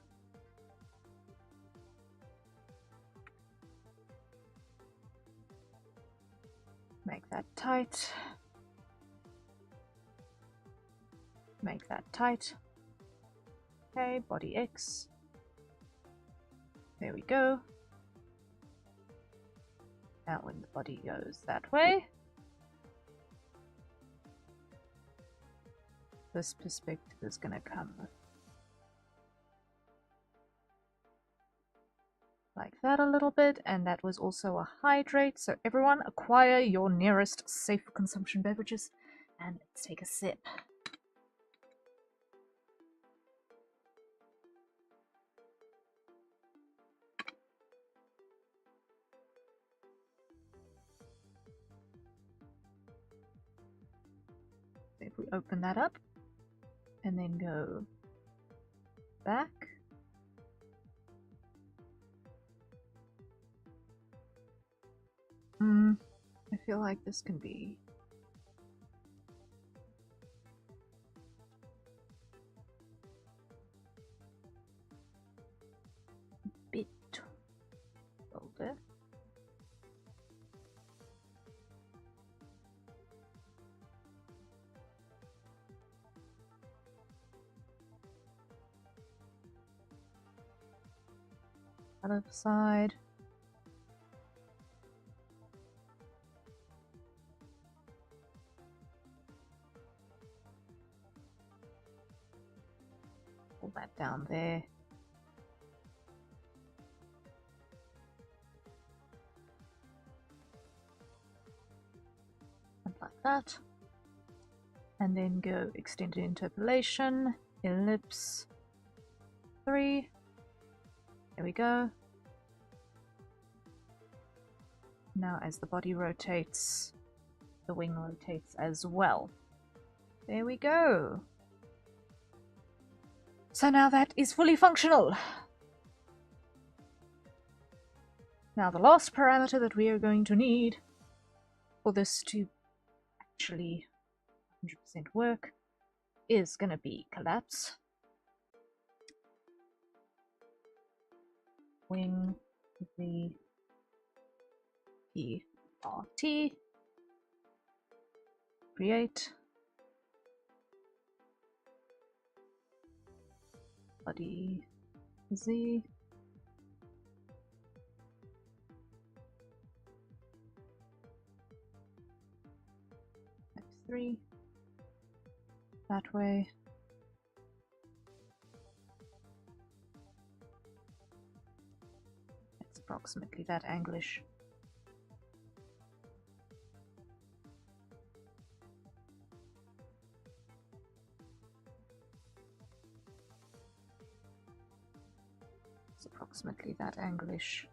Speaker 1: Make that tight. Make that tight. Okay, body X. There we go. Now when the body goes that way, this perspective is going to come like that a little bit, and that was also a hydrate. So everyone acquire your nearest safe consumption beverages and let's take a sip. If we open that up and then go back, I feel like this can be a bit older. other side. Pull that down there. And like that. And then go extended interpolation, ellipse 3. There we go. Now as the body rotates, the wing rotates as well. There we go. So now that is fully functional. Now the last parameter that we are going to need for this to actually 100% work is going to be collapse. Wing the PRT. Create. Body Z. X3. That way. It's approximately that anglish. It's approximately that anglish.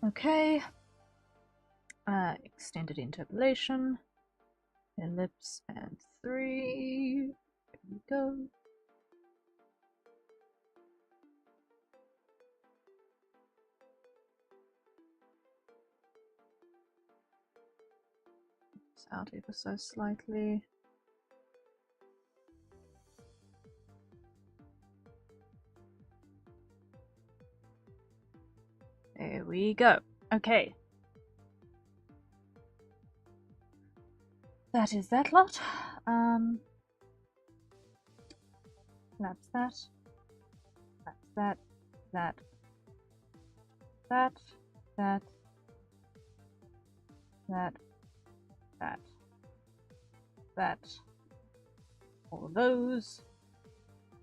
Speaker 1: Okay, extended interpolation, ellipse and 3, there we go. It's out ever so slightly. There we go. Okay. That is that lot. That's that. That's that. That. That. That. That. That. That. All of those.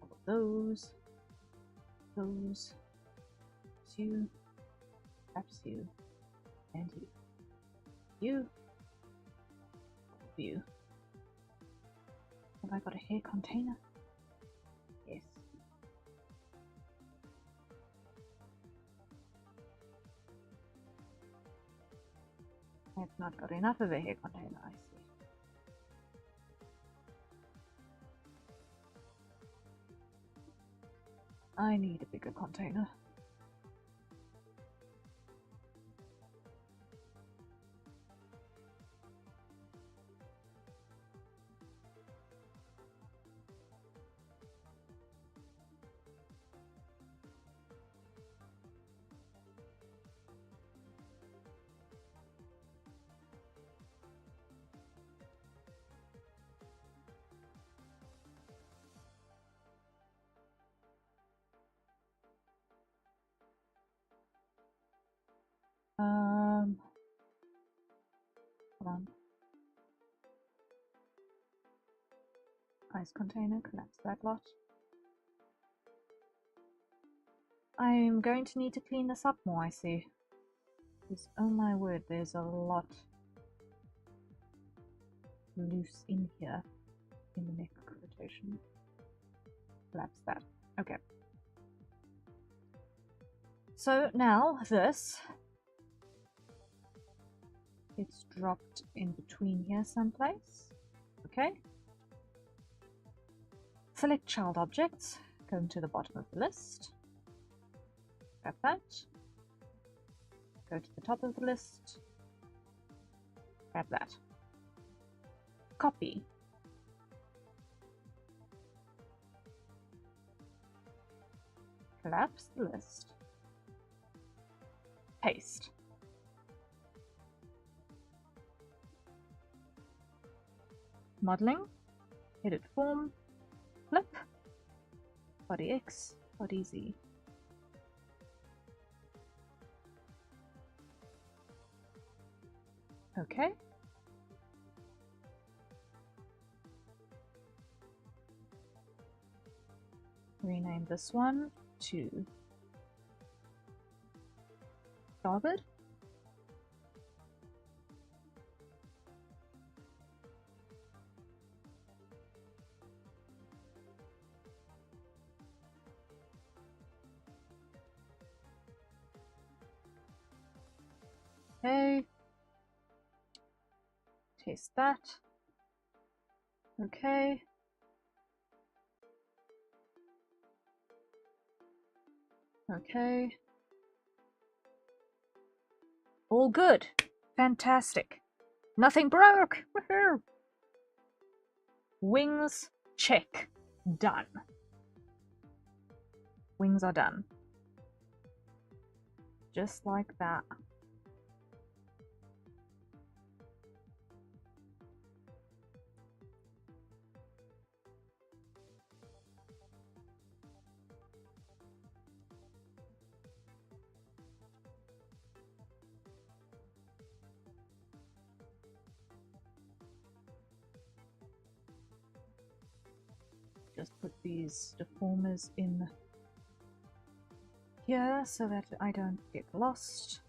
Speaker 1: All of those. Those. You. Perhaps you. And you. You. All of you. Have I got a hair container? Yes. I've not got enough of a hair container, I see. I need a bigger container. Hold on. Ice container, collapse that lot. I'm going to need to clean this up more, I see. Because, oh my word, there's a lot. loose in here in the neck rotation. Collapse that. Okay. So now this gets dropped in between here someplace. Okay. Select child objects, go to the bottom of the list, grab that, go to the top of the list, grab that, copy, collapse the list, paste. Modeling, edit form, flip, body X, body Z. Okay. Rename this one to starboard. Okay. Taste that. Okay. Okay. All good. Fantastic. Nothing broke. Woohoo! Wings, check. Done. Wings are done. Just like that. Just put these deformers in here so that I don't get lost.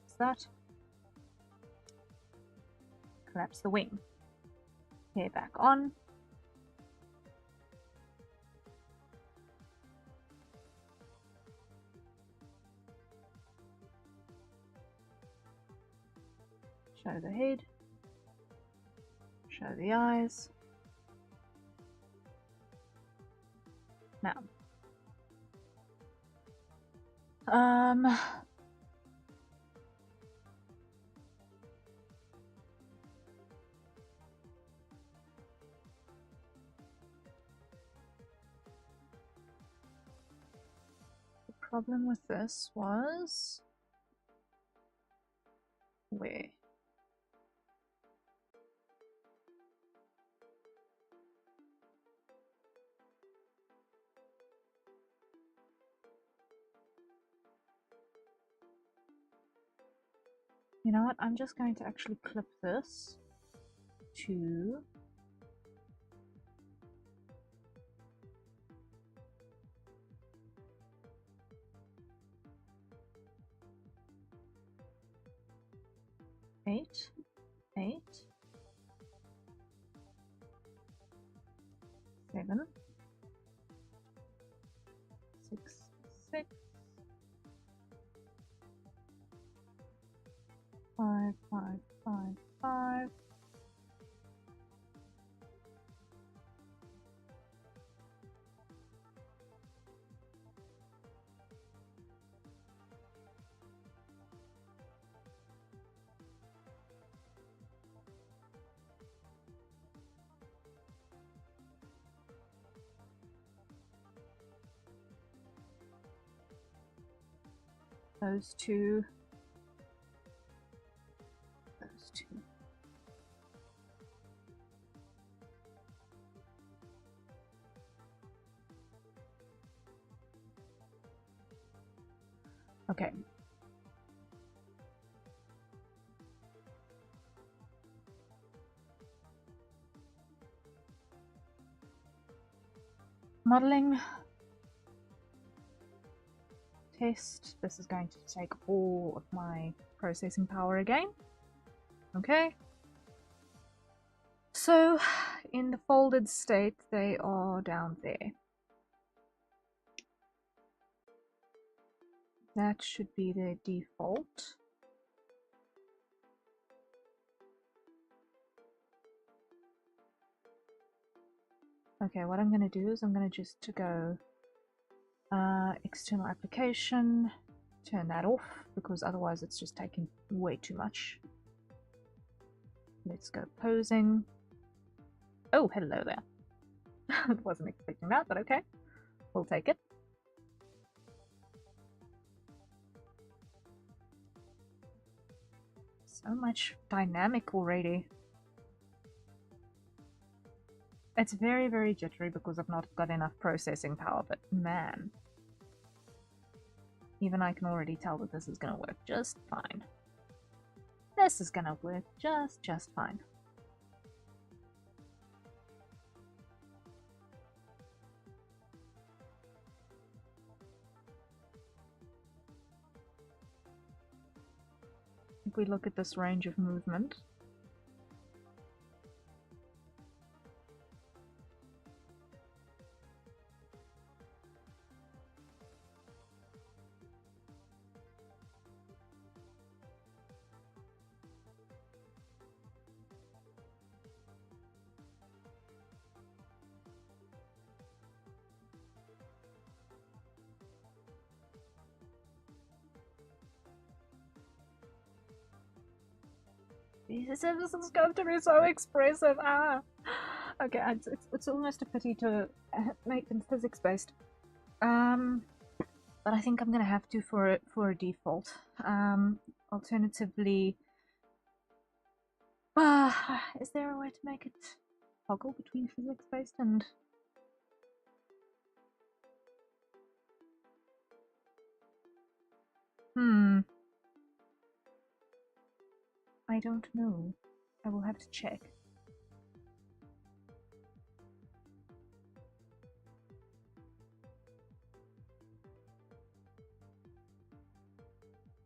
Speaker 1: That's that. Collapse the wing. Hair back on. Show the head, show the eyes. Now, the problem with this was where? You know what? I'm just going to actually clip this to eight, 7, 6, 6, 5, 5, 5, 5. Those two. Okay. Modeling. Test. This is going to take all of my processing power again. Okay. So, in the folded state, they are down there. That should be their default. Okay, what I'm going to do is I'm going to just go external application, turn that off, because otherwise it's just taking way too much. Let's go posing. Oh, hello there. I wasn't expecting that, but okay. We'll take it. So much dynamic already. It's very, very jittery because I've not got enough processing power, but man. Even I can already tell that this is going to work just fine. This is going to work just fine. If we look at this range of movement, this is going to be so expressive. Okay, it's almost a pity to make them physics based. But I think I'm gonna have to for a default. Alternatively, is there a way to make it toggle between physics based and? I don't know. I will have to check.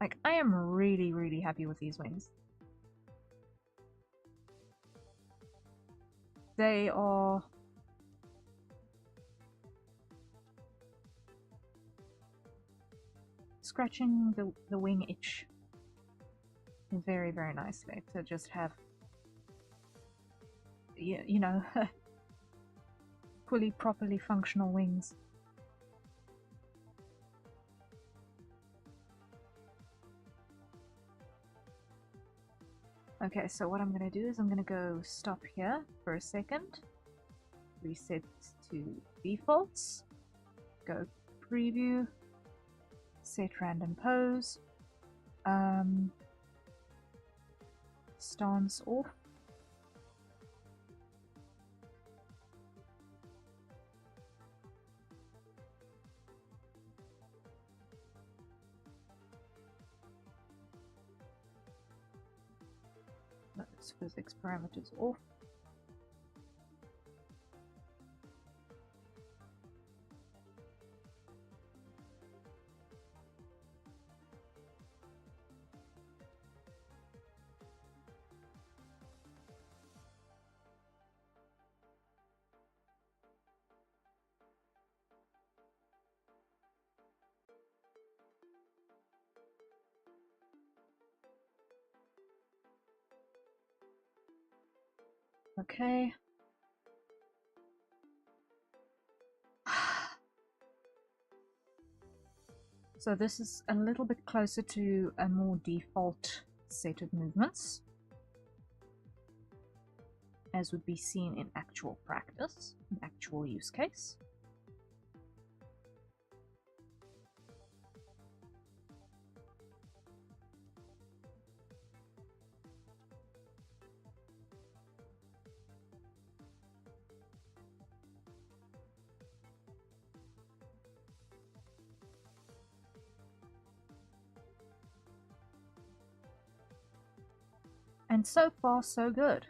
Speaker 1: Like, I am really, really happy with these wings. They are scratching the wing itch very, very nicely to just have, you know, fully, properly functional wings. Okay, so what I'm going to do is I'm going to go stop here for a second, reset to defaults, go preview, set random pose, stance off, those physics parameters off. Okay. So this is a little bit closer to a more default set of movements, as would be seen in actual practice, in actual use case. And so far, so good.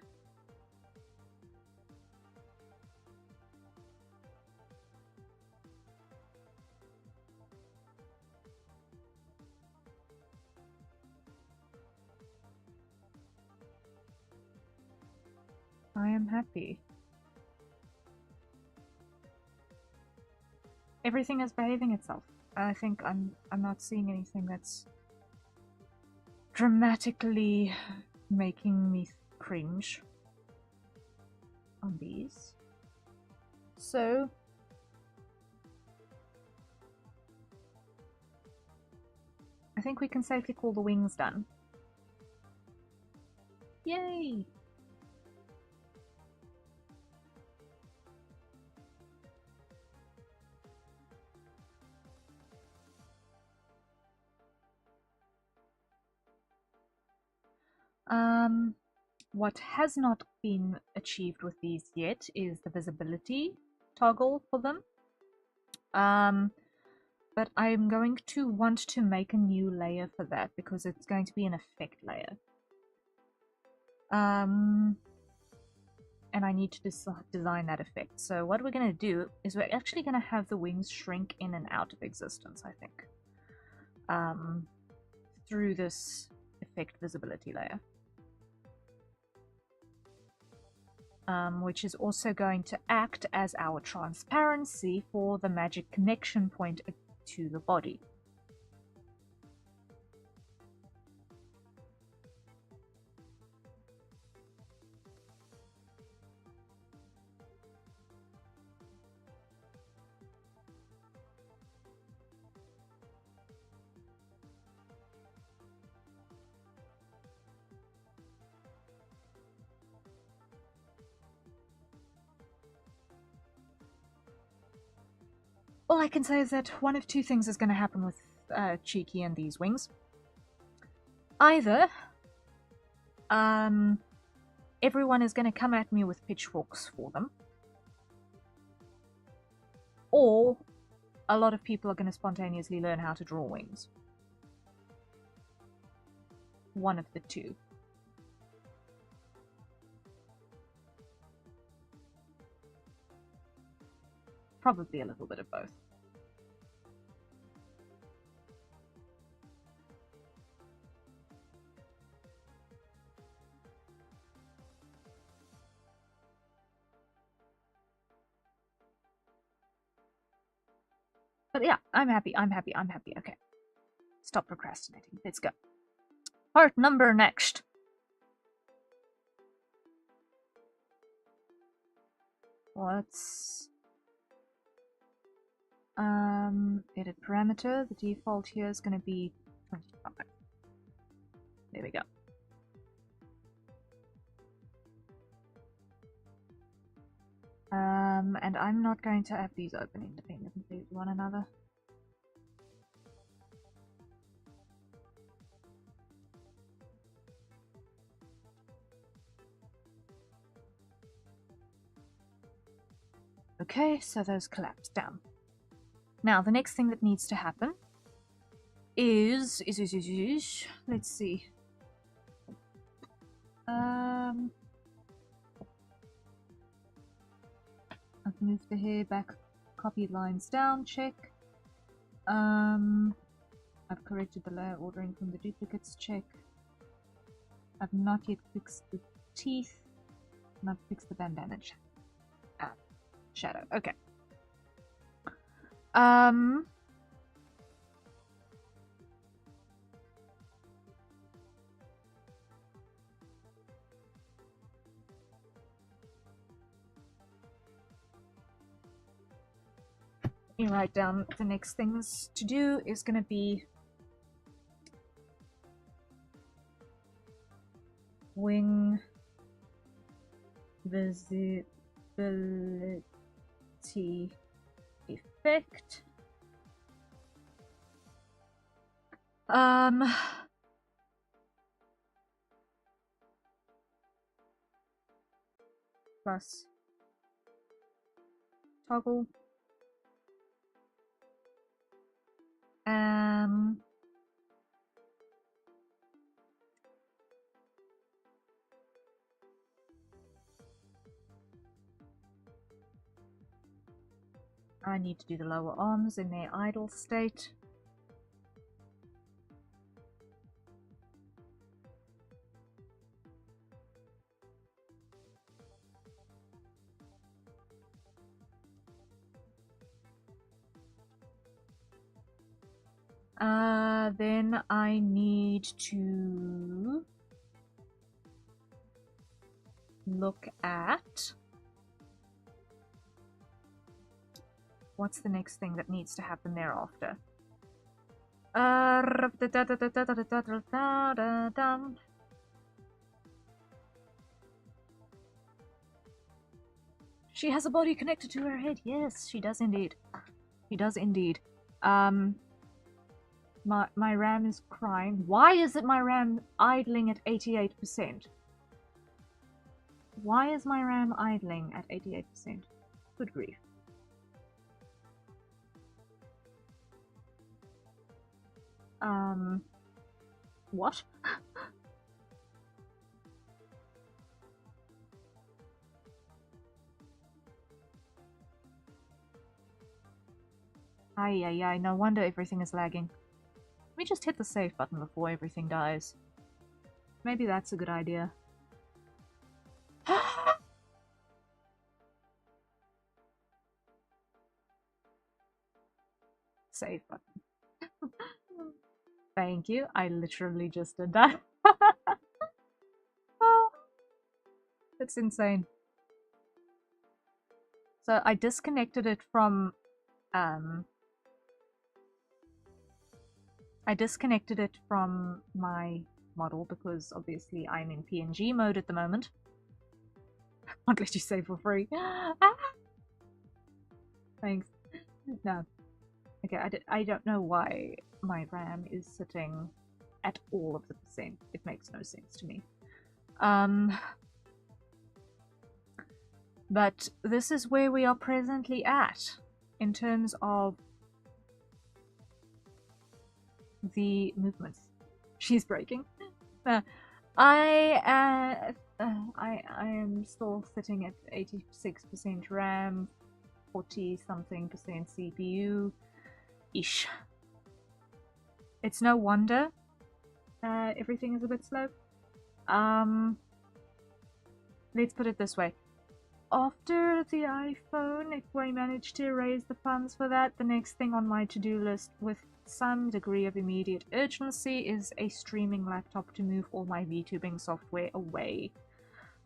Speaker 1: I am happy. Everything is behaving itself. I think I'm not seeing anything that's dramatically making me cringe on these. So I think we can safely call the wings done. Yay! What has not been achieved with these yet is the visibility toggle for them. But I'm going to want to make a new layer for that because it's going to be an effect layer. And I need to design that effect. So what we're going to do is we're actually going to have the wings shrink in and out of existence, I think. Through this effect visibility layer. Which is also going to act as our transparency for the magic connection point to the body. All I can say is that one of two things is going to happen with Cheeky and these wings. Either everyone is going to come at me with pitchforks for them, or a lot of people are going to spontaneously learn how to draw wings. One of the two. Probably a little bit of both. But yeah, I'm happy. Okay. Stop procrastinating. Let's go. Part number next. Let's edit parameter. The default here is going to be 25. There we go. And I'm not going to have these open independently of one another. Okay, so those collapse down. Now, the next thing that needs to happen is let's see. I've moved the hair back, copied lines down, check. I've corrected the layer ordering from the duplicates, check. I've not yet fixed the teeth, and I've fixed the bandana shadow. Okay. You write down the next things to do is going to be wing visibility effect. Plus toggle. I need to do the lower arms in their idle state. Then I need to look at what's the next thing that needs to happen thereafter. She has a body connected to her head. Yes, she does indeed. She does indeed. My RAM is crying. Why is it my RAM idling at 88%? Why is my RAM idling at 88%? Good grief. What? Ay, no wonder everything is lagging. Let me just hit the save button before everything dies. Maybe that's a good idea. Save button. Thank you. I literally just did that. Oh, it's insane. So I disconnected it from my model because obviously I'm in PNG mode at the moment. Won't let you save for free. Thanks. No. Okay, I don't know why my RAM is sitting at all of the percent. It makes no sense to me. But this is where we are presently at in terms of the movements. She's breaking. I am still sitting at 86% RAM, 40-something% CPU. Ish. It's no wonder everything is a bit slow. Let's put it this way. After the iPhone, if I manage to raise the funds for that, the next thing on my to-do list with some degree of immediate urgency is a streaming laptop to move all my VTubing software away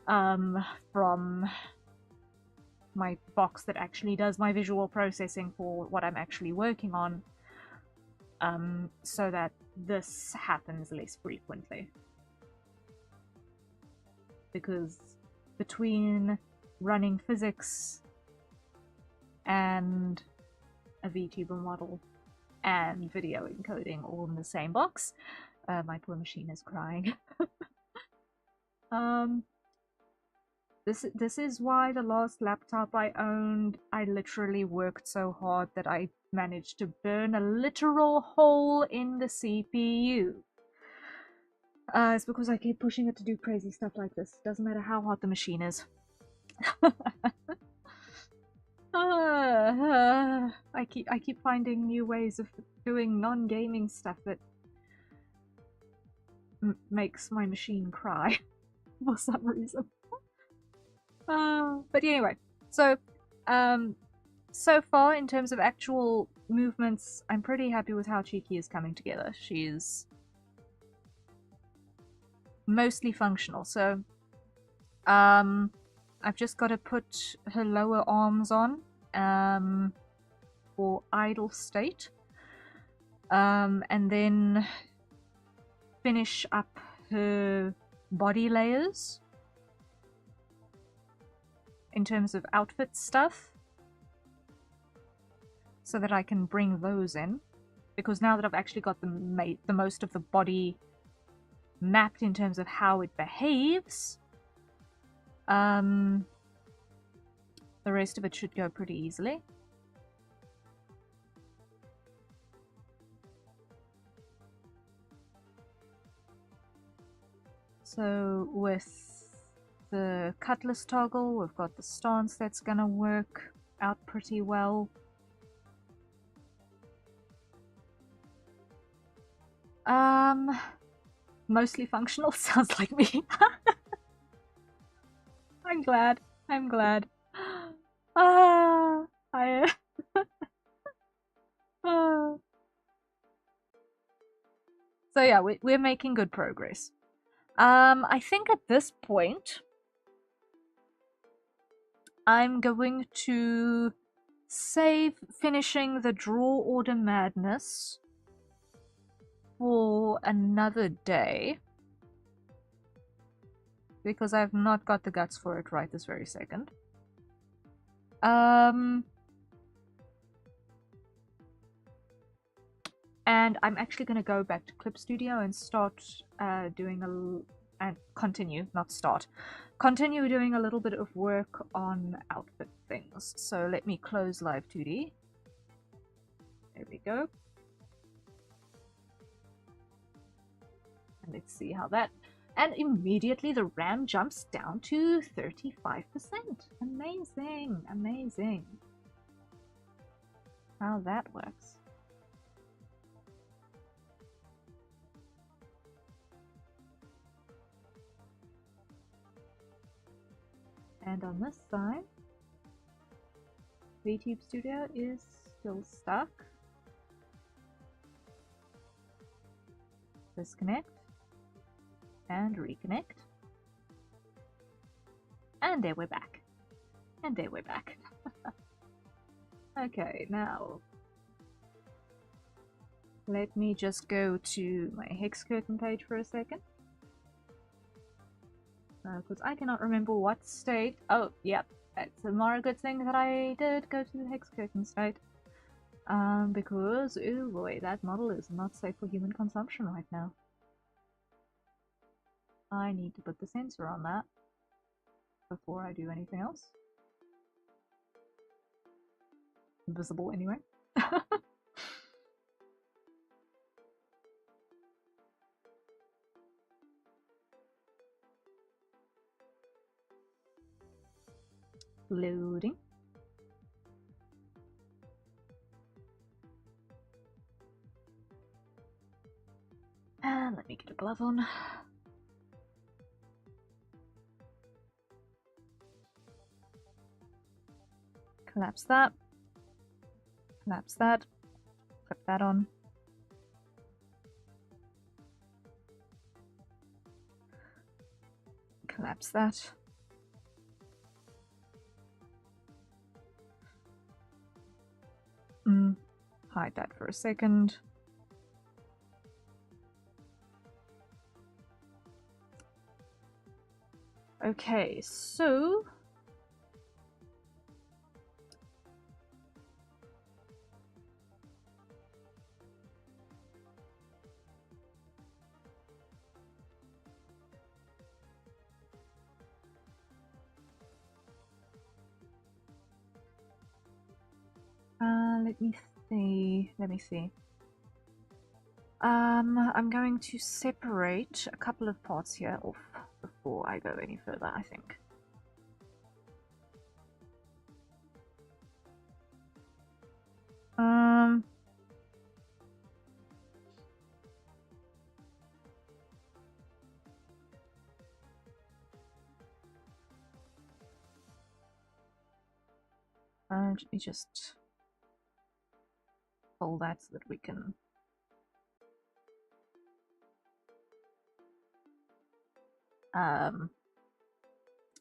Speaker 1: from my box that actually does my visual processing for what I'm actually working on, so that this happens less frequently. Because between running physics and a VTuber model and video encoding all in the same box, my poor machine is crying. This is why the last laptop I owned, I literally worked so hard that I managed to burn a literal hole in the CPU. It's because I keep pushing it to do crazy stuff like this. Doesn't matter how hot the machine is. I keep finding new ways of doing non-gaming stuff that makes my machine cry for some reason. But anyway, so so far in terms of actual movements, I'm pretty happy with how Cheeky is coming together. She's mostly functional, so I've just got to put her lower arms on for idle state, and then finish up her body layers in terms of outfit stuff, so that I can bring those in, because now that I've actually got the most of the body mapped in terms of how it behaves, the rest of it should go pretty easily. So with the cutlass toggle, we've got the stance that's gonna work out pretty well. Mostly functional. Sounds like me. I'm glad. I'm glad. So yeah, we're making good progress. I think at this point, I'm going to save finishing the draw order madness for another day, because I've not got the guts for it right this very second. And I'm actually going to go back to Clip Studio and start doing continue doing a little bit of work on outfit things. So let me close Live2D. There we go. And let's see how that... And immediately the RAM jumps down to 35%. Amazing, amazing. How that works. And on this side, VTube Studio is still stuck. Disconnect and reconnect. And there we're back. And there we're back. Okay, now let me just go to my hex curtain page for a second. Because I cannot remember what state. Oh, yep. It's a more good thing that I did go to the hex curtain state. Because, oh boy, that model is not safe for human consumption right now. I need to put the sensor on that before I do anything else. Visible anyway. Loading. And let me get a glove on. Collapse that. Collapse that. Put that on. Collapse that. Hide that for a second. Okay, so let me see. I'm going to separate a couple of parts here off before I go any further, I think. Let me just fold that so that we can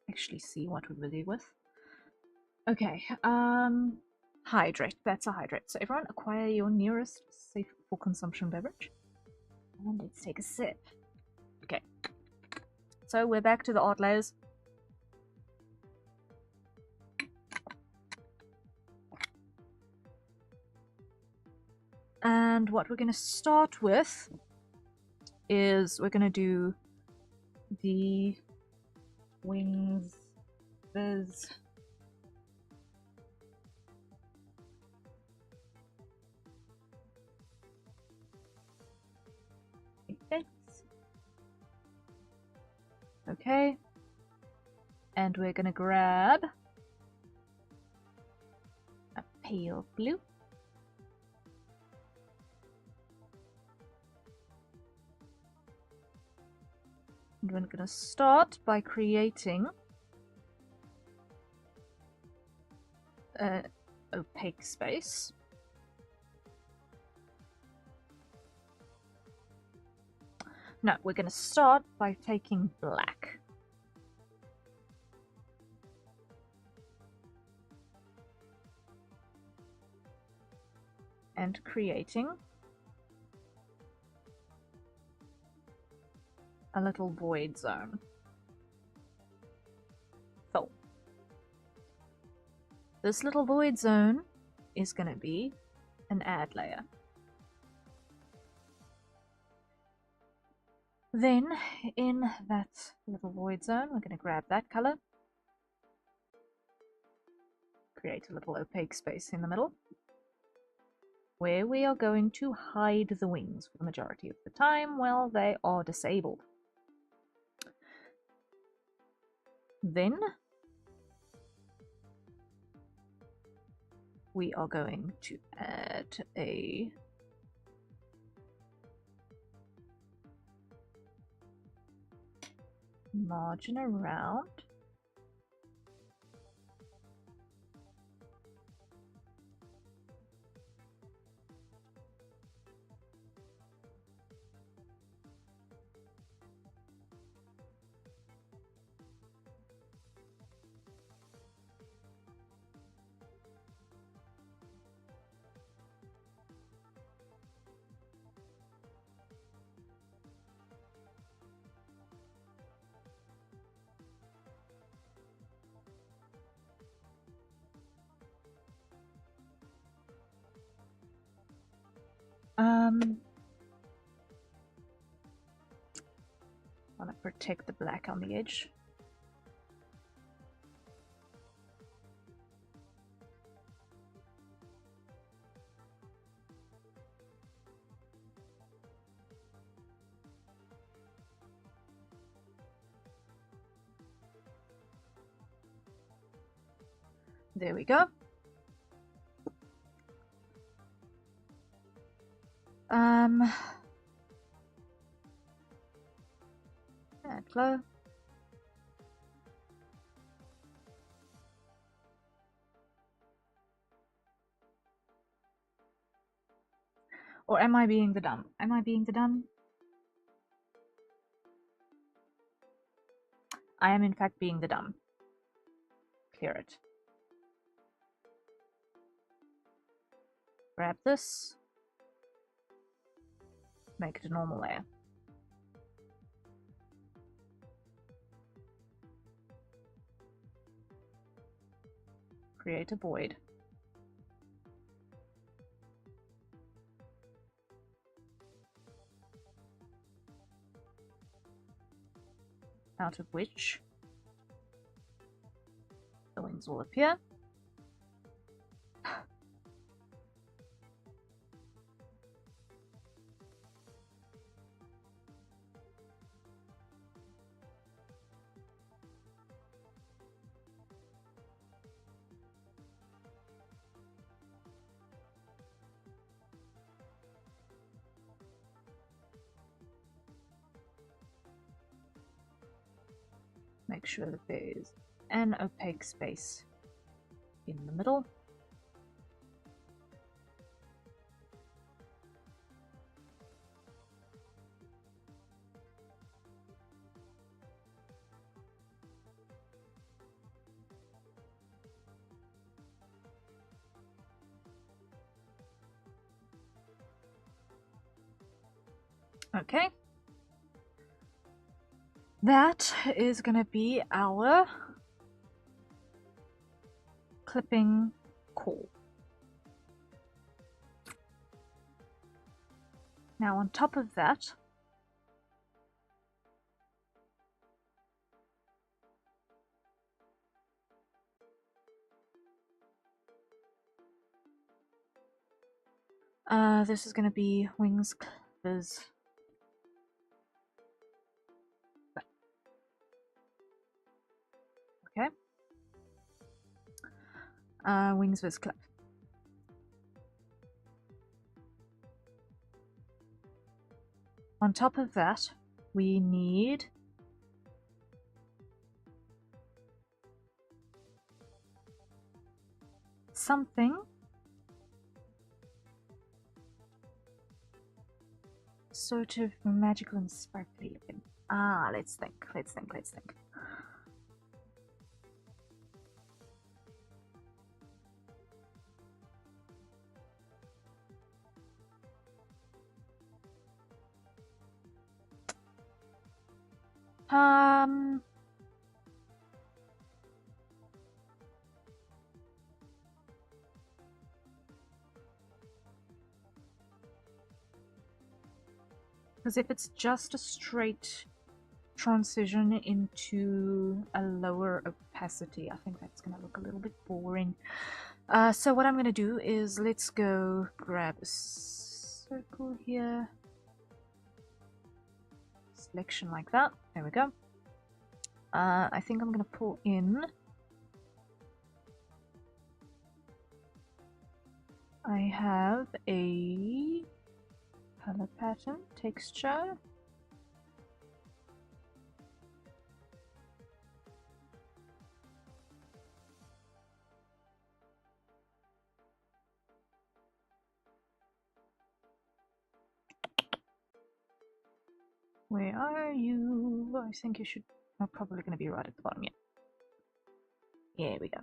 Speaker 1: actually see what we're busy with. Okay, hydrate. That's a hydrate. So everyone acquire your nearest safe for consumption beverage. And let's take a sip. Okay. So we're back to the art layers. And what we're going to start with is we're going to do the wings viz effects. Okay. And we're going to grab a pale blue. And we're going to start by creating an opaque space. No, we're going to start by taking black. And creating a little void zone. So, this little void zone is going to be an add layer. Then, in that little void zone, we're going to grab that color, create a little opaque space in the middle, where we are going to hide the wings for the majority of the time while they are disabled. Then we are going to add a margin around. I want to protect the black on the edge. There we go. Add glow. Or am I being the dumb? Am I being the dumb? I am in fact being the dumb. Clear it. Grab this. Make it a normal layer. Create a void. Out of which the wings will appear. Make sure that there is an opaque space in the middle. Okay. That is going to be our clipping core. Now on top of that, this is going to be wings clippers. Okay. Wings viz clip. On top of that, we need something sort of magical and sparkly looking? Ah, let's think. Because if it's just a straight transition into a lower opacity, I think that's going to look a little bit boring. So what I'm going to do is let's go grab a circle here. Selection like that. There we go. I think I'm going to pull in. I have a color pattern, texture. Where are you? I think you should. I'm probably going to be right at the bottom, yeah. Here we go.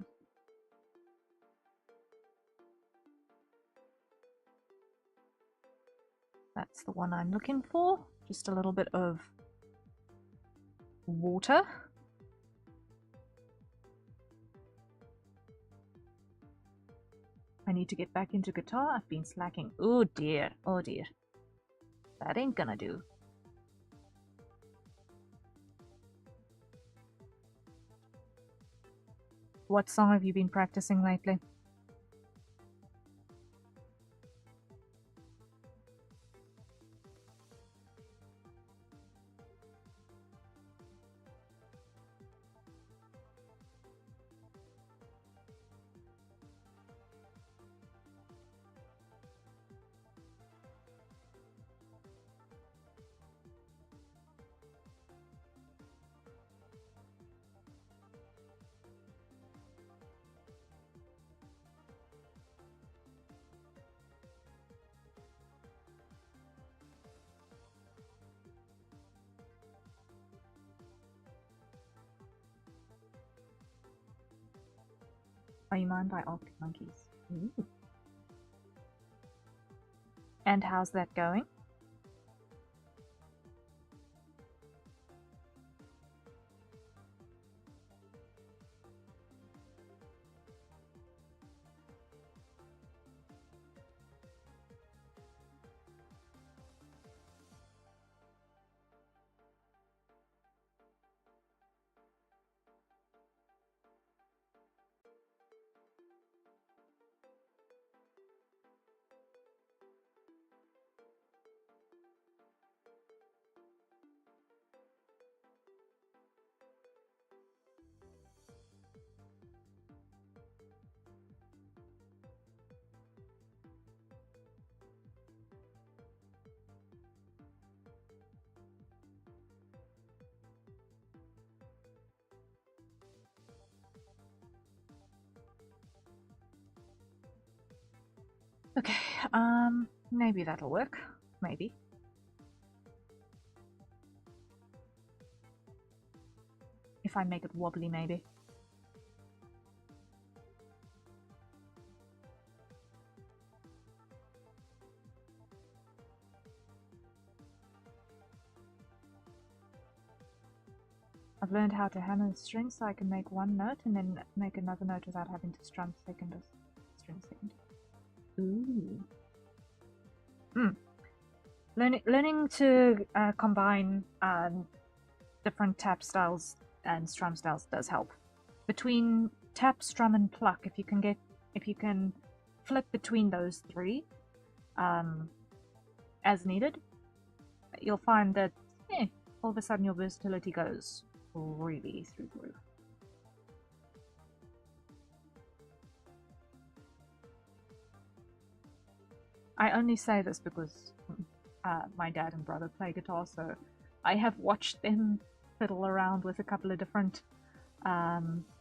Speaker 1: That's the one I'm looking for. Just a little bit of water. I need to get back into guitar. I've been slacking. Oh dear. Oh dear. That ain't gonna do. What song have you been practicing lately? Are you mine by Arctic Monkeys? Ooh. And how's that going? Okay, maybe that'll work. Maybe. If I make it wobbly, maybe. I've learned how to hammer the strings so I can make one note and then make another note without having to strum second or string second. Ooh. Learning to combine different tap styles and strum styles does help. Between tap, strum, and pluck, if you can flip between those three, as needed, you'll find that all of a sudden your versatility goes really through the roof. I only say this because my dad and brother play guitar, so I have watched them fiddle around with a couple of different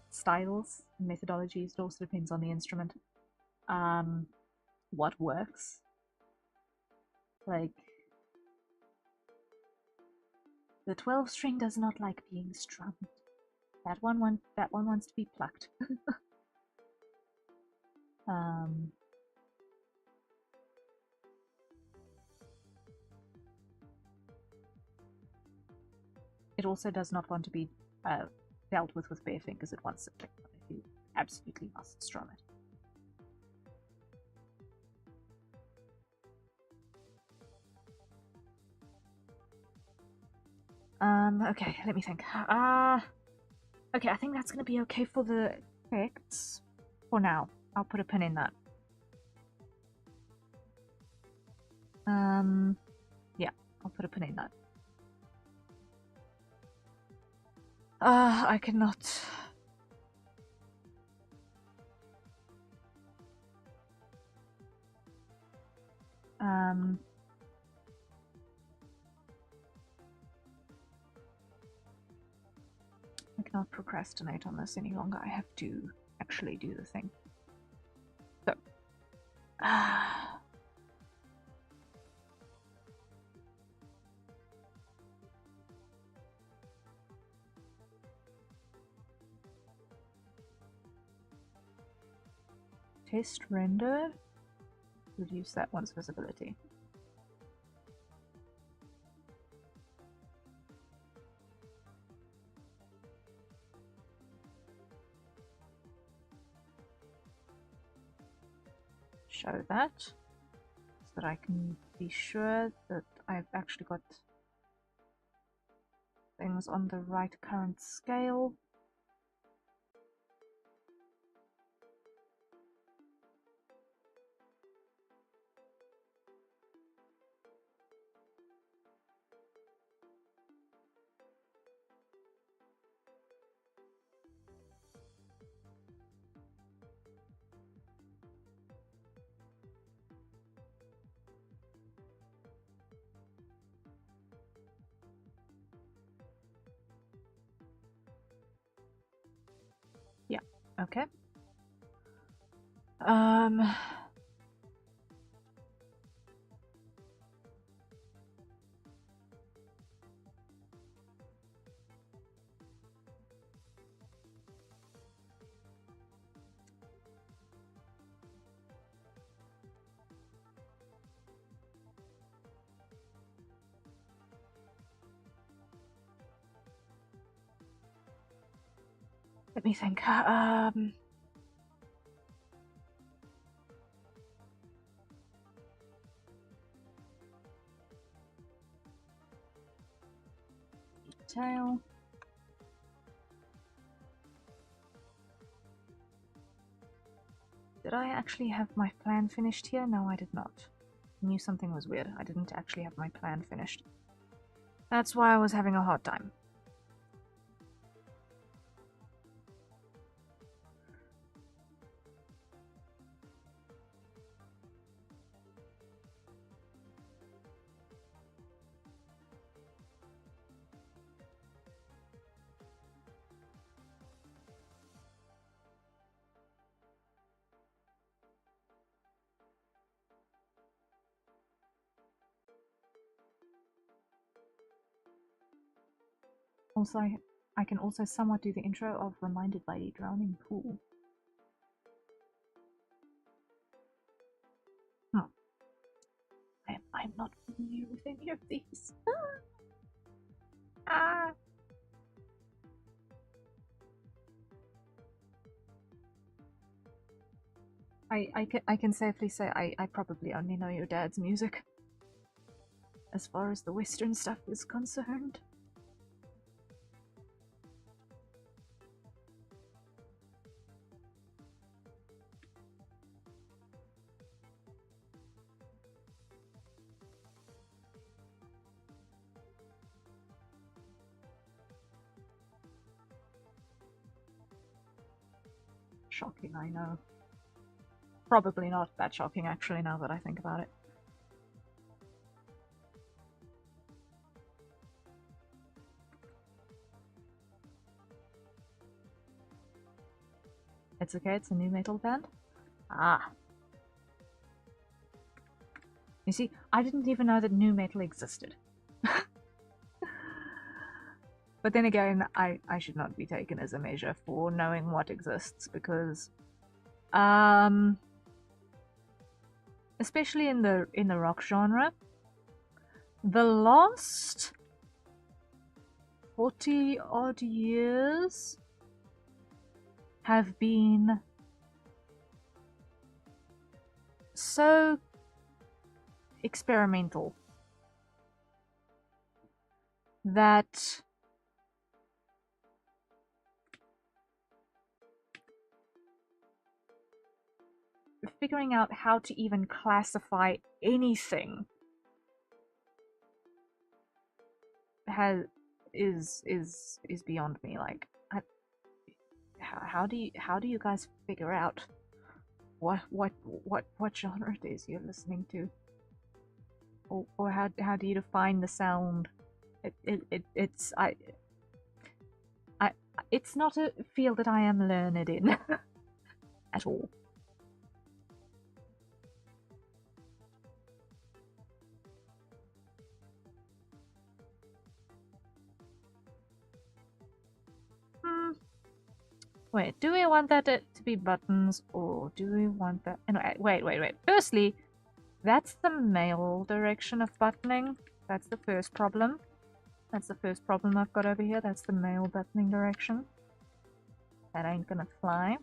Speaker 1: styles and methodologies. It also depends on the instrument. What works. Like, The 12 string does not like being strummed. That one wants to be plucked. It also does not want to be dealt with bare fingers. It wants to click on it. You absolutely must strum it. Okay, let me think. Okay, I think that's gonna be okay for the effects for now. I'll put a pin in that. Yeah, I'll put a pin in that. I cannot. I cannot procrastinate on this any longer. I have to actually do the thing. So. Test render. Reduce that one's visibility. Show that so that I can be sure that I've actually got things on the right current scale. Yeah, okay. Let me think. Detail. Did I actually have my plan finished here? No, I did not. I knew something was weird. I didn't actually have my plan finished. That's why I was having a hard time. Also, I can also somewhat do the intro of Reminded by a Drowning Pool. I'm not familiar with any of these. I can safely say I probably only know your dad's music. As far as the Western stuff is concerned. Shocking, I know. Probably not that shocking, actually, now that I think about it. It's okay, it's a new metal band. Ah. You see, I didn't even know that new metal existed. But then again, I should not be taken as a measure for knowing what exists, because especially in the rock genre, the last 40 odd years have been so experimental that figuring out how to even classify anything is beyond me. Like, how do you guys figure out what genre it is you're listening to, or how do you define the sound? It's not a field that I am learned in at all. Wait, do we want that to be buttons, or do we want that... Anyway, wait. Firstly, that's the male direction of buttoning. That's the first problem. That's the first problem I've got over here. That's the male buttoning direction. That ain't gonna fly.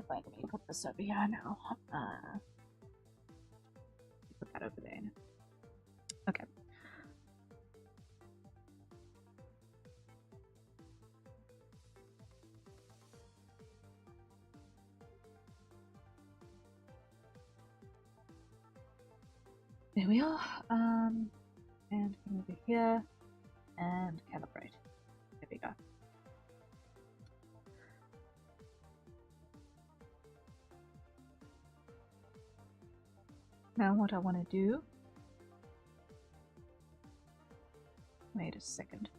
Speaker 1: Let me put this over here now. Put that over there. Okay. There we are. And come over here and calibrate. There we go. Now what I want to do... Wait a second.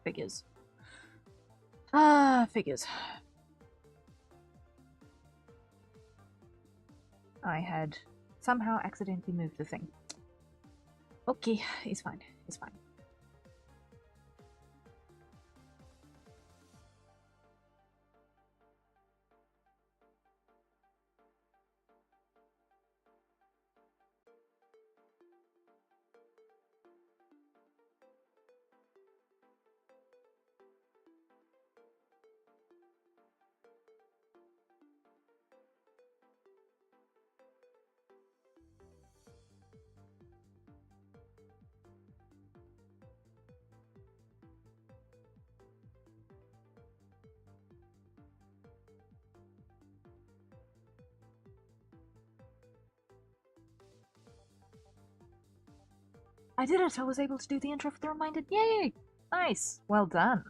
Speaker 1: Figures. Figures. I had somehow accidentally moved the thing. Okay, it's fine. It's fine. I did it! I was able to do the intro for the reminder. Yay! Nice! Well done.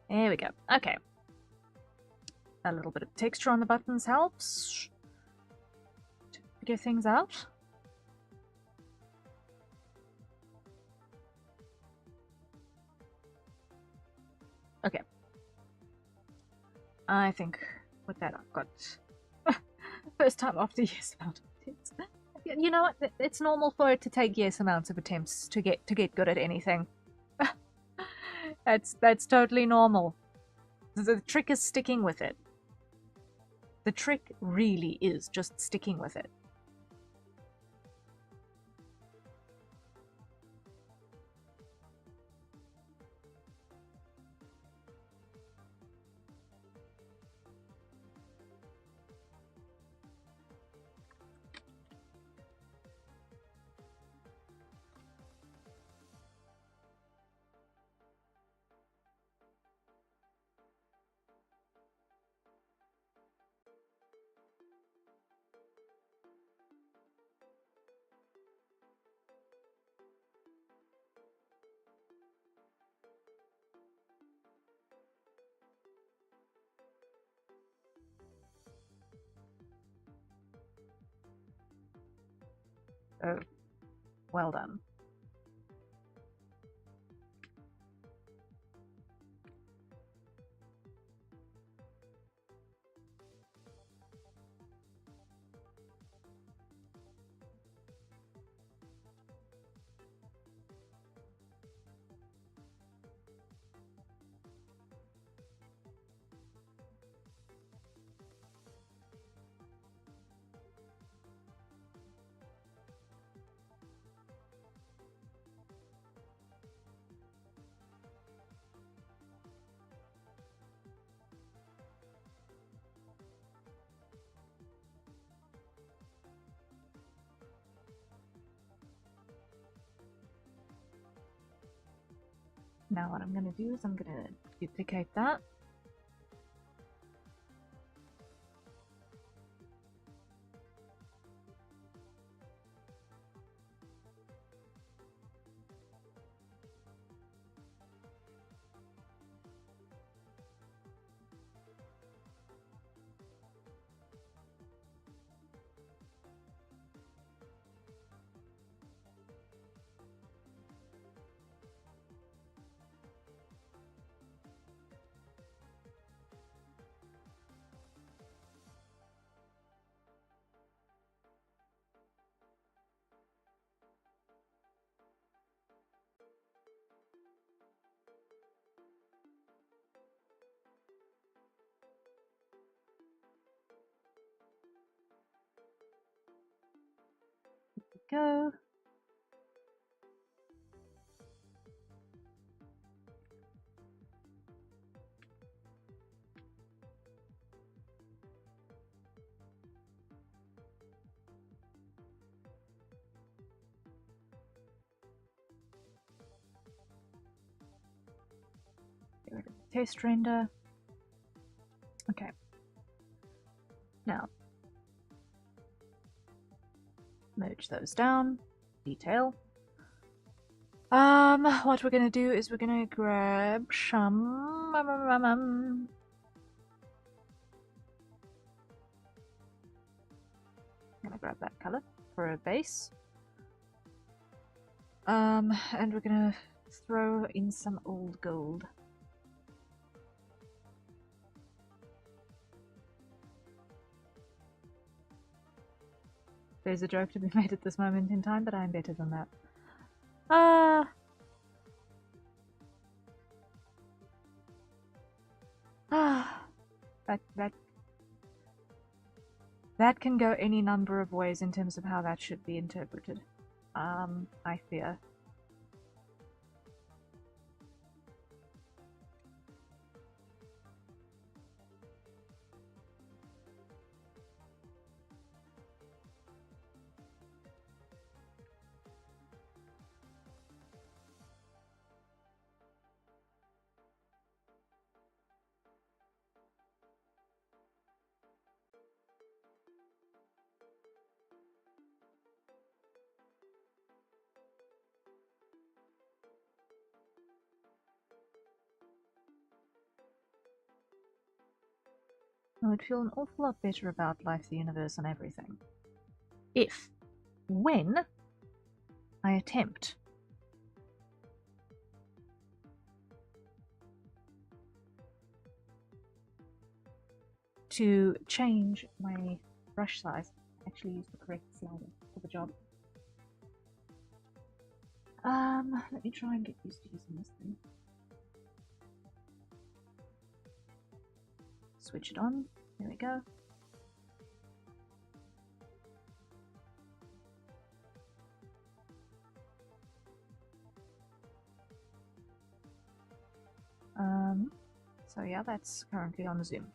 Speaker 1: There we go. Okay. A little bit of texture on the buttons helps to figure things out. Okay. I think with that I've got first time after yes amount of attempts. You know what? It's normal for it to take yes amounts of attempts to get good at anything. That's totally normal. The trick is sticking with it. The trick really is just sticking with it. Oh, well done. Now what I'm going to do is I'm going to duplicate that. Go. Get rid of the test render. Okay. Now, merge those down. Detail. What we're gonna do is we're gonna grab some. Gonna grab that color for a base. And we're gonna throw in some old gold. There's a joke to be made at this moment in time, but I'm better than that. That can go any number of ways in terms of how that should be interpreted. I fear. I would feel an awful lot better about life, the universe, and everything if, when I attempt to change my brush size, actually use the correct slider for the job. Let me try and get used to using this thing. Switch it on. There we go. So yeah, that's currently on Zoom.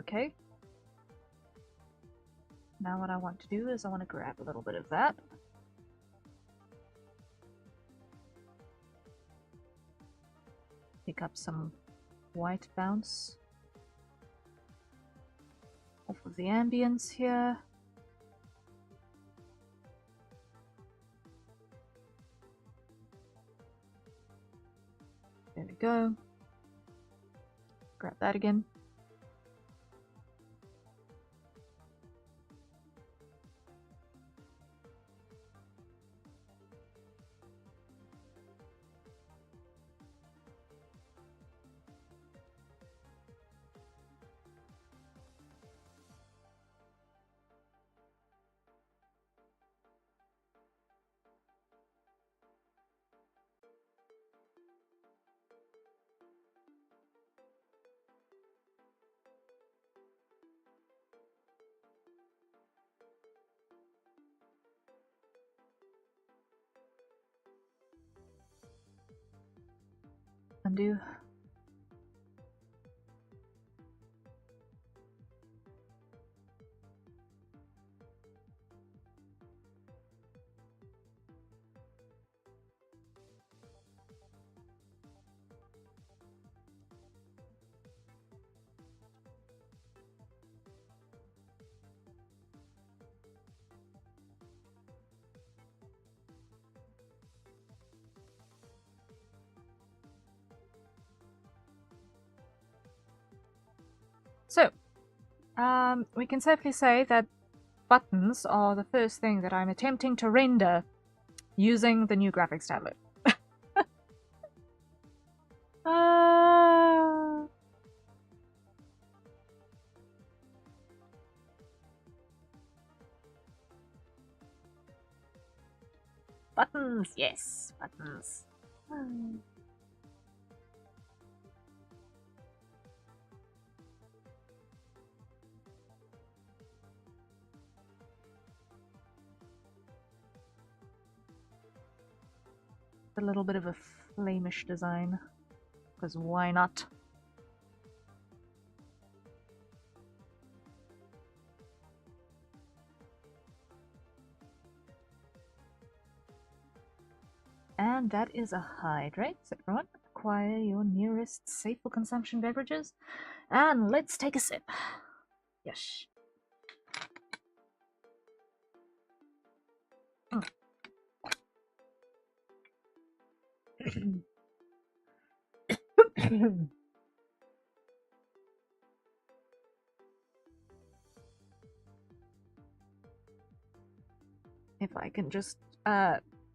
Speaker 1: Okay. Now what I want to do is I want to grab a little bit of that. Pick up some white bounce off of the ambience here. There we go. Grab that again. Undo. So, we can safely say that buttons are the first thing that I'm attempting to render using the new graphics tablet. Buttons, yes, buttons. A little bit of a flamish design, because why not? And that is a hydrate. So everyone, acquire your nearest safe for consumption beverages. And let's take a sip. Yes. If I can just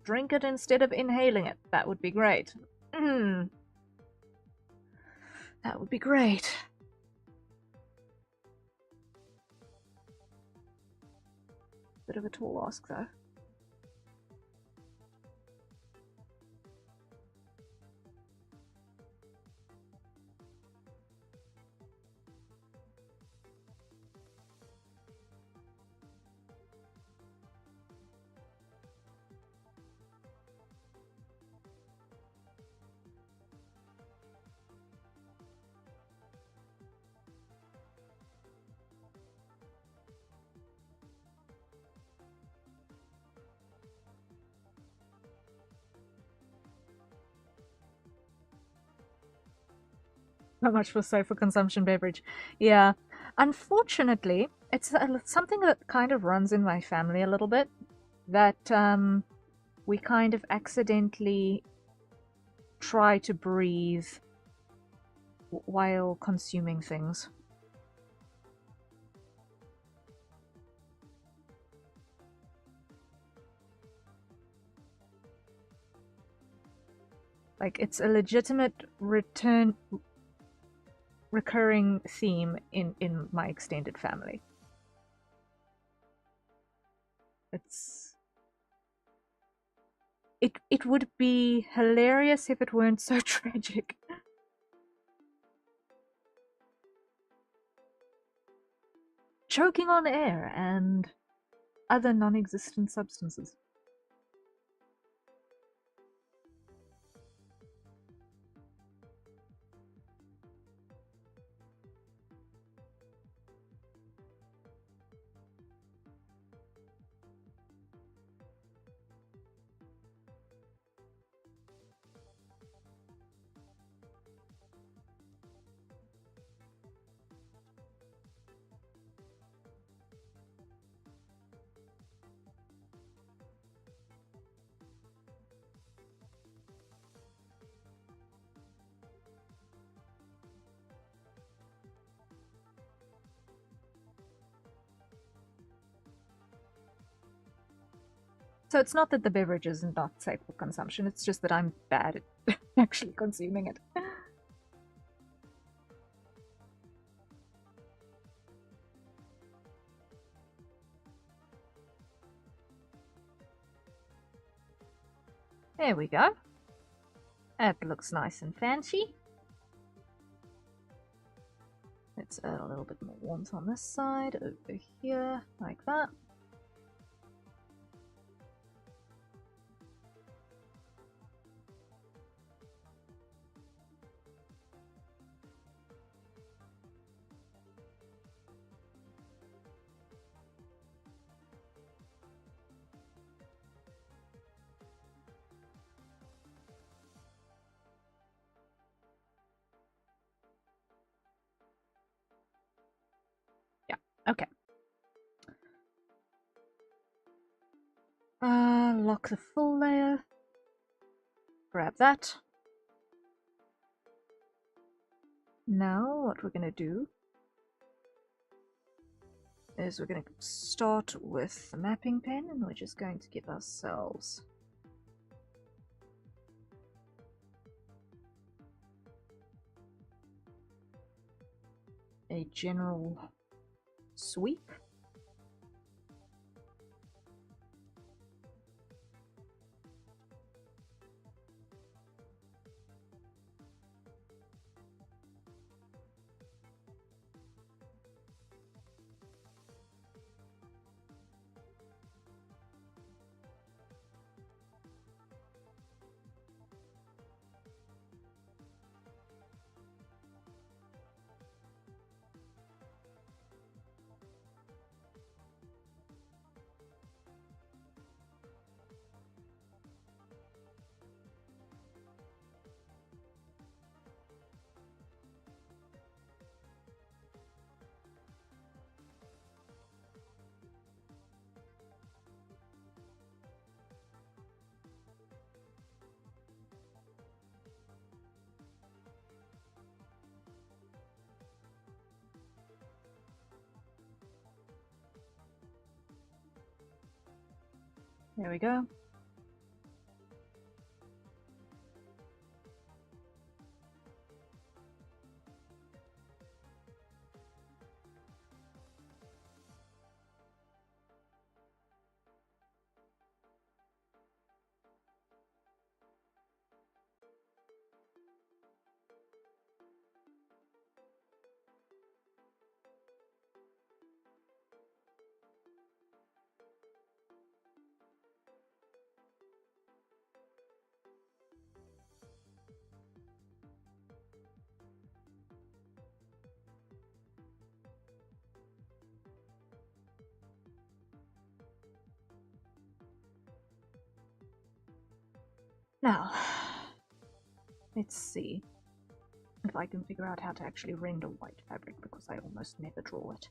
Speaker 1: drink it instead of inhaling it, that would be great. That would be great. Bit of a tall ask, though. Not much for safe for consumption beverage. Yeah. Unfortunately, it's something that kind of runs in my family a little bit. That we kind of accidentally try to breathe while consuming things. Like, it's a legitimate recurring theme in my extended family. It would be hilarious if it weren't so tragic. Choking on air and other non-existent substances. So it's not that the beverage is not safe for consumption, it's just that I'm bad at actually consuming it. There we go. That looks nice and fancy. Let's add a little bit more warmth on this side, over here, like that. Okay. Lock the full layer. Grab that. Now what we're gonna do is we're gonna start with the mapping pen, and we're just going to give ourselves a general sweep. There we go. Now, let's see if I can figure out how to actually render white fabric, because I almost never draw it.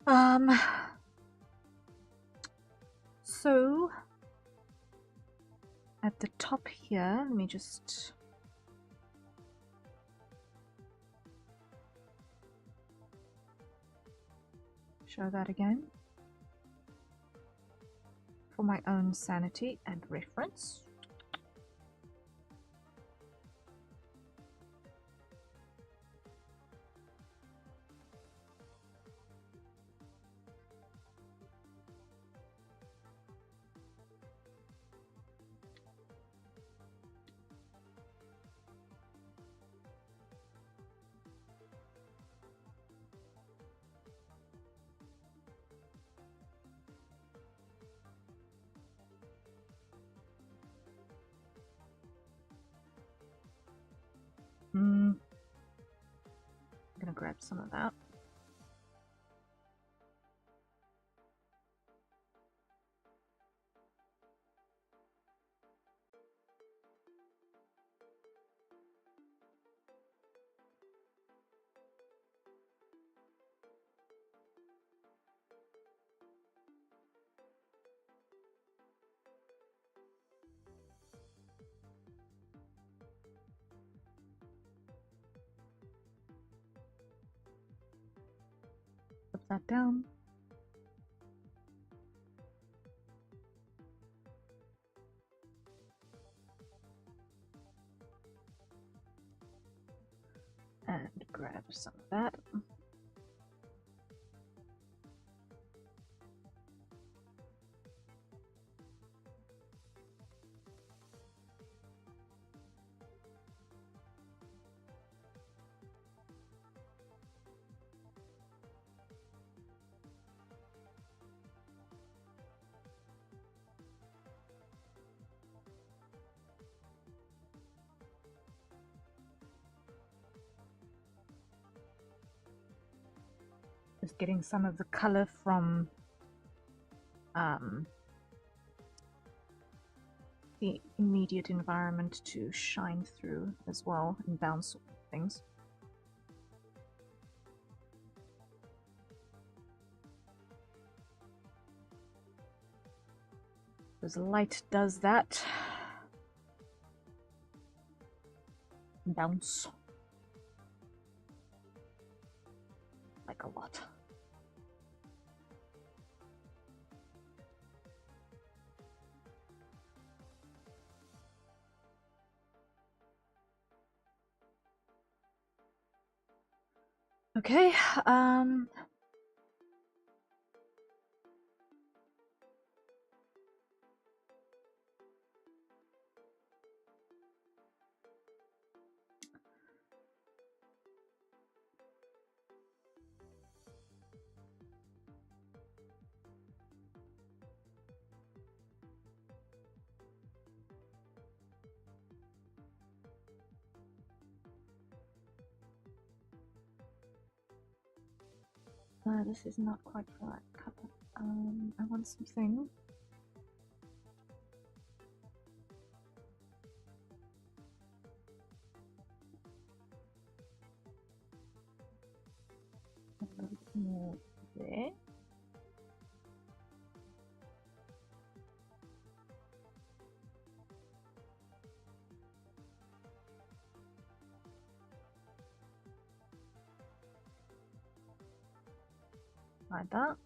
Speaker 1: Um, so at the top here, let me just show that again for my own sanity and reference. I'm gonna grab some of that. Put that down. And grab some of that. Just getting some of the color from the immediate environment to shine through as well and bounce things. Because light does that. Bounce. Like a lot. Okay, this is not quite the right color. I want something. A little bit more there. Like that.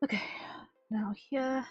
Speaker 1: Okay, now here.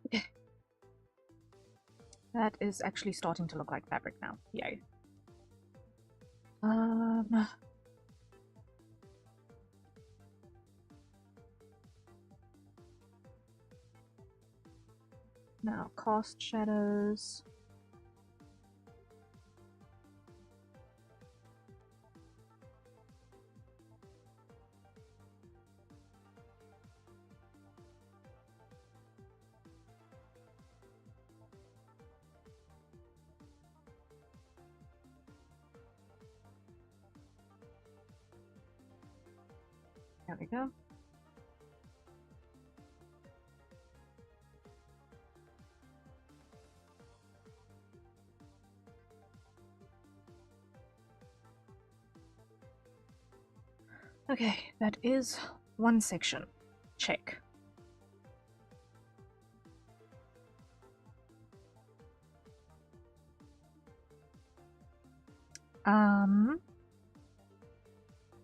Speaker 1: Okay. That is actually starting to look like fabric now. Yay. Now cast shadows. There we go. Okay, that is one section. Check.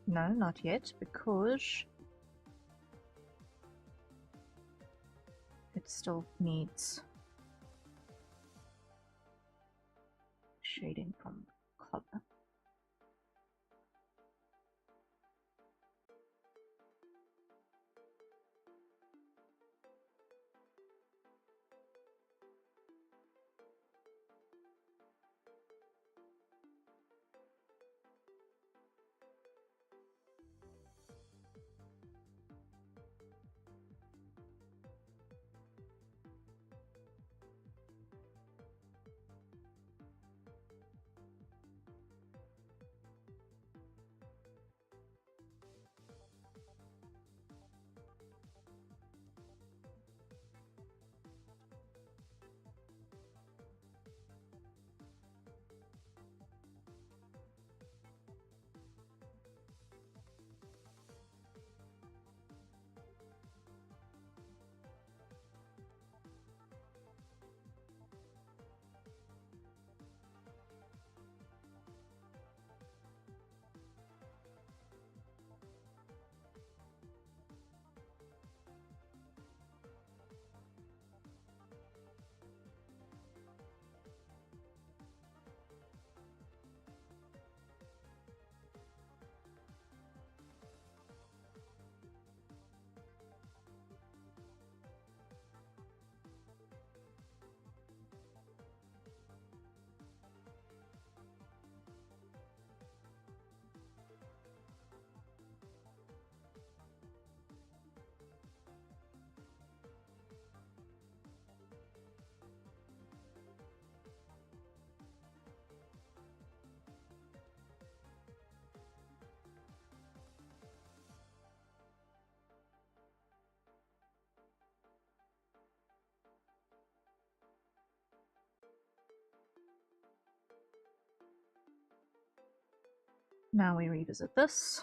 Speaker 1: No, not yet, because it still needs shading from color. Now we revisit this.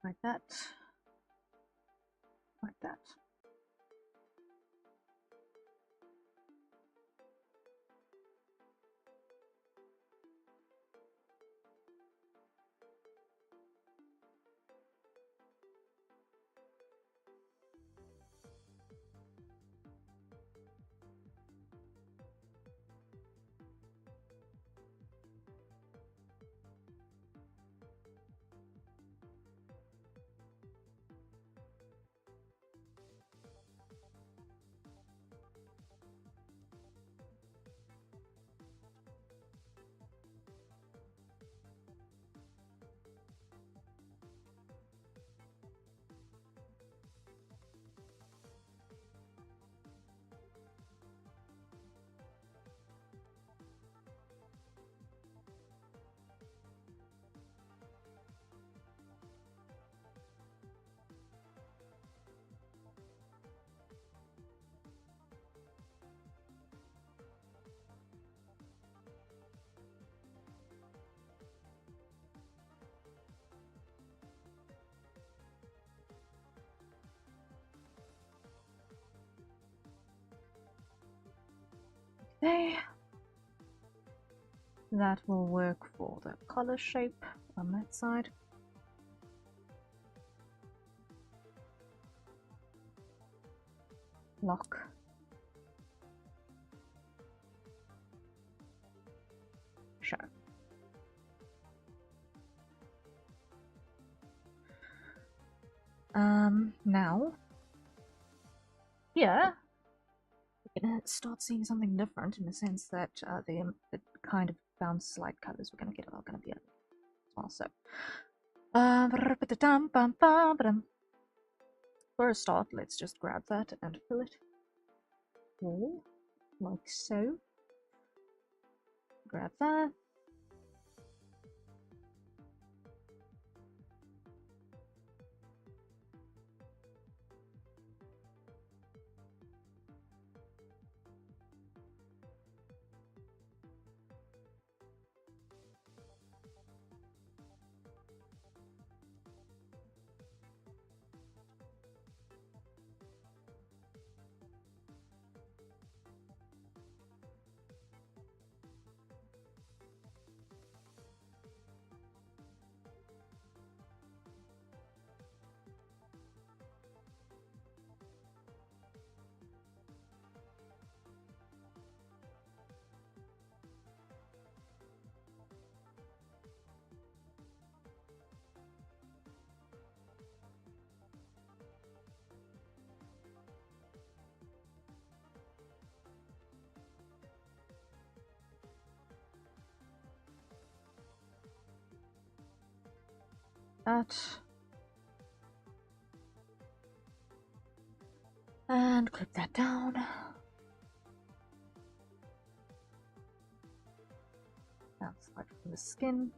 Speaker 1: Like that. Like that. Okay. That will work for the collar shape on that side. Lock. Show. Now, here, we're gonna start seeing something different in the sense that the kind of bounce light colors we're gonna get are gonna be as well. So, for a start, let's just grab that and fill it all like so. Grab that. That. And clip that down. Outside from the skin.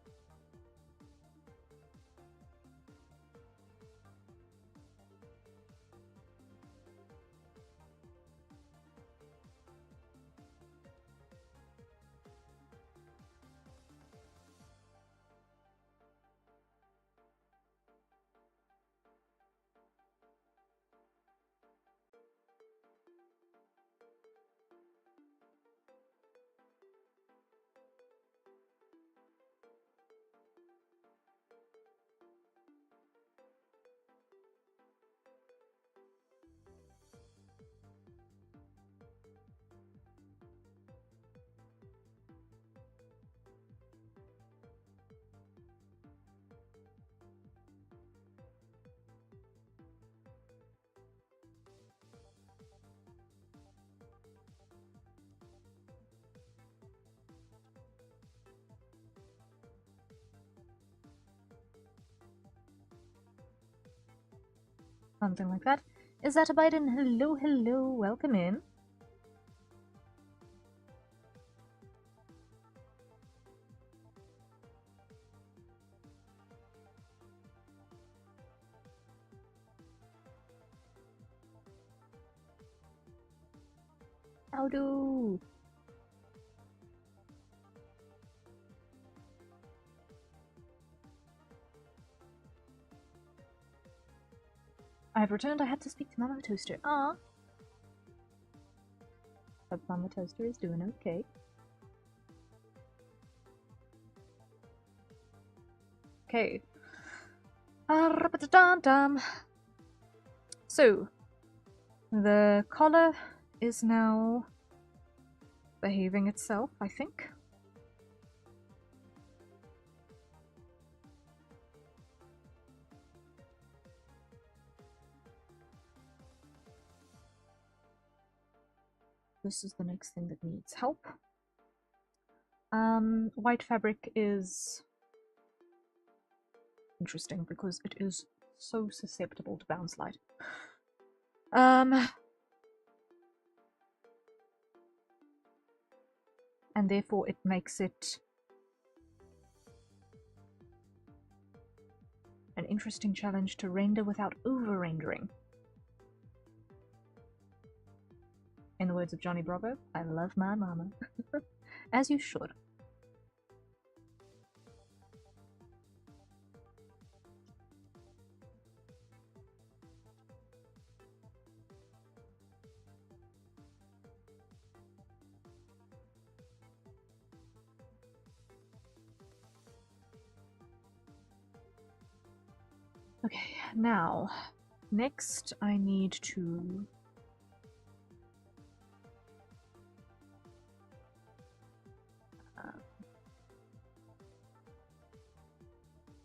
Speaker 1: Something like that. Is that a Biden? Hello, hello, welcome in. Howdo! I've returned. I had to speak to Mama Toaster. Ah. But Mama Toaster is doing okay. Okay. So, the collar is now behaving itself, I think. This is the next thing that needs help. White fabric is interesting because it is so susceptible to bounce light. And therefore it makes it an interesting challenge to render without over-rendering. In the words of Johnny Bravo, I love my mama. As you should. Okay, now, next I need to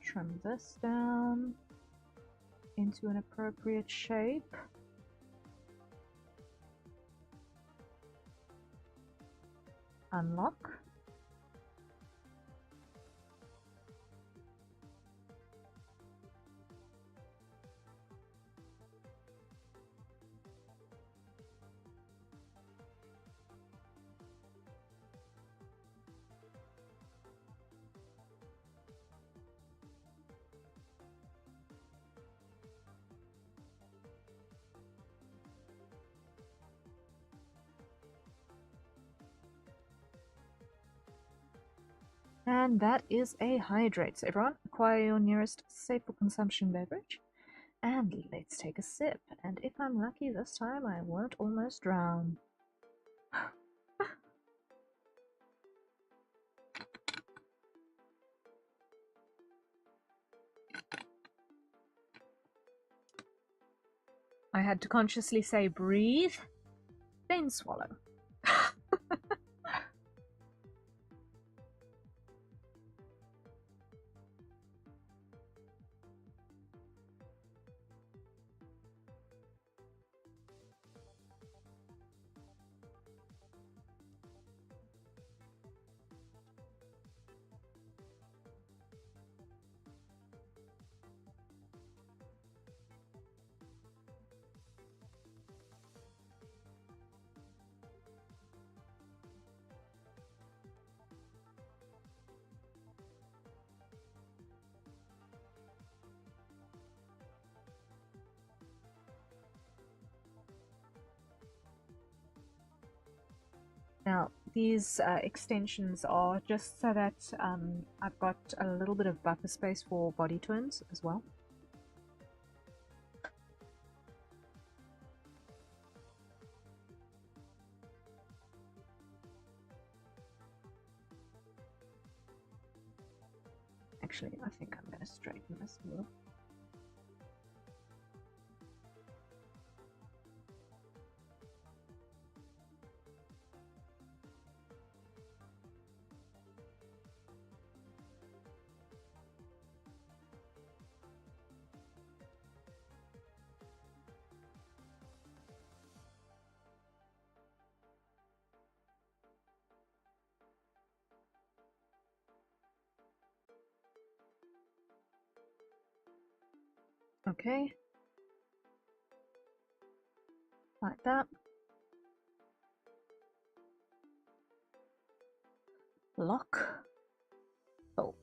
Speaker 1: trim this down into an appropriate shape. Unlock. And that is a hydrate. So everyone, acquire your nearest safe for consumption beverage. And let's take a sip. And if I'm lucky this time, I won't almost drown. I had to consciously say breathe, then swallow. Now, these extensions are just so that I've got a little bit of buffer space for body turns as well. Actually, I think I'm going to straighten this more. Okay, like that. Lock. Oh.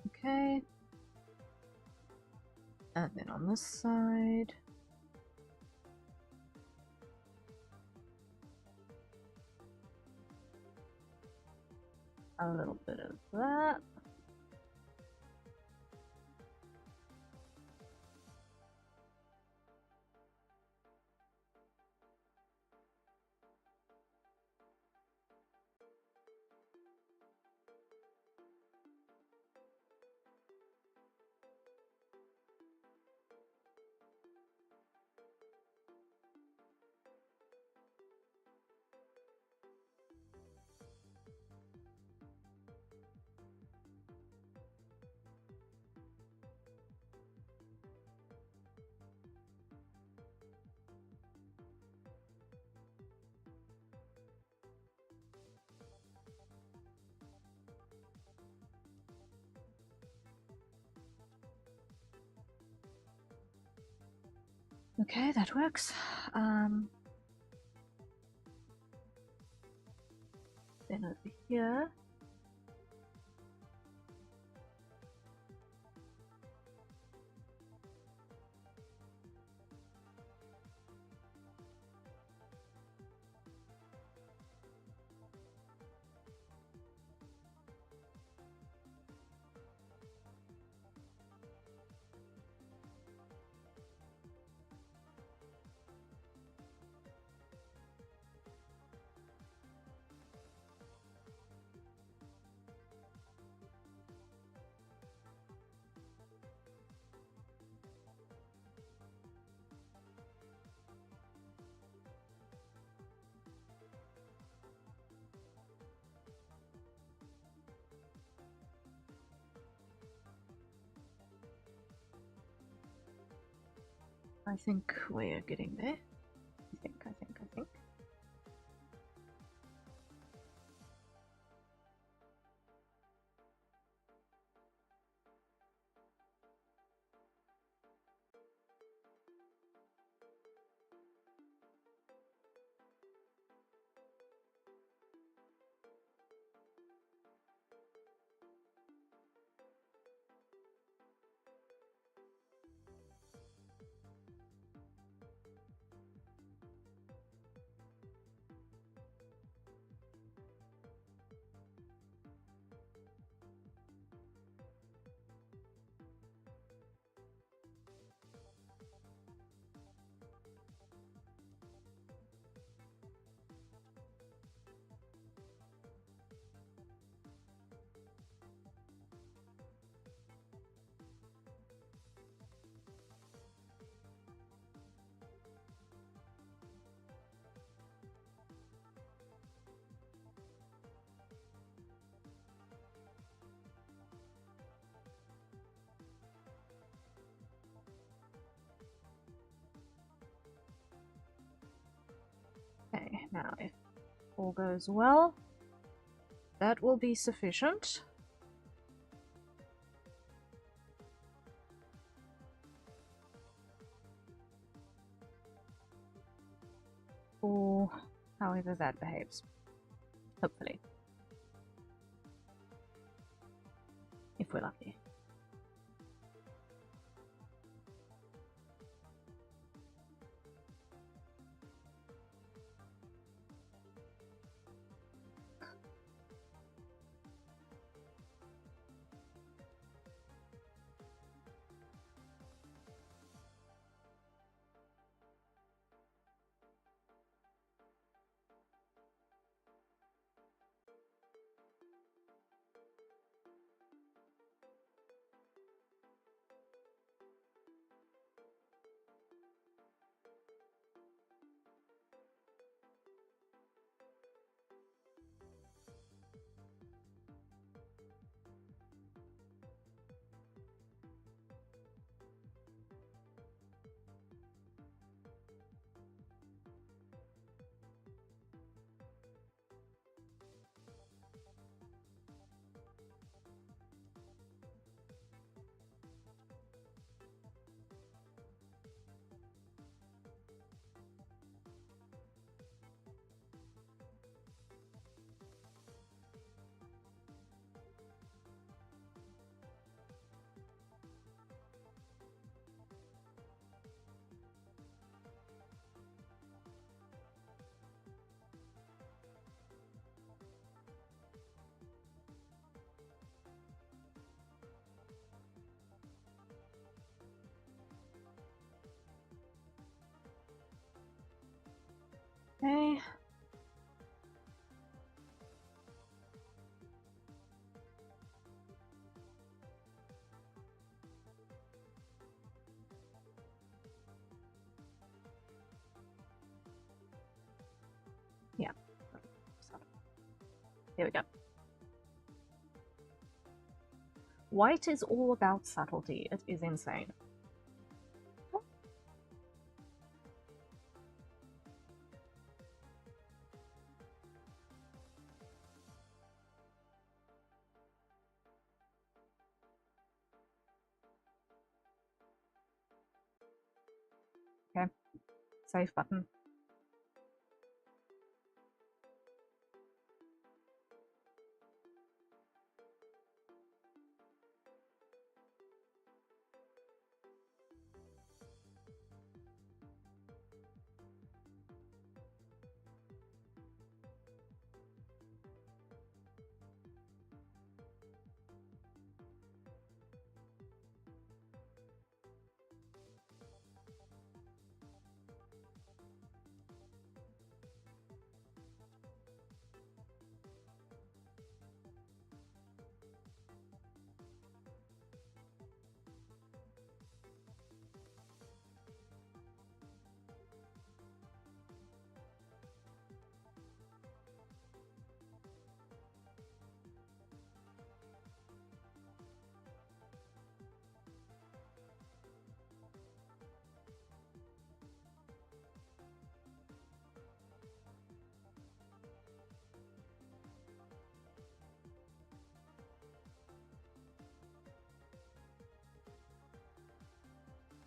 Speaker 1: Okay. And then on this side. A little bit of that. Okay, that works. Then over here. I think we're getting there. I think. Now, if all goes well, that will be sufficient. For however that behaves. Hopefully. If we're lucky. Okay. Yeah. Here we go. White is all about subtlety. It is insane. Okay. Save button.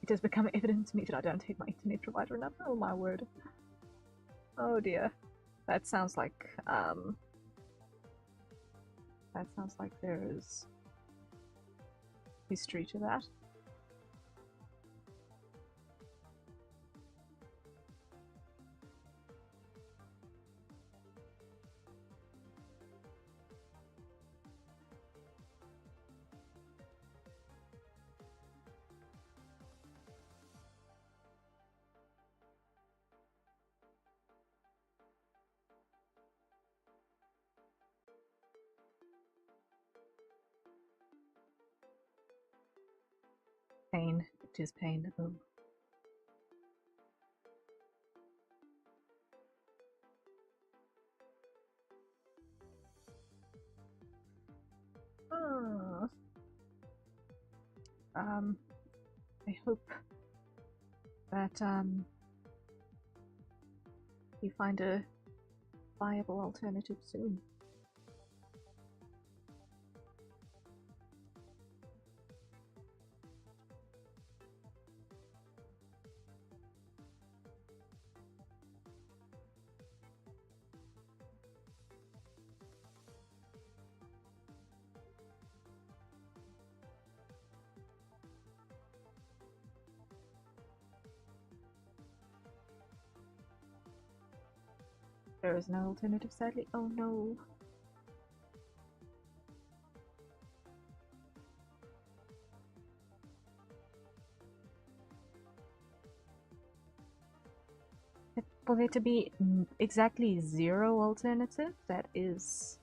Speaker 1: It has become evident to me that I don't hate my internet provider enough. Oh my word. Oh dear. That sounds like there is history to that. Pain. It is pain. Oh. I hope that you find a viable alternative soon. There is no alternative, sadly. Oh no. For there to be exactly 0 alternative, that is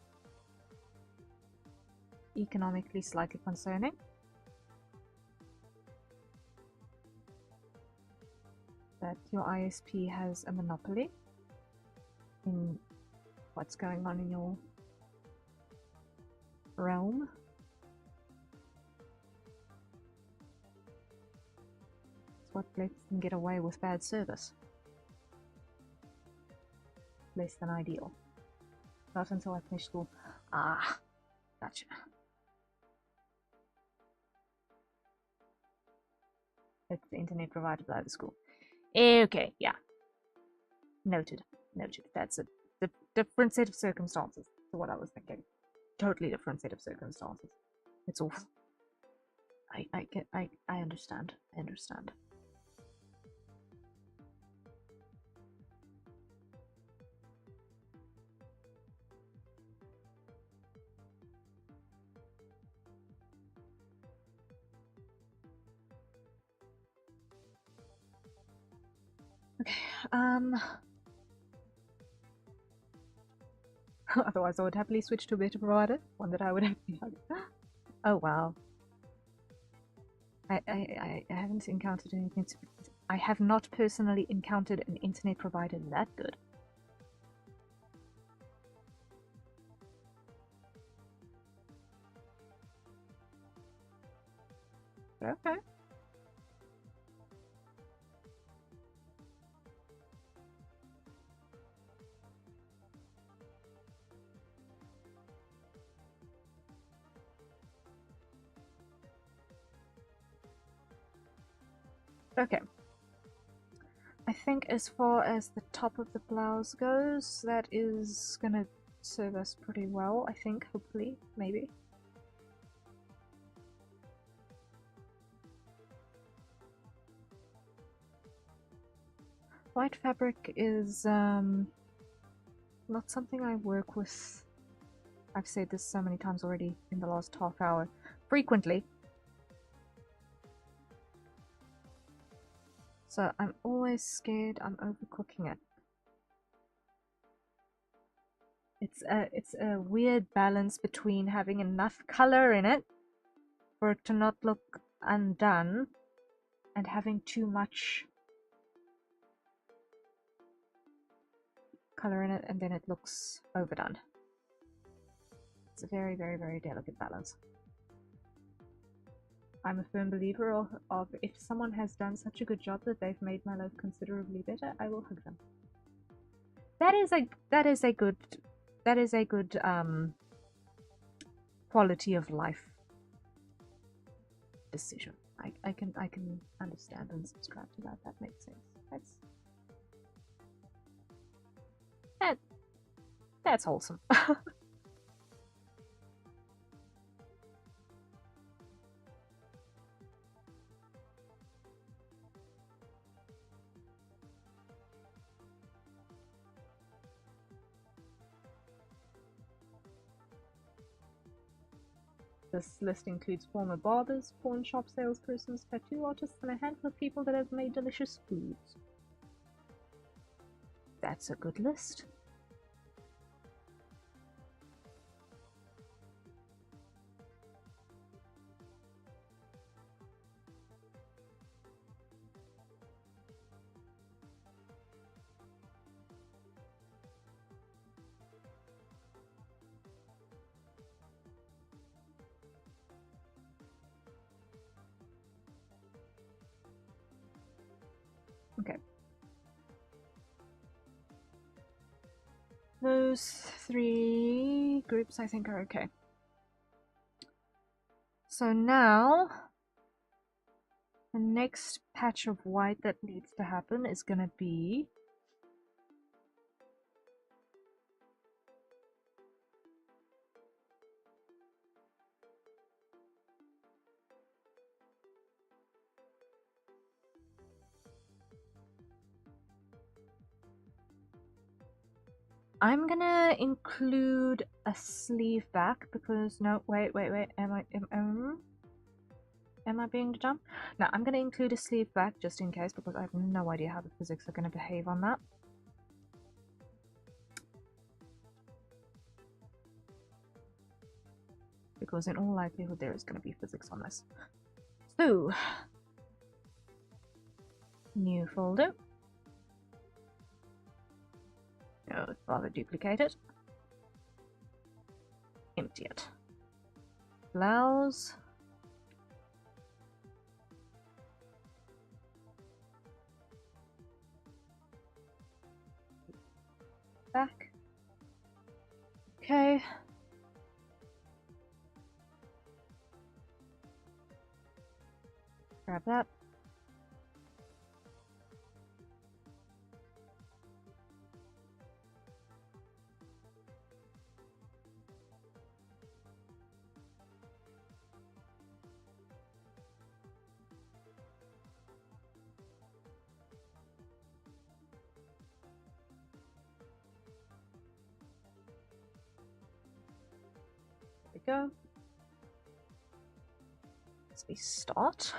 Speaker 1: economically slightly concerning. That your ISP has a monopoly in what's going on in your realm. It's what lets them get away with bad service. Less than ideal. Not until I finish school. Ah, gotcha. It's the internet provided by the school. Okay, yeah. Noted. Noted. That's a different set of circumstances to what I was thinking. Totally different set of circumstances. It's all. I understand. I understand. Okay, otherwise I would happily switch to a better provider, one that I would happily have. Oh wow. I haven't encountered anything. I have not personally encountered an internet provider that good. Okay. Okay. I think as far as the top of the blouse goes, that is gonna serve us pretty well, I think, hopefully, maybe. White fabric is not something I work with. I've said this so many times already in the last half hour. Frequently. So I'm always scared I'm overcooking it. It's a weird balance between having enough color in it for it to not look undone and having too much color in it and then it looks overdone. It's a very, very, very delicate balance. I'm a firm believer of if someone has done such a good job that they've made my life considerably better, I will hug them. That is a good quality of life decision. I can understand and subscribe to that. That makes sense. That's wholesome. This list includes former barbers, pawn shop salespersons, tattoo artists, and a handful of people that have made delicious foods. That's a good list. Okay. Those 3 groups I think are okay. So now, the next patch of white that needs to happen is gonna be I'm gonna include a sleeve back because no, wait, am I being dumb? No, I'm gonna include a sleeve back just in case because I have no idea how the physics are gonna behave on that. Because in all likelihood there is gonna be physics on this. So, new folder. No, it's rather duplicated. Empty it. Blouse. Back. Okay. Grab that. Go. Let's start.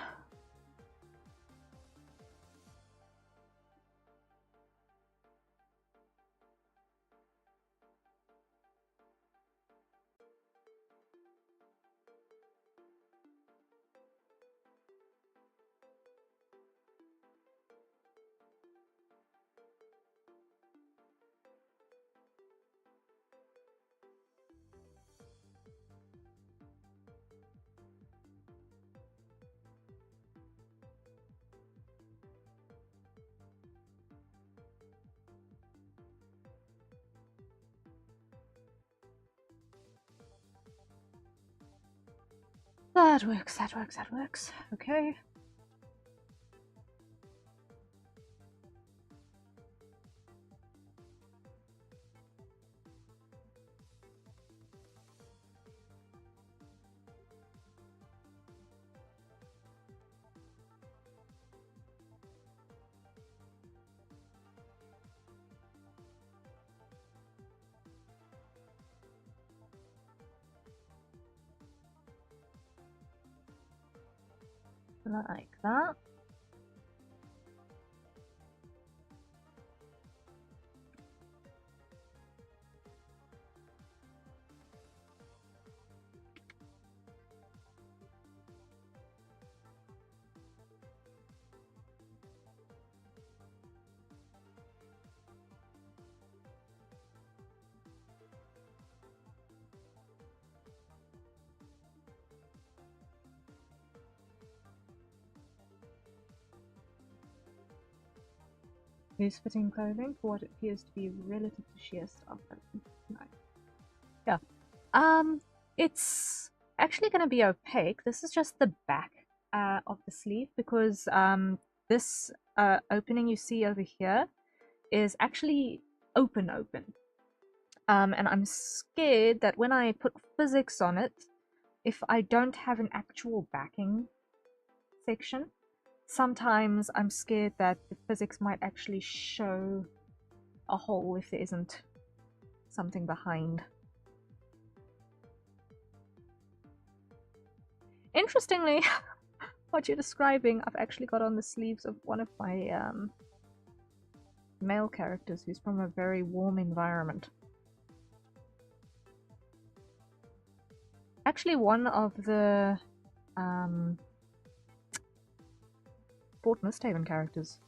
Speaker 1: That works, that works, that works. Okay. Like that. Loose fitting clothing for what appears to be relative to sheer stuff. Yeah. It's actually going to be opaque. This is just the back of the sleeve because this opening you see over here is actually open. And I'm scared that when I put physics on it, if I don't have an actual backing section, sometimes I'm scared that the physics might actually show a hole if there isn't something behind. Interestingly, what you're describing, I've actually got on the sleeves of one of my male characters who's from a very warm environment. Actually, one of the Fort Misthaven characters.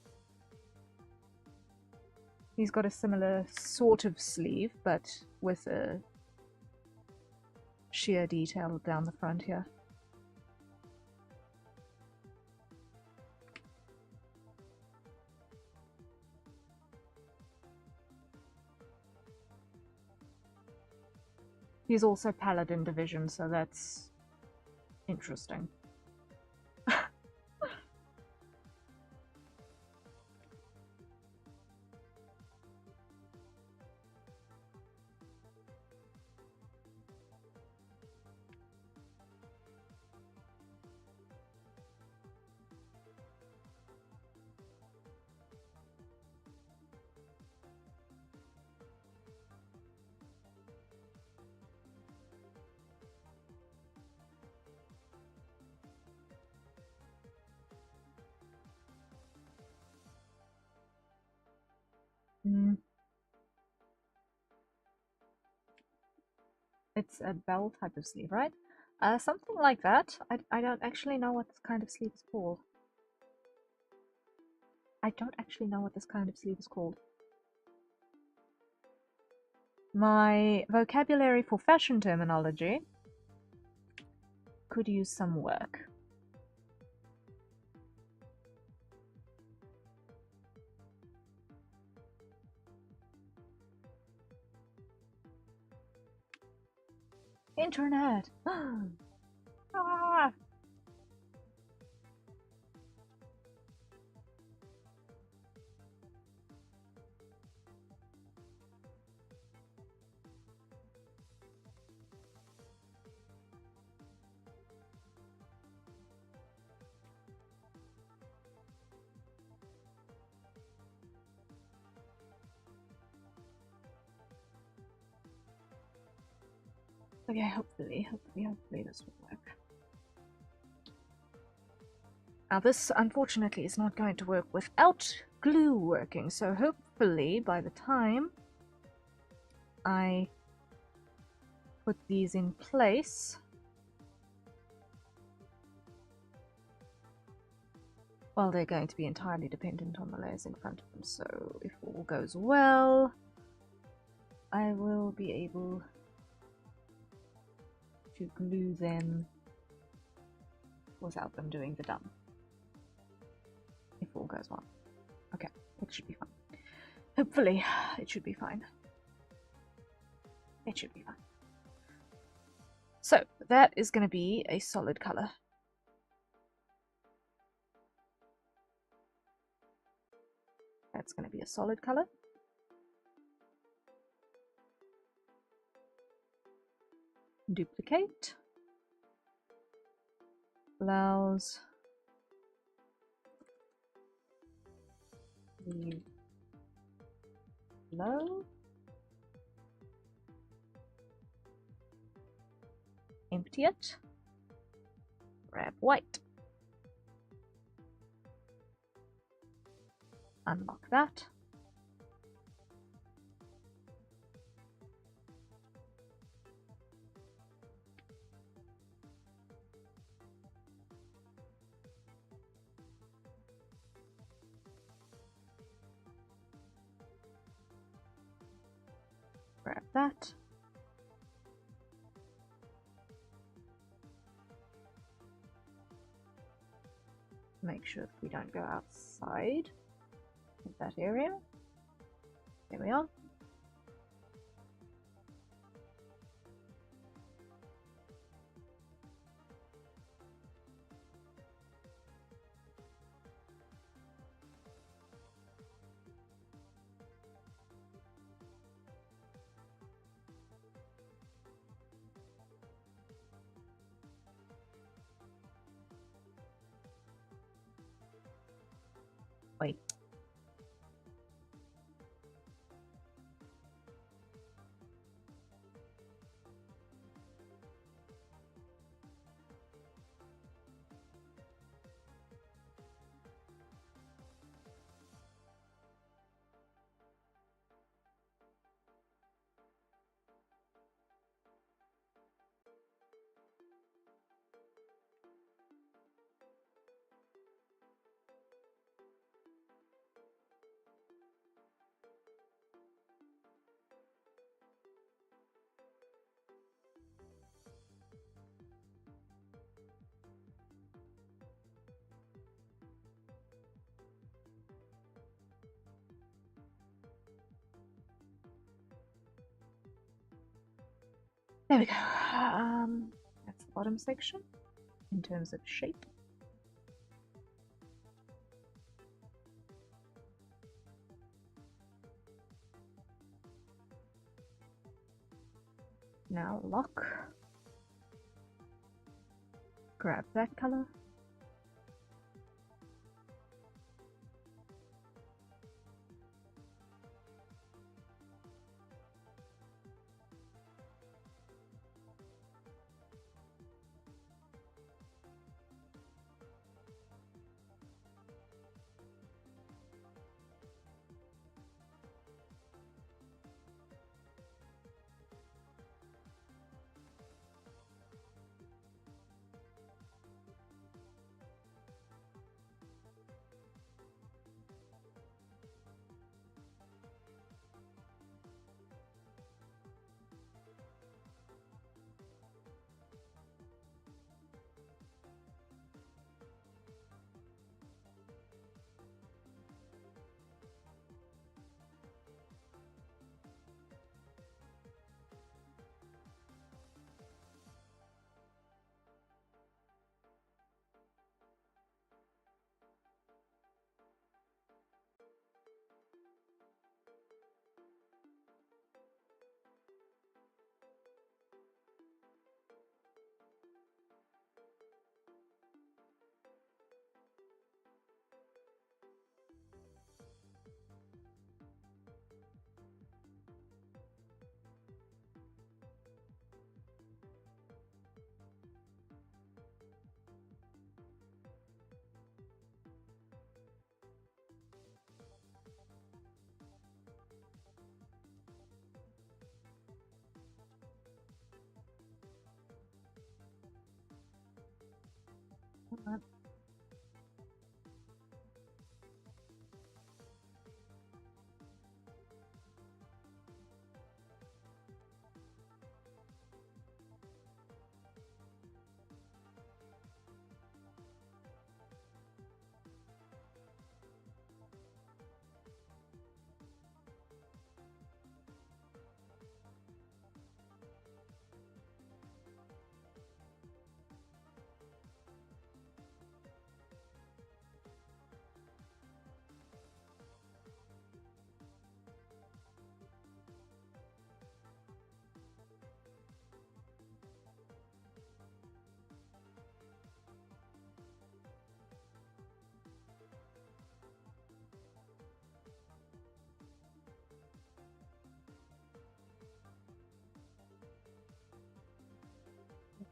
Speaker 1: He's got a similar sort of sleeve, but with a sheer detail down the front here. He's also Paladin Division, so that's interesting. It's a bell type of sleeve, right? Something like that. I don't actually know what this kind of sleeve is called. I don't actually know what this kind of sleeve is called. My vocabulary for fashion terminology could use some work. Internet! Ah! Okay, hopefully this will work. Now this, unfortunately, is not going to work without glue working, so hopefully by the time I put these in place, well, they're going to be entirely dependent on the layers in front of them, so if all goes well, I will be able to glue them without them doing the dump. If all goes well. Okay, it should be fine. Hopefully, it should be fine. It should be fine. So, that is going to be a solid color. That's going to be a solid color. Duplicate. Allows the low. Empty it. Grab white. Unlock that. Grab that. Make sure that we don't go outside of that area. There we are. Wait. There we go. That's the bottom section in terms of shape. Now lock. Grab that color.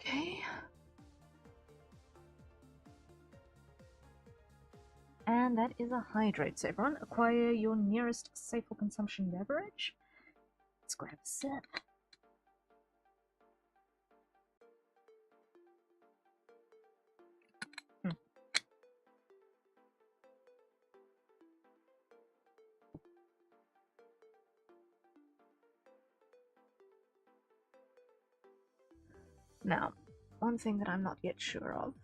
Speaker 1: Okay. And that is a hydrate. So everyone, acquire your nearest safe for consumption beverage. Let's grab a sip. Now, one thing that I'm not yet sure of.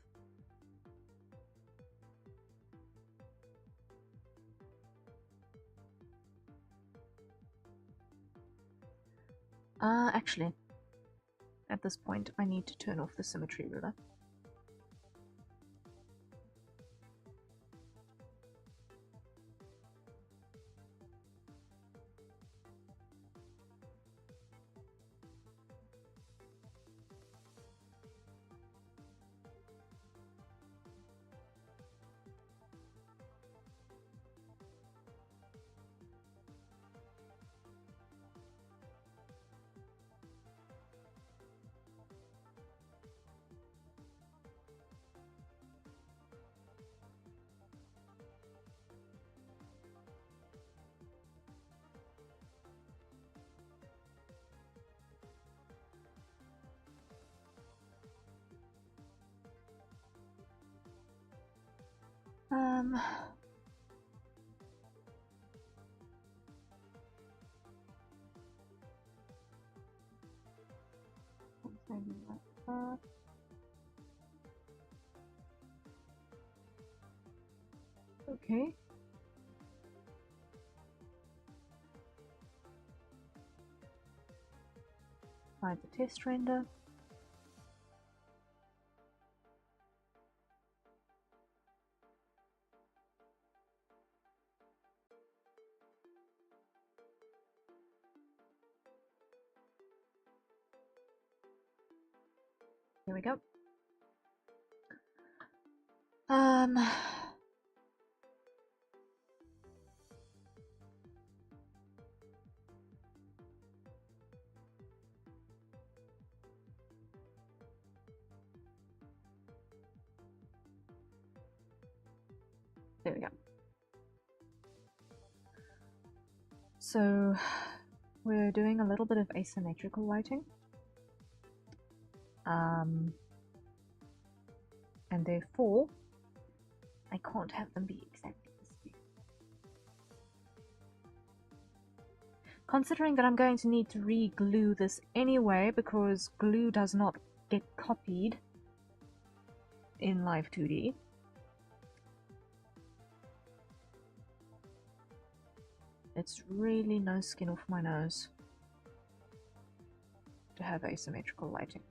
Speaker 1: Actually, at this point, I need to turn off the symmetry ruler. Something like that. Okay. Hide the test render. There we go. There we go. So we're doing a little bit of asymmetrical lighting. And therefore, I can't have them be exactly the same. Considering that I'm going to need to re-glue this anyway, because glue does not get copied in Live2D. It's really no skin off my nose to have asymmetrical lighting.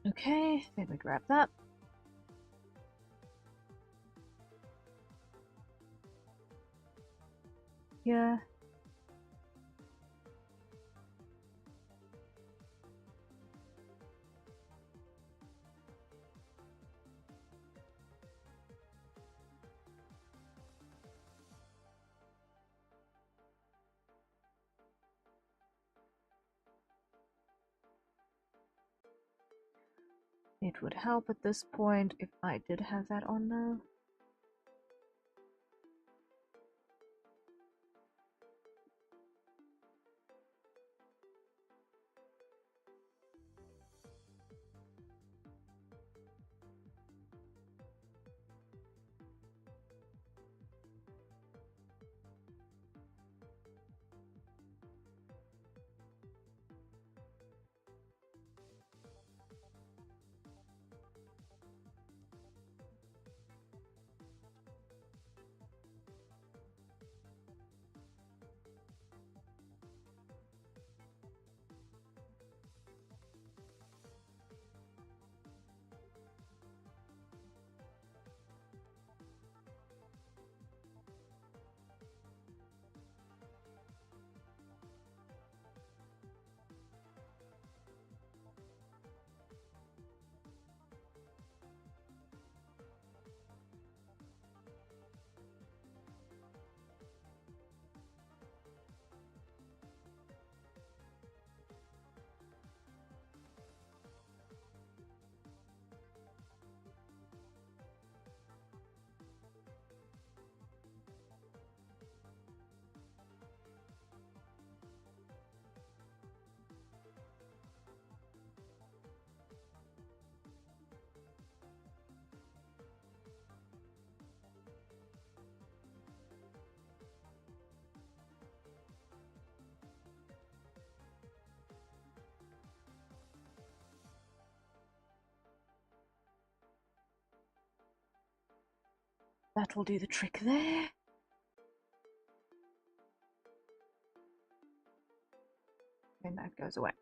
Speaker 1: Okay, then we grab that. Yeah. It would help at this point if I did have that on now. That will do the trick there. And that goes away.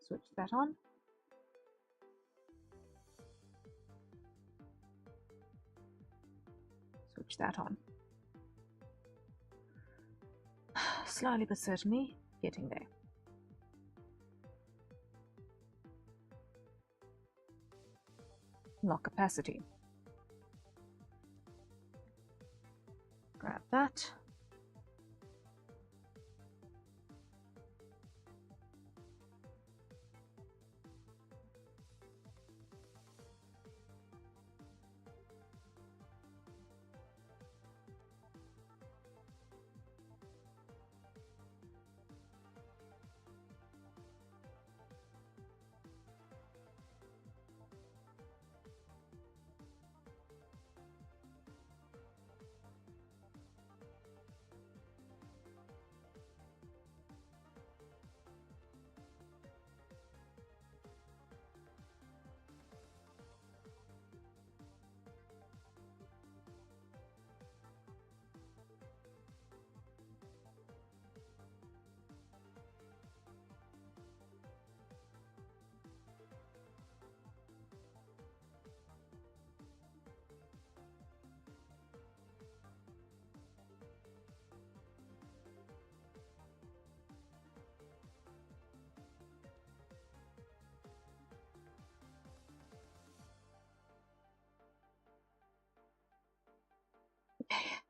Speaker 1: Switch that on. Switch that on. Slowly but certainly getting there. Lock opacity. Grab that.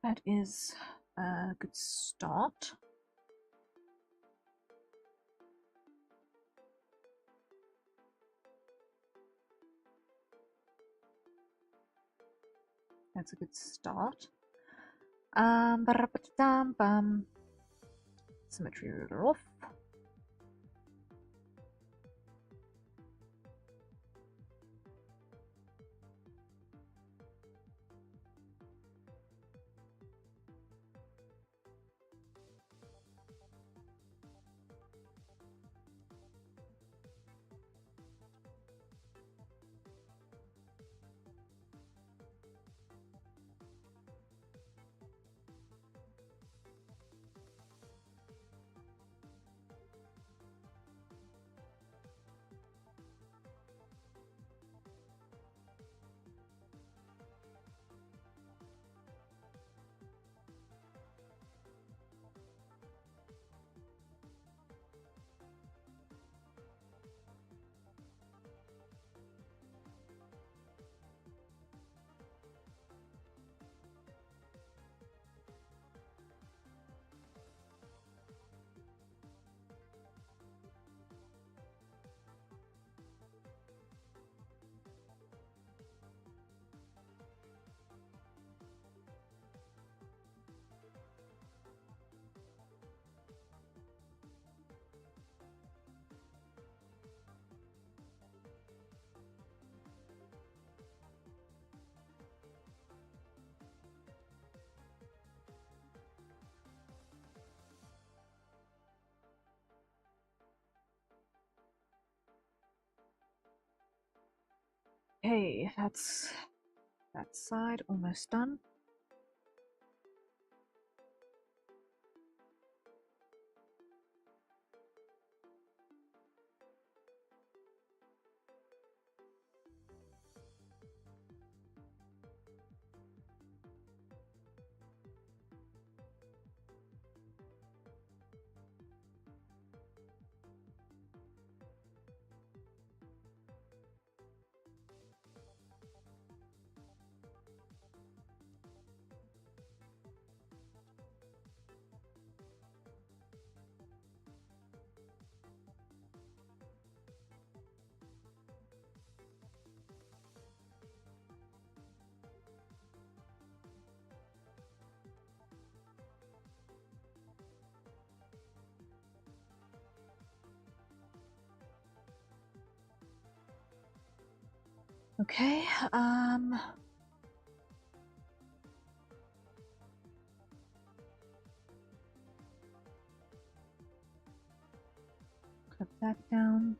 Speaker 1: That is a good start. That's a good start. Symmetry ruler off. Okay, that's that side almost done. Okay, clip that down.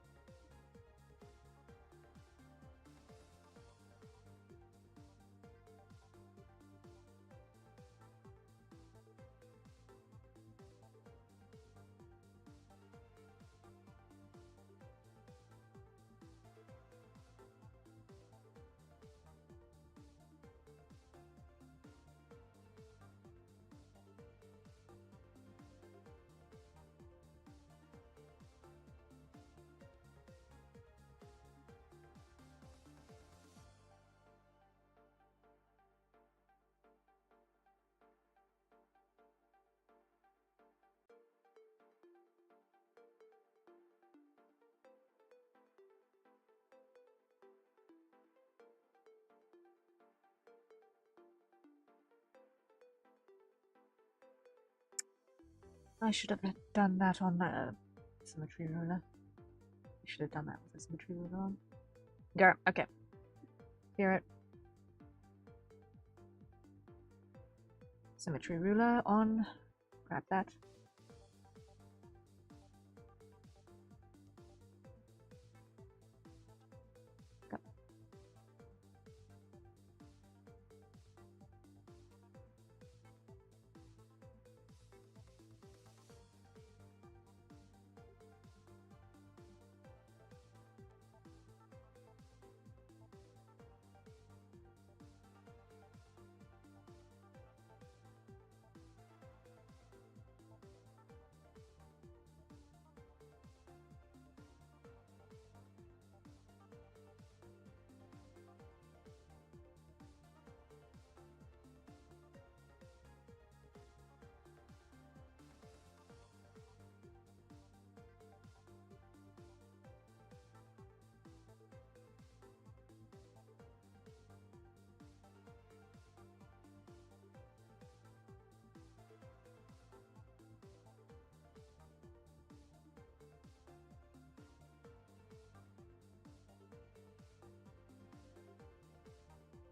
Speaker 1: I should have done that on the symmetry ruler. I should have done that with the symmetry ruler on. Go. Okay. Hear it. Symmetry ruler on. Grab that. Go.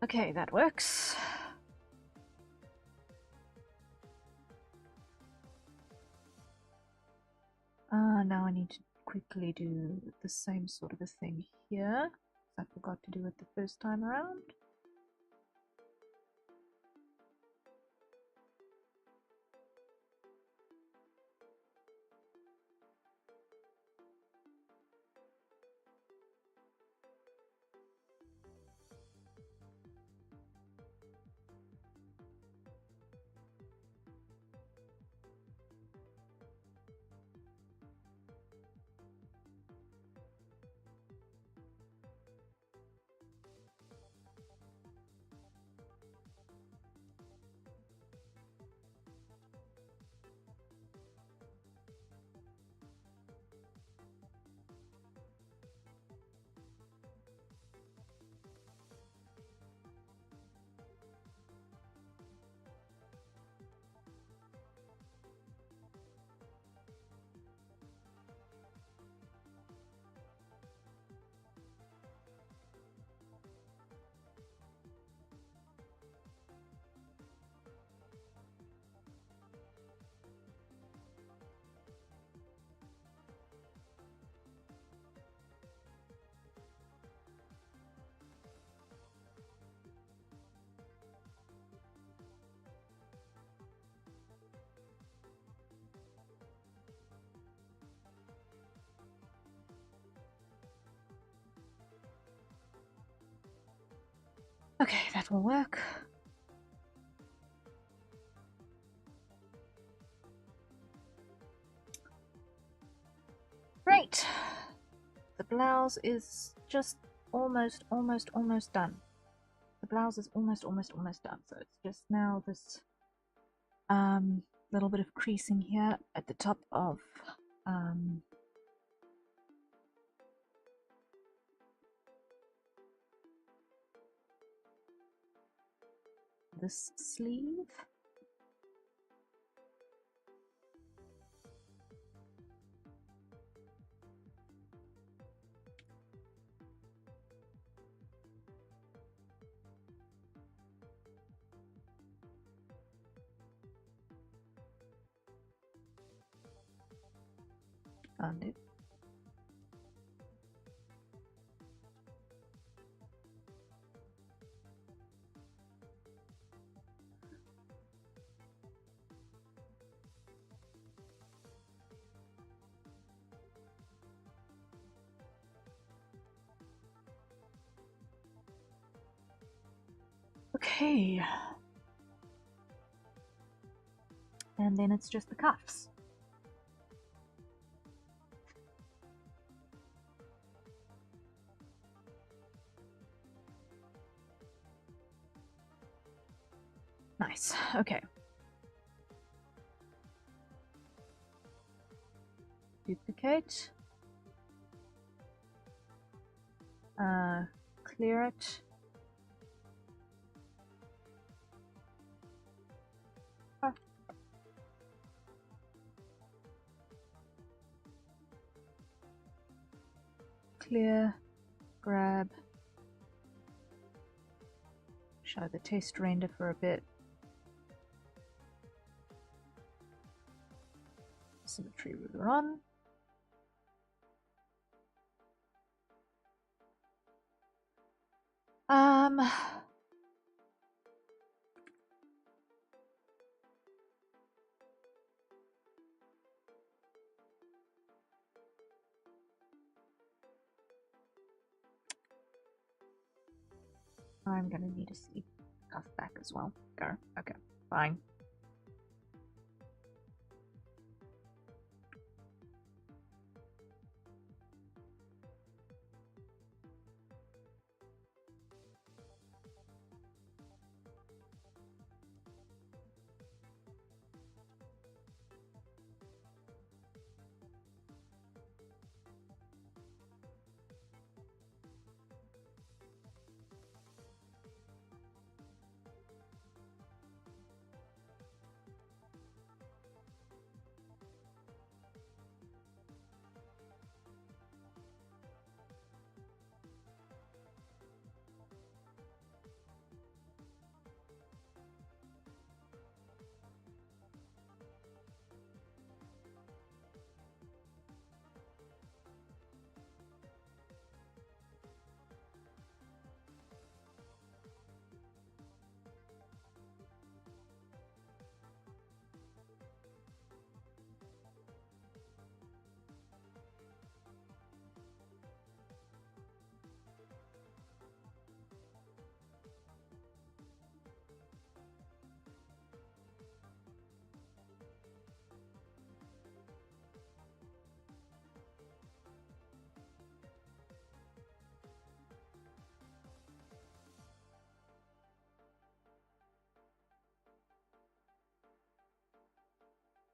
Speaker 1: Okay, that works. Now I need to quickly do the same sort of a thing here. I forgot to do it the first time around. Okay, that will work. Great. The blouse is just almost done. The blouse is almost done. So it's just now this little bit of creasing here at the top of this sleeve. Found it. Okay. And then it's just the cuffs. Nice. Okay. Duplicate. Clear it. Clear, grab, show the test render for a bit. Symmetry ruler on. I'm gonna need a sleeve cuff back as well. Go. Okay, fine.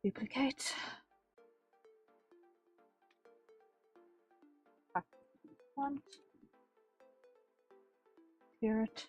Speaker 1: Duplicate. Font. Clear it.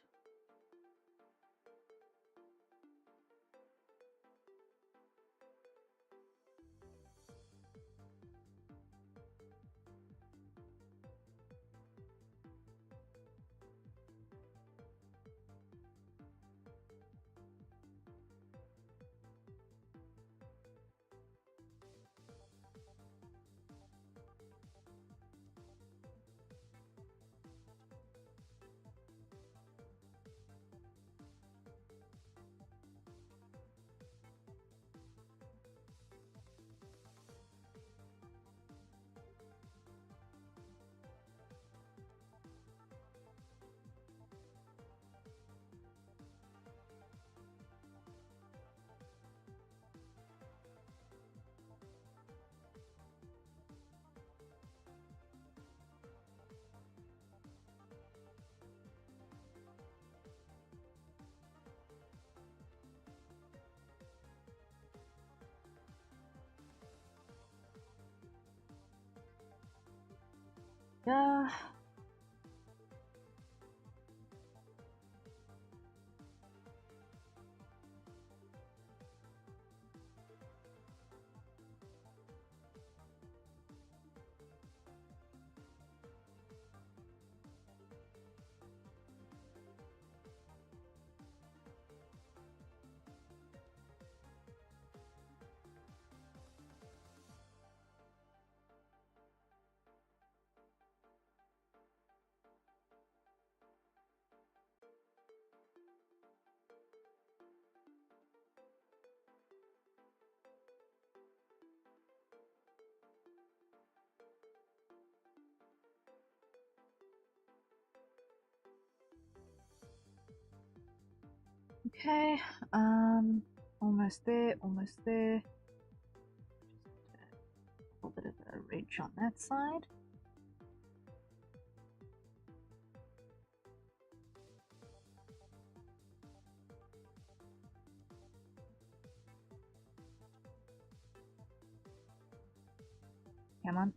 Speaker 1: Yeah. Okay, almost there, almost there. Just a little bit of a ridge on that side. Come on.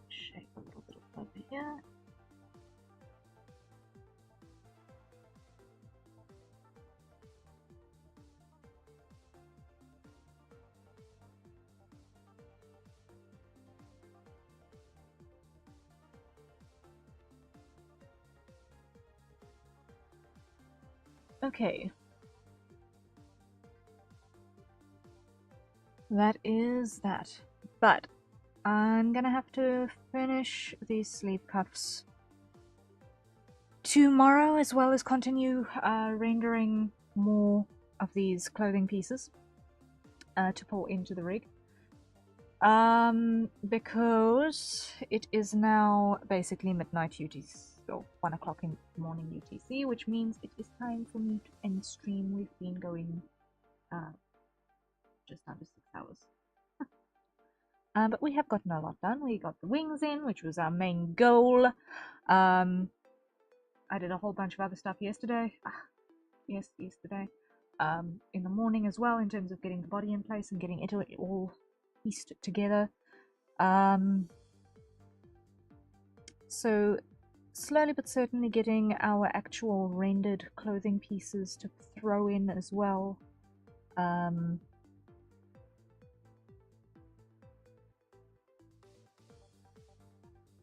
Speaker 1: Shape a little bit over here. Okay. That is that. But I'm gonna have to finish these sleeve cuffs tomorrow, as well as continue rendering more of these clothing pieces to pour into the rig. Because it is now basically midnight UTC, or 1 o'clock in the morning UTC, which means it is time for me to end stream. We've been going just under 6 hours. But we have gotten a lot done. We got the wings in, which was our main goal. I did a whole bunch of other stuff yesterday. Yesterday. In the morning as well, in terms of getting the body in place and getting it all pieced together. So slowly but certainly getting our actual rendered clothing pieces to throw in as well.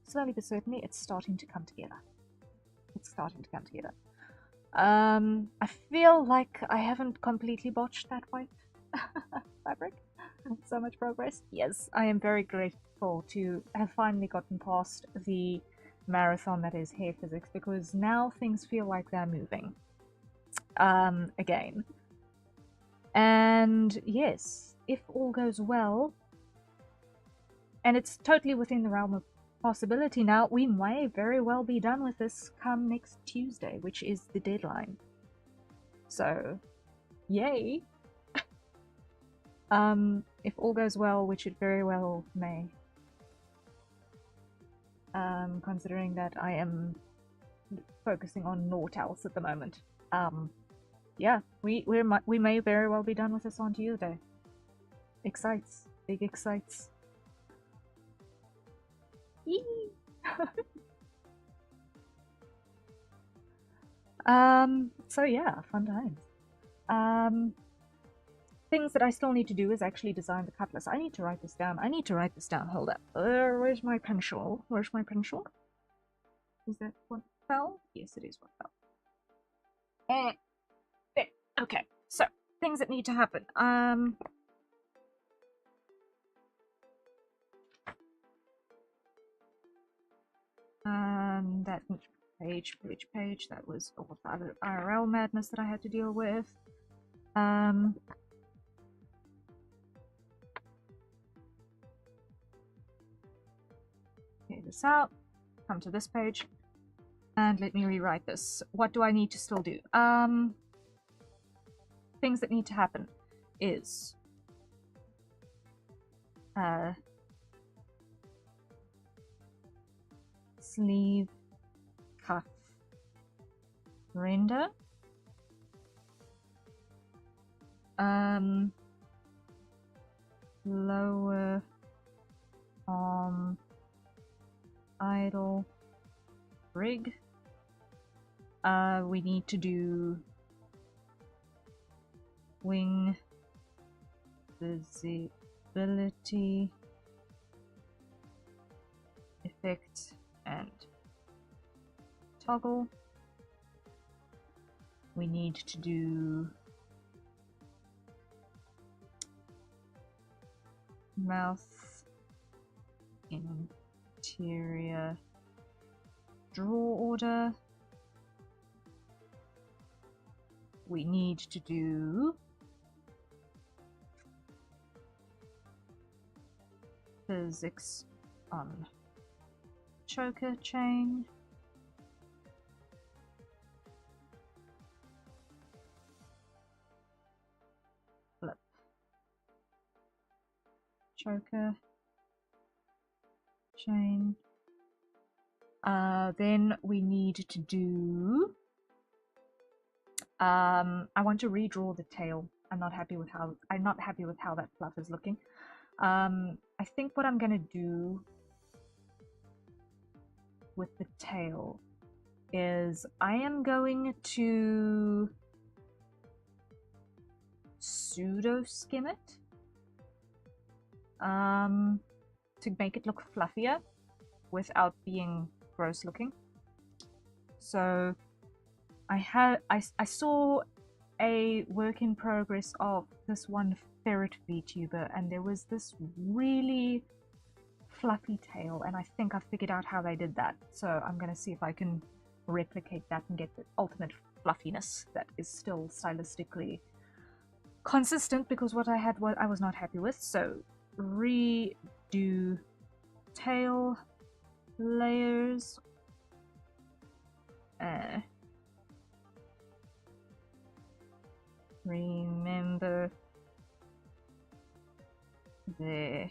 Speaker 1: Slowly but certainly it's starting to come together. I feel like I haven't completely botched that white fabric. So much progress. Yes, I am very grateful to have finally gotten past the marathon that is hair physics, because now things feel like they're moving again. And yes, if all goes well, and it's totally within the realm of possibility now, we may very well be done with this come next Tuesday, which is the deadline. So, yay! If all goes well, which it very well may, considering that I am focusing on naught else at the moment. Yeah, we may very well be done with this on Tuesday. Excites, big excites. Yee! So yeah, fun times. Things that I still need to do is actually design the cutlass. I need to write this down. Hold up. Where's my pencil? Where's my pencil? Is that what fell? Yes, it is what fell. There. Okay, so things that need to happen. That page. That was all the other IRL madness that I had to deal with. Get this out. Come to this page. And let me rewrite this. What do I need to still do? Things that need to happen is sleeve, cuff, render. Lower arm, idle, rig. We need to do wing visibility, effect, and toggle. We need to do mouth, interior, draw order. We need to do physics on choker chain. Flip. Choker chain. Then we need to do I want to redraw the tail. I'm not happy with how that fluff is looking. I think what I'm gonna do with the tail is I am going to pseudo skim it to make it look fluffier without being gross looking. So I saw a work in progress of this one ferret VTuber, and there was this really fluffy tail, and I think I figured out how they did that. So I'm gonna see if I can replicate that and get the ultimate fluffiness that is still stylistically consistent, because what I had I was not happy with. So redo tail layers. Remember there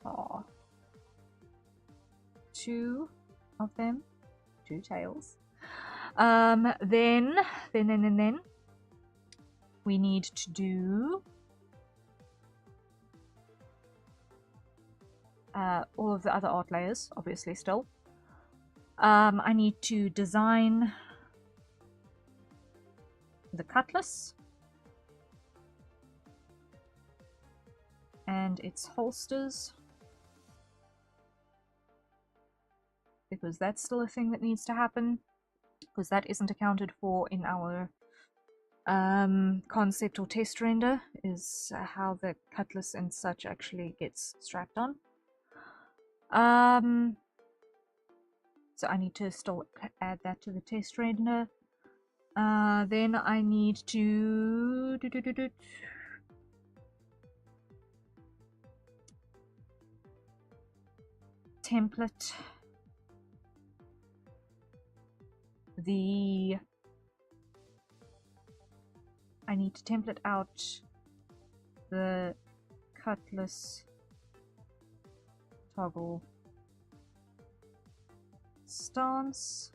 Speaker 1: are two of them, two tails. Then we need to do all of the other art layers, obviously still. I need to design the cutlass and its holsters, because that's still a thing that needs to happen, because that isn't accounted for in our concept or test render, is how the cutlass and such actually gets strapped on. So I need to still add that to the test render. Then I need to template I need to template out the cutlass toggle stance,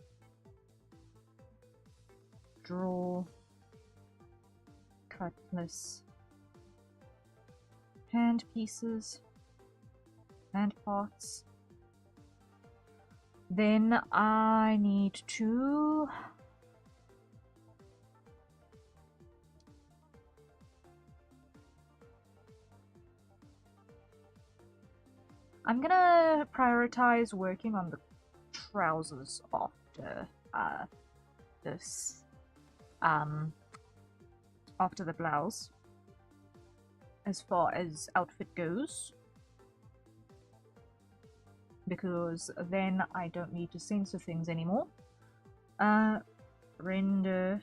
Speaker 1: draw cutlass hand pieces, hand parts. Then I need to I'm gonna prioritize working on the trousers after this after the blouse as far as outfit goes, because then I don't need to censor things anymore. Render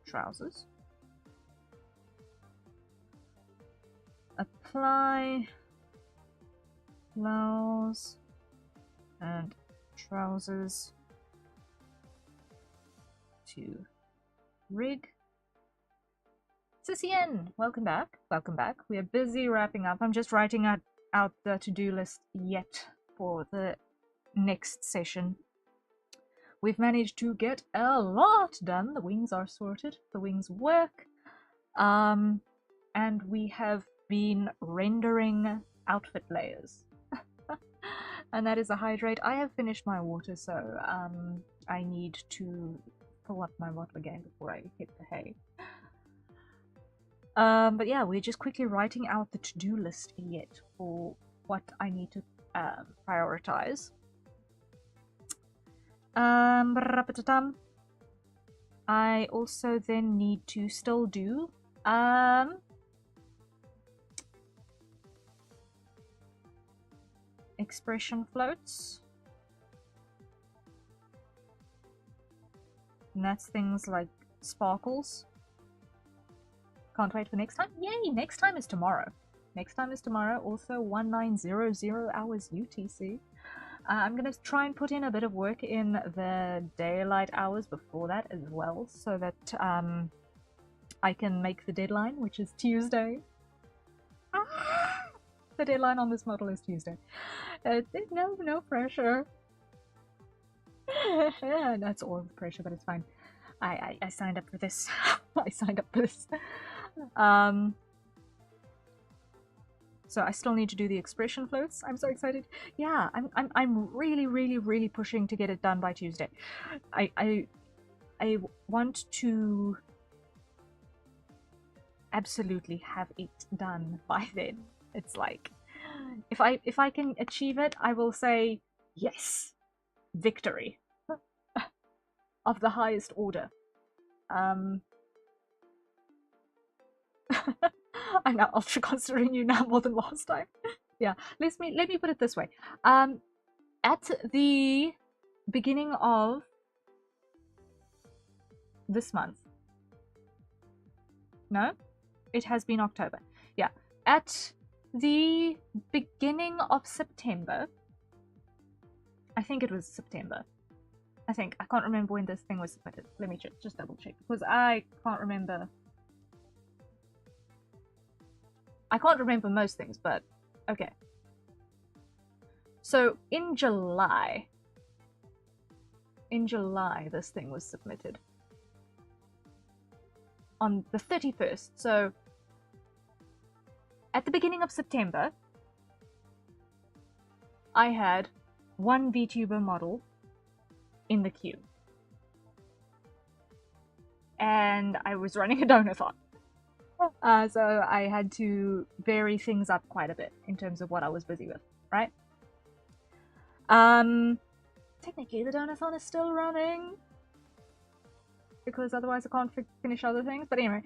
Speaker 1: trousers, apply blouse and trousers to rig. Cician, welcome back. Welcome back. We are busy wrapping up. I'm just writing out the to-do list yet for the next session. We've managed to get a lot done. The wings are sorted. The wings work. And we have been rendering outfit layers. And that is a hydrate. I have finished my water, so I need to fill up my bottle again before I hit the hay. But yeah, we're just quickly writing out the to-do list yet for what I need to prioritize. I also then need to still do expression floats. And that's things like sparkles. Can't wait for next time. Yay! Next time is tomorrow. Next time is tomorrow. Also 1900 hours UTC. I'm going to try and put in a bit of work in the daylight hours before that as well, so that I can make the deadline, which is Tuesday. The deadline on this model is Tuesday. No pressure. That's all the pressure, but it's fine. I signed up for this. I signed up for this. So I still need to do the expression floats. I'm so excited. Yeah, I'm really pushing to get it done by Tuesday. I want to absolutely have it done by then. It's like, if I can achieve it, I will say yes, victory of the highest order. I'm now ultra considering you now more than last time. Yeah, let me put it this way. At the beginning of this month. No? It has been October. Yeah. At the beginning of September. I think it was September. I can't remember when this thing was submitted. Let me just double check, because I can't remember. I can't remember most things, but okay. So in July this thing was submitted. On the 31st. So at the beginning of September, I had one VTuber model in the queue. And I was running a Donothon. So I had to vary things up quite a bit in terms of what I was busy with, right? Technically the Donothon is still running, because otherwise I can't finish other things, but anyway.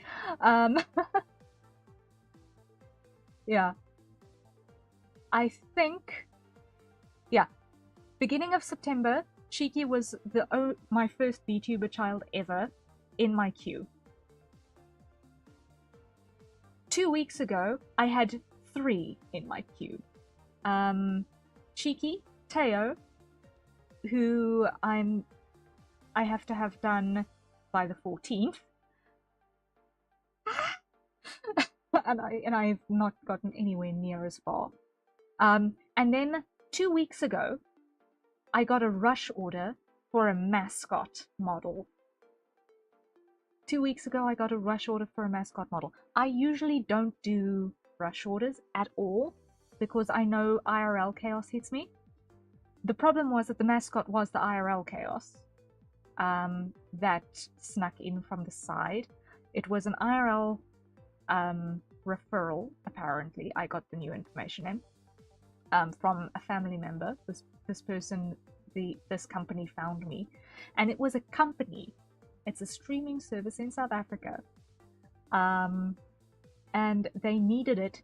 Speaker 1: Yeah. I think, yeah, beginning of September, Cheeky was my first VTuber child ever in my queue. 2 weeks ago, I had 3 in my queue. Cheeky, Teo, who I have to have done by the 14th. and I've not gotten anywhere near as far. And then 2 weeks ago, I got a rush order for a mascot model. 2 weeks ago, I got a rush order for a mascot model. I usually don't do rush orders at all because I know IRL chaos hits me. The problem was that the mascot was the IRL chaos that snuck in from the side. It was an IRL referral, apparently. I got the new information in from a family member. This person, this company found me, and it was a company. It's a streaming service in South Africa, and they needed it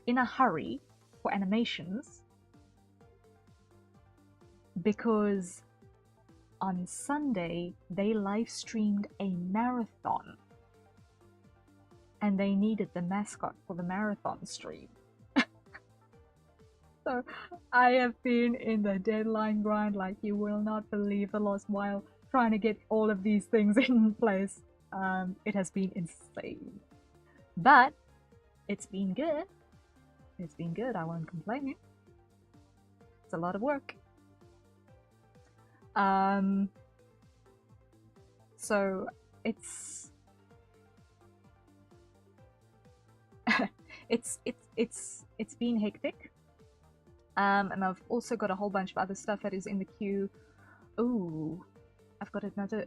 Speaker 1: in a hurry for animations because on Sunday they live streamed a marathon and they needed the mascot for the marathon stream. So I have been in the deadline grind like you will not believe the last while, trying to get all of these things in place. It has been insane, but it's been good. It's been good. I won't complain. It's a lot of work. So it's it's been hectic. And I've also got a whole bunch of other stuff that is in the queue. Ooh, I've got another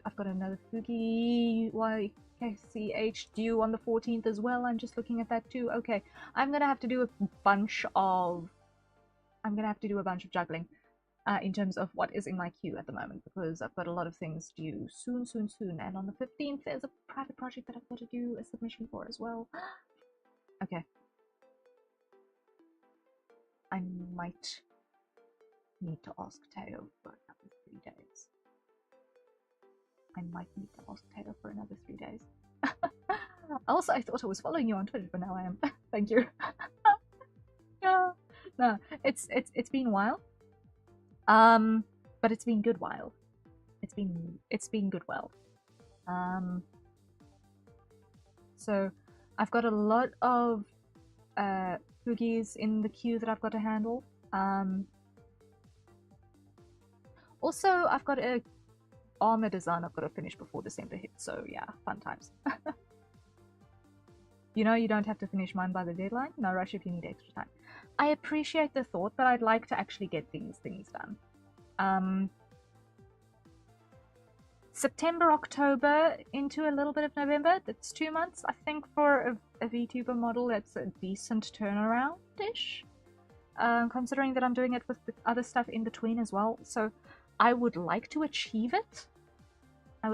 Speaker 1: Fugi YKCH due on the 14th as well. I'm just looking at that too. Okay, I'm gonna have to do a bunch of juggling in terms of what is in my queue at the moment, because I've got a lot of things due soon. And on the 15th, there's a private project that I've got to do a submission for as well. Okay. I might need to ask Teo for another 3 days. Also, I thought I was following you on Twitter, but now I am. Thank you. Yeah. No, it's been a while. But it's been good while. It's been good while. So I've got a lot of Fugis in the queue that I've got to handle. Also, I've got a armor design I've got to finish before December hits, so yeah, fun times. You know, you don't have to finish mine by the deadline. No rush if you need extra time. I appreciate the thought, but I'd like to actually get these things done. September, October, into a little bit of November. That's 2 months, I think, for a VTuber model. That's a decent turnaround-ish. Considering that I'm doing it with the other stuff in between as well. So I would like to achieve it. I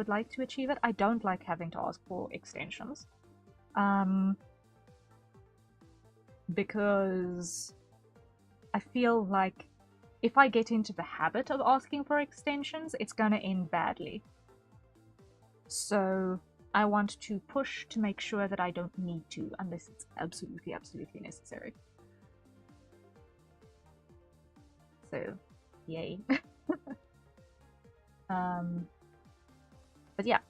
Speaker 1: don't like having to ask for extensions. Because I feel like if I get into the habit of asking for extensions, it's gonna end badly. So I want to push to make sure that I don't need to, unless it's absolutely necessary. So, yay. But yeah.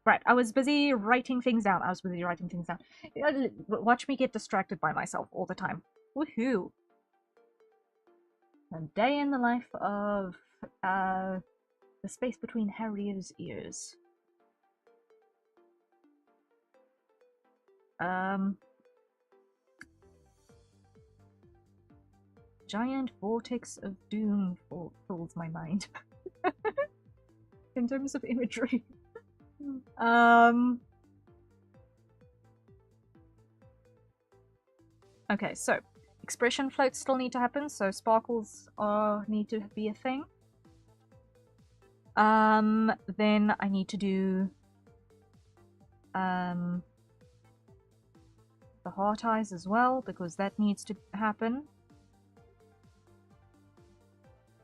Speaker 1: Right, I was busy writing things down. Watch me get distracted by myself all the time. Woohoo! A day in the life of the space between Harrier's ears. Giant vortex of doom fills my mind. In terms of imagery. Okay, so expression floats still need to happen, so sparkles need to be a thing. Then I need to do the heart eyes as well, because that needs to happen.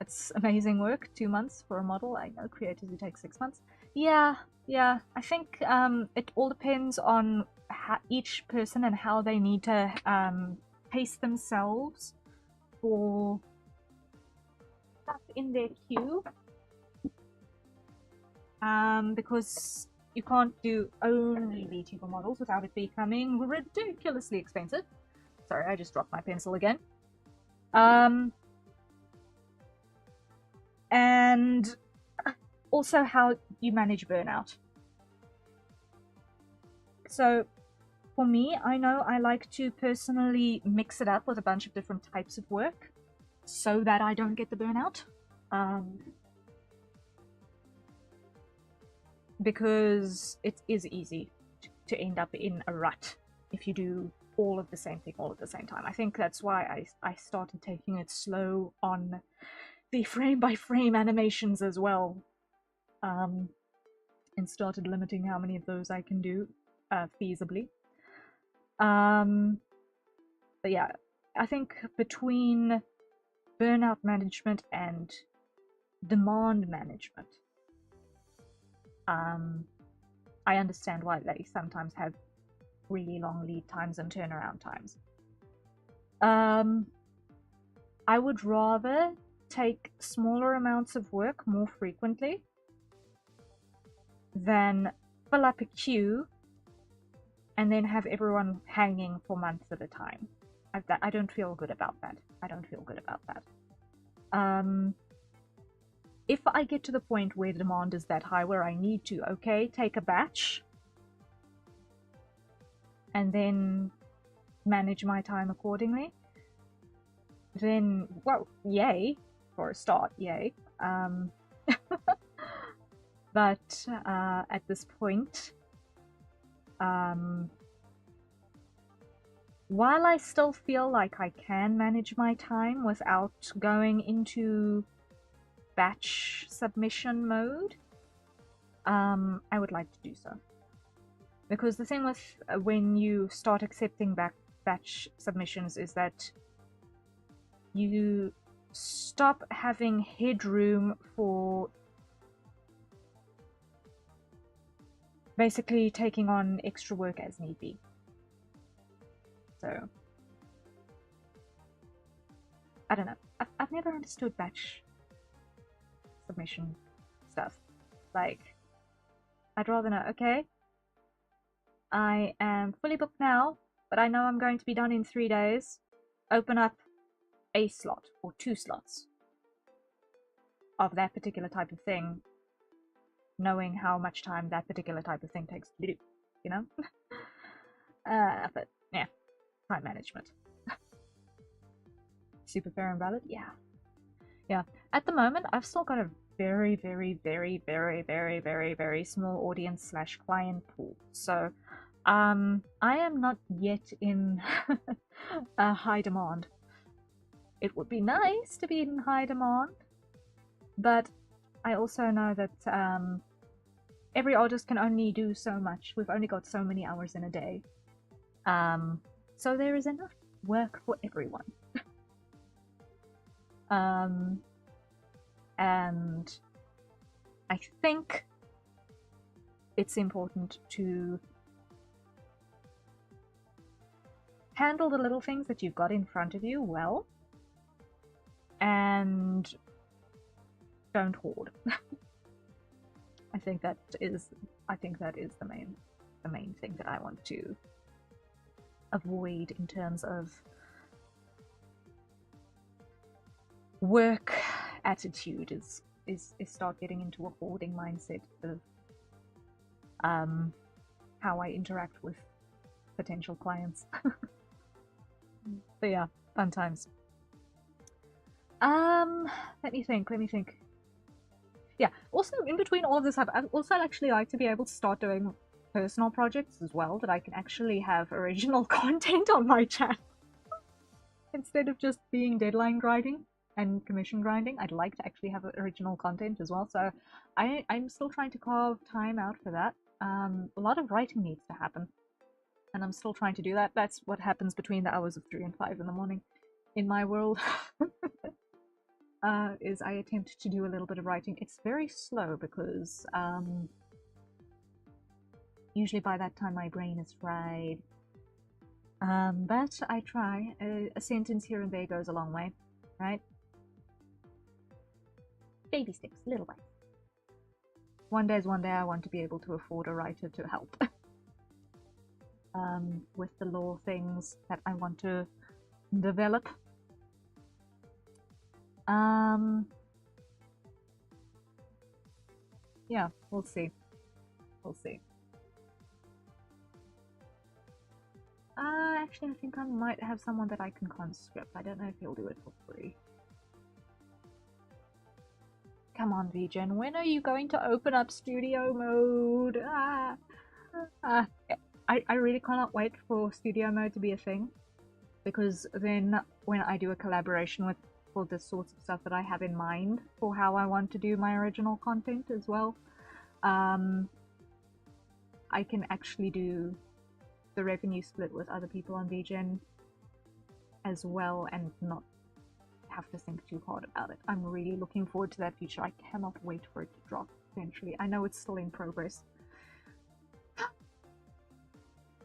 Speaker 1: It's amazing work, 2 months for a model. I know creators who take 6 months. Yeah, I think it all depends on each person and how they need to pace themselves for stuff in their queue. Because you can't do only VTuber models without it becoming ridiculously expensive. Sorry, I just dropped my pencil again. And also how you manage burnout. So for me, I know I like to personally mix it up with a bunch of different types of work so that I don't get the burnout. Because it is easy to end up in a rut if you do all of the same thing all at the same time. I think that's why I started taking it slow on the frame-by-frame animations as well, and started limiting how many of those I can do feasibly. But yeah, I think between burnout management and demand management, I understand why they sometimes have really long lead times and turnaround times. I would rather take smaller amounts of work more frequently than fill up a queue and then have everyone hanging for months at a time. I don't feel good about that. I don't feel good about that. If I get to the point where the demand is that high where I need to, okay, take a batch and then manage my time accordingly, then, well, yay, for a start, yay. But at this point, while I still feel like I can manage my time without going into batch submission mode, I would like to do so. Because the thing with when you start accepting batch submissions is that you stop having headroom for basically taking on extra work as need be. So, I don't know. I've never understood batch submission stuff. Like, I'd rather know, okay, I am fully booked now, but I know I'm going to be done in 3 days. Open up a slot or 2 slots of that particular type of thing, knowing how much time that particular type of thing takes to do, you know? But yeah, time management. Super fair and valid? Yeah. Yeah. At the moment, I've still got a very, very, very, very, very, very, very small audience / client pool. So, I am not yet in a high demand. It would be nice to be in high demand, but I also know that every artist can only do so much. We've only got so many hours in a day. So there is enough work for everyone. And I think it's important to handle the little things that you've got in front of you well, and don't hoard. I think that is the main thing that I want to avoid in terms of work attitude is start getting into a hoarding mindset of how I interact with potential clients. But yeah, fun times. Let me think. Yeah, also in between all of this, I'd also actually like to be able to start doing personal projects as well, that I can actually have original content on my channel. Instead of just being deadline grinding and commission grinding, I'd like to actually have original content as well. So I'm still trying to carve time out for that. A lot of writing needs to happen, and I'm still trying to do that. That's what happens between the hours of 3 and 5 in the morning in my world. Is I attempt to do a little bit of writing. It's very slow because usually by that time my brain is fried. But I try. A sentence here and there goes a long way, right? Baby steps, little bites. one day I want to be able to afford a writer to help with the lore things that I want to develop. Yeah, we'll see. We'll see. Actually, I think I might have someone that I can conscript. I don't know if he'll do it for free. Come on, Vgen, when are you going to open up studio mode? I really cannot wait for studio mode to be a thing, because then when I do a collaboration for the sorts of stuff that I have in mind for how I want to do my original content as well, I can actually do the revenue split with other people on VGen as well and not have to think too hard about it. I'm really looking forward to that future. I cannot wait for it to drop eventually. I know it's still in progress.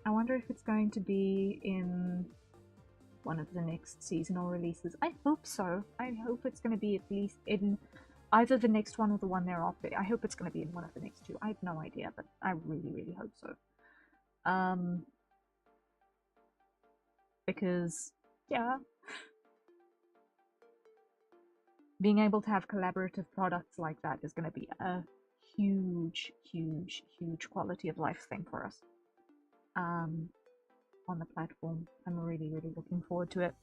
Speaker 1: I wonder if it's going to be in one of the next seasonal releases. I hope so. I hope it's going to be at least in either the next one or the one thereafter. I hope it's going to be in one of the next two. I have no idea, but I really, really hope so. Because, yeah, being able to have collaborative products like that is going to be a huge, huge, huge quality of life thing for us on the platform. I'm really, really looking forward to it.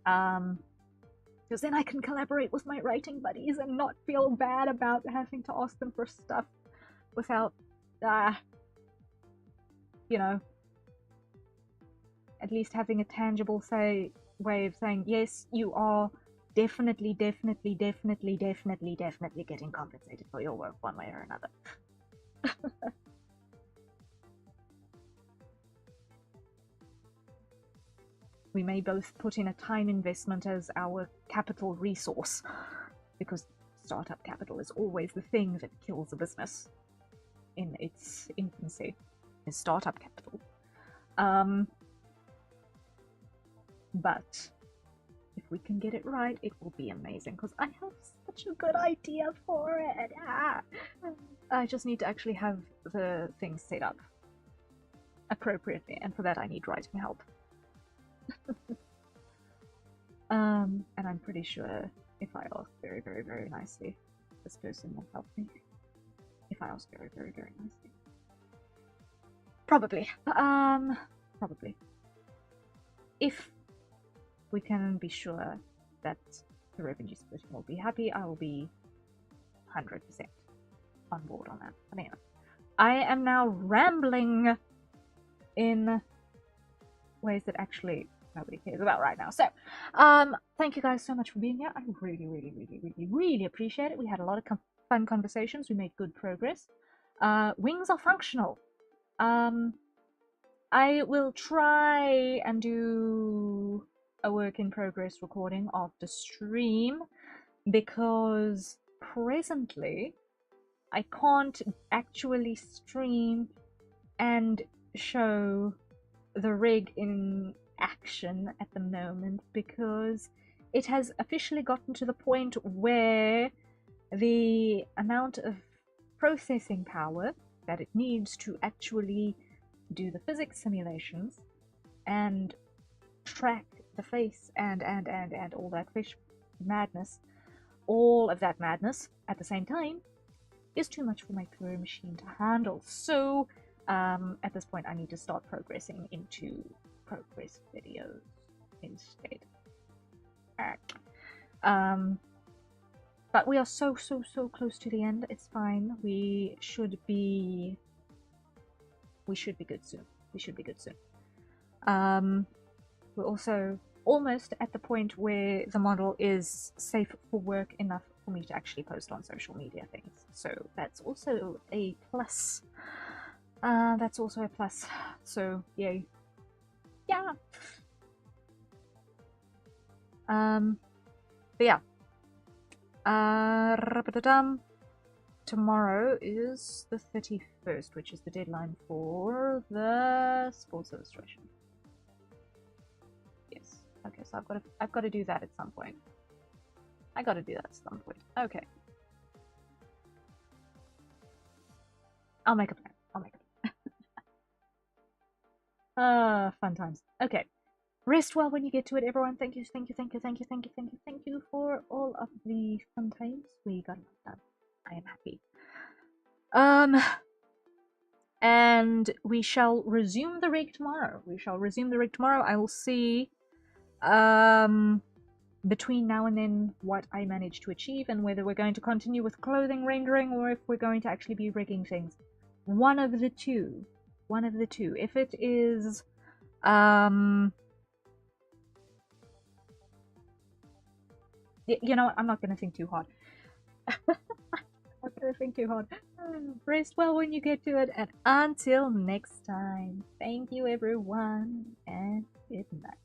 Speaker 1: Because then I can collaborate with my writing buddies and not feel bad about having to ask them for stuff without, you know, at least having a tangible way of saying, yes, you are definitely getting compensated for your work one way or another. We may both put in a time investment as our capital resource, because startup capital is always the thing that kills a business in its infancy, is startup capital. But if we can get it right, it will be amazing, because I have such a good idea for it. I just need to actually have the things set up appropriately, and for that I need writing help. And I'm pretty sure if I ask very, very, very nicely, this person will help me. If I ask very, very, very nicely. Probably. Probably. If we can be sure that the revenue splitting will be happy, I will be 100% on board on that. But anyway, I am now rambling in ways that actually nobody cares about right now. So, thank you guys so much for being here. I really, really, really, really, really appreciate it. We had a lot of fun conversations. We made good progress. Wings are functional. I will try and do a work in progress recording of the stream, because presently I can't actually stream and show the rig in action at the moment, because it has officially gotten to the point where the amount of processing power that it needs to actually do the physics simulations and track the face and all that fish madness, all of that madness at the same time, is too much for my poor machine to handle. So at this point I need to start progressing into progress videos instead. But we are so close to the end. It's fine. We should be good soon. We should be good soon. We're also almost at the point where the model is safe for work enough for me to actually post on social media things. So that's also a plus. That's also a plus. So yay. Yeah. But yeah. Tomorrow is the 31st, which is the deadline for the Sports Illustration. Yes. Okay, so I've got to do that at some point. I got to do that at some point. Okay. I'll make a plan. I'll make a plan. Fun times. Okay. Rest well when you get to it, everyone. Thank you, thank you, thank you, thank you, thank you, thank you, thank you for all of the fun times we got done. I am happy. And we shall resume the rig tomorrow. I will see, between now and then what I manage to achieve and whether we're going to continue with clothing rendering or if we're going to actually be rigging things. One of the two. If it is, you know what? I'm not going to think too hard. Rest well when you get to it, and until next time, thank you everyone, and good night.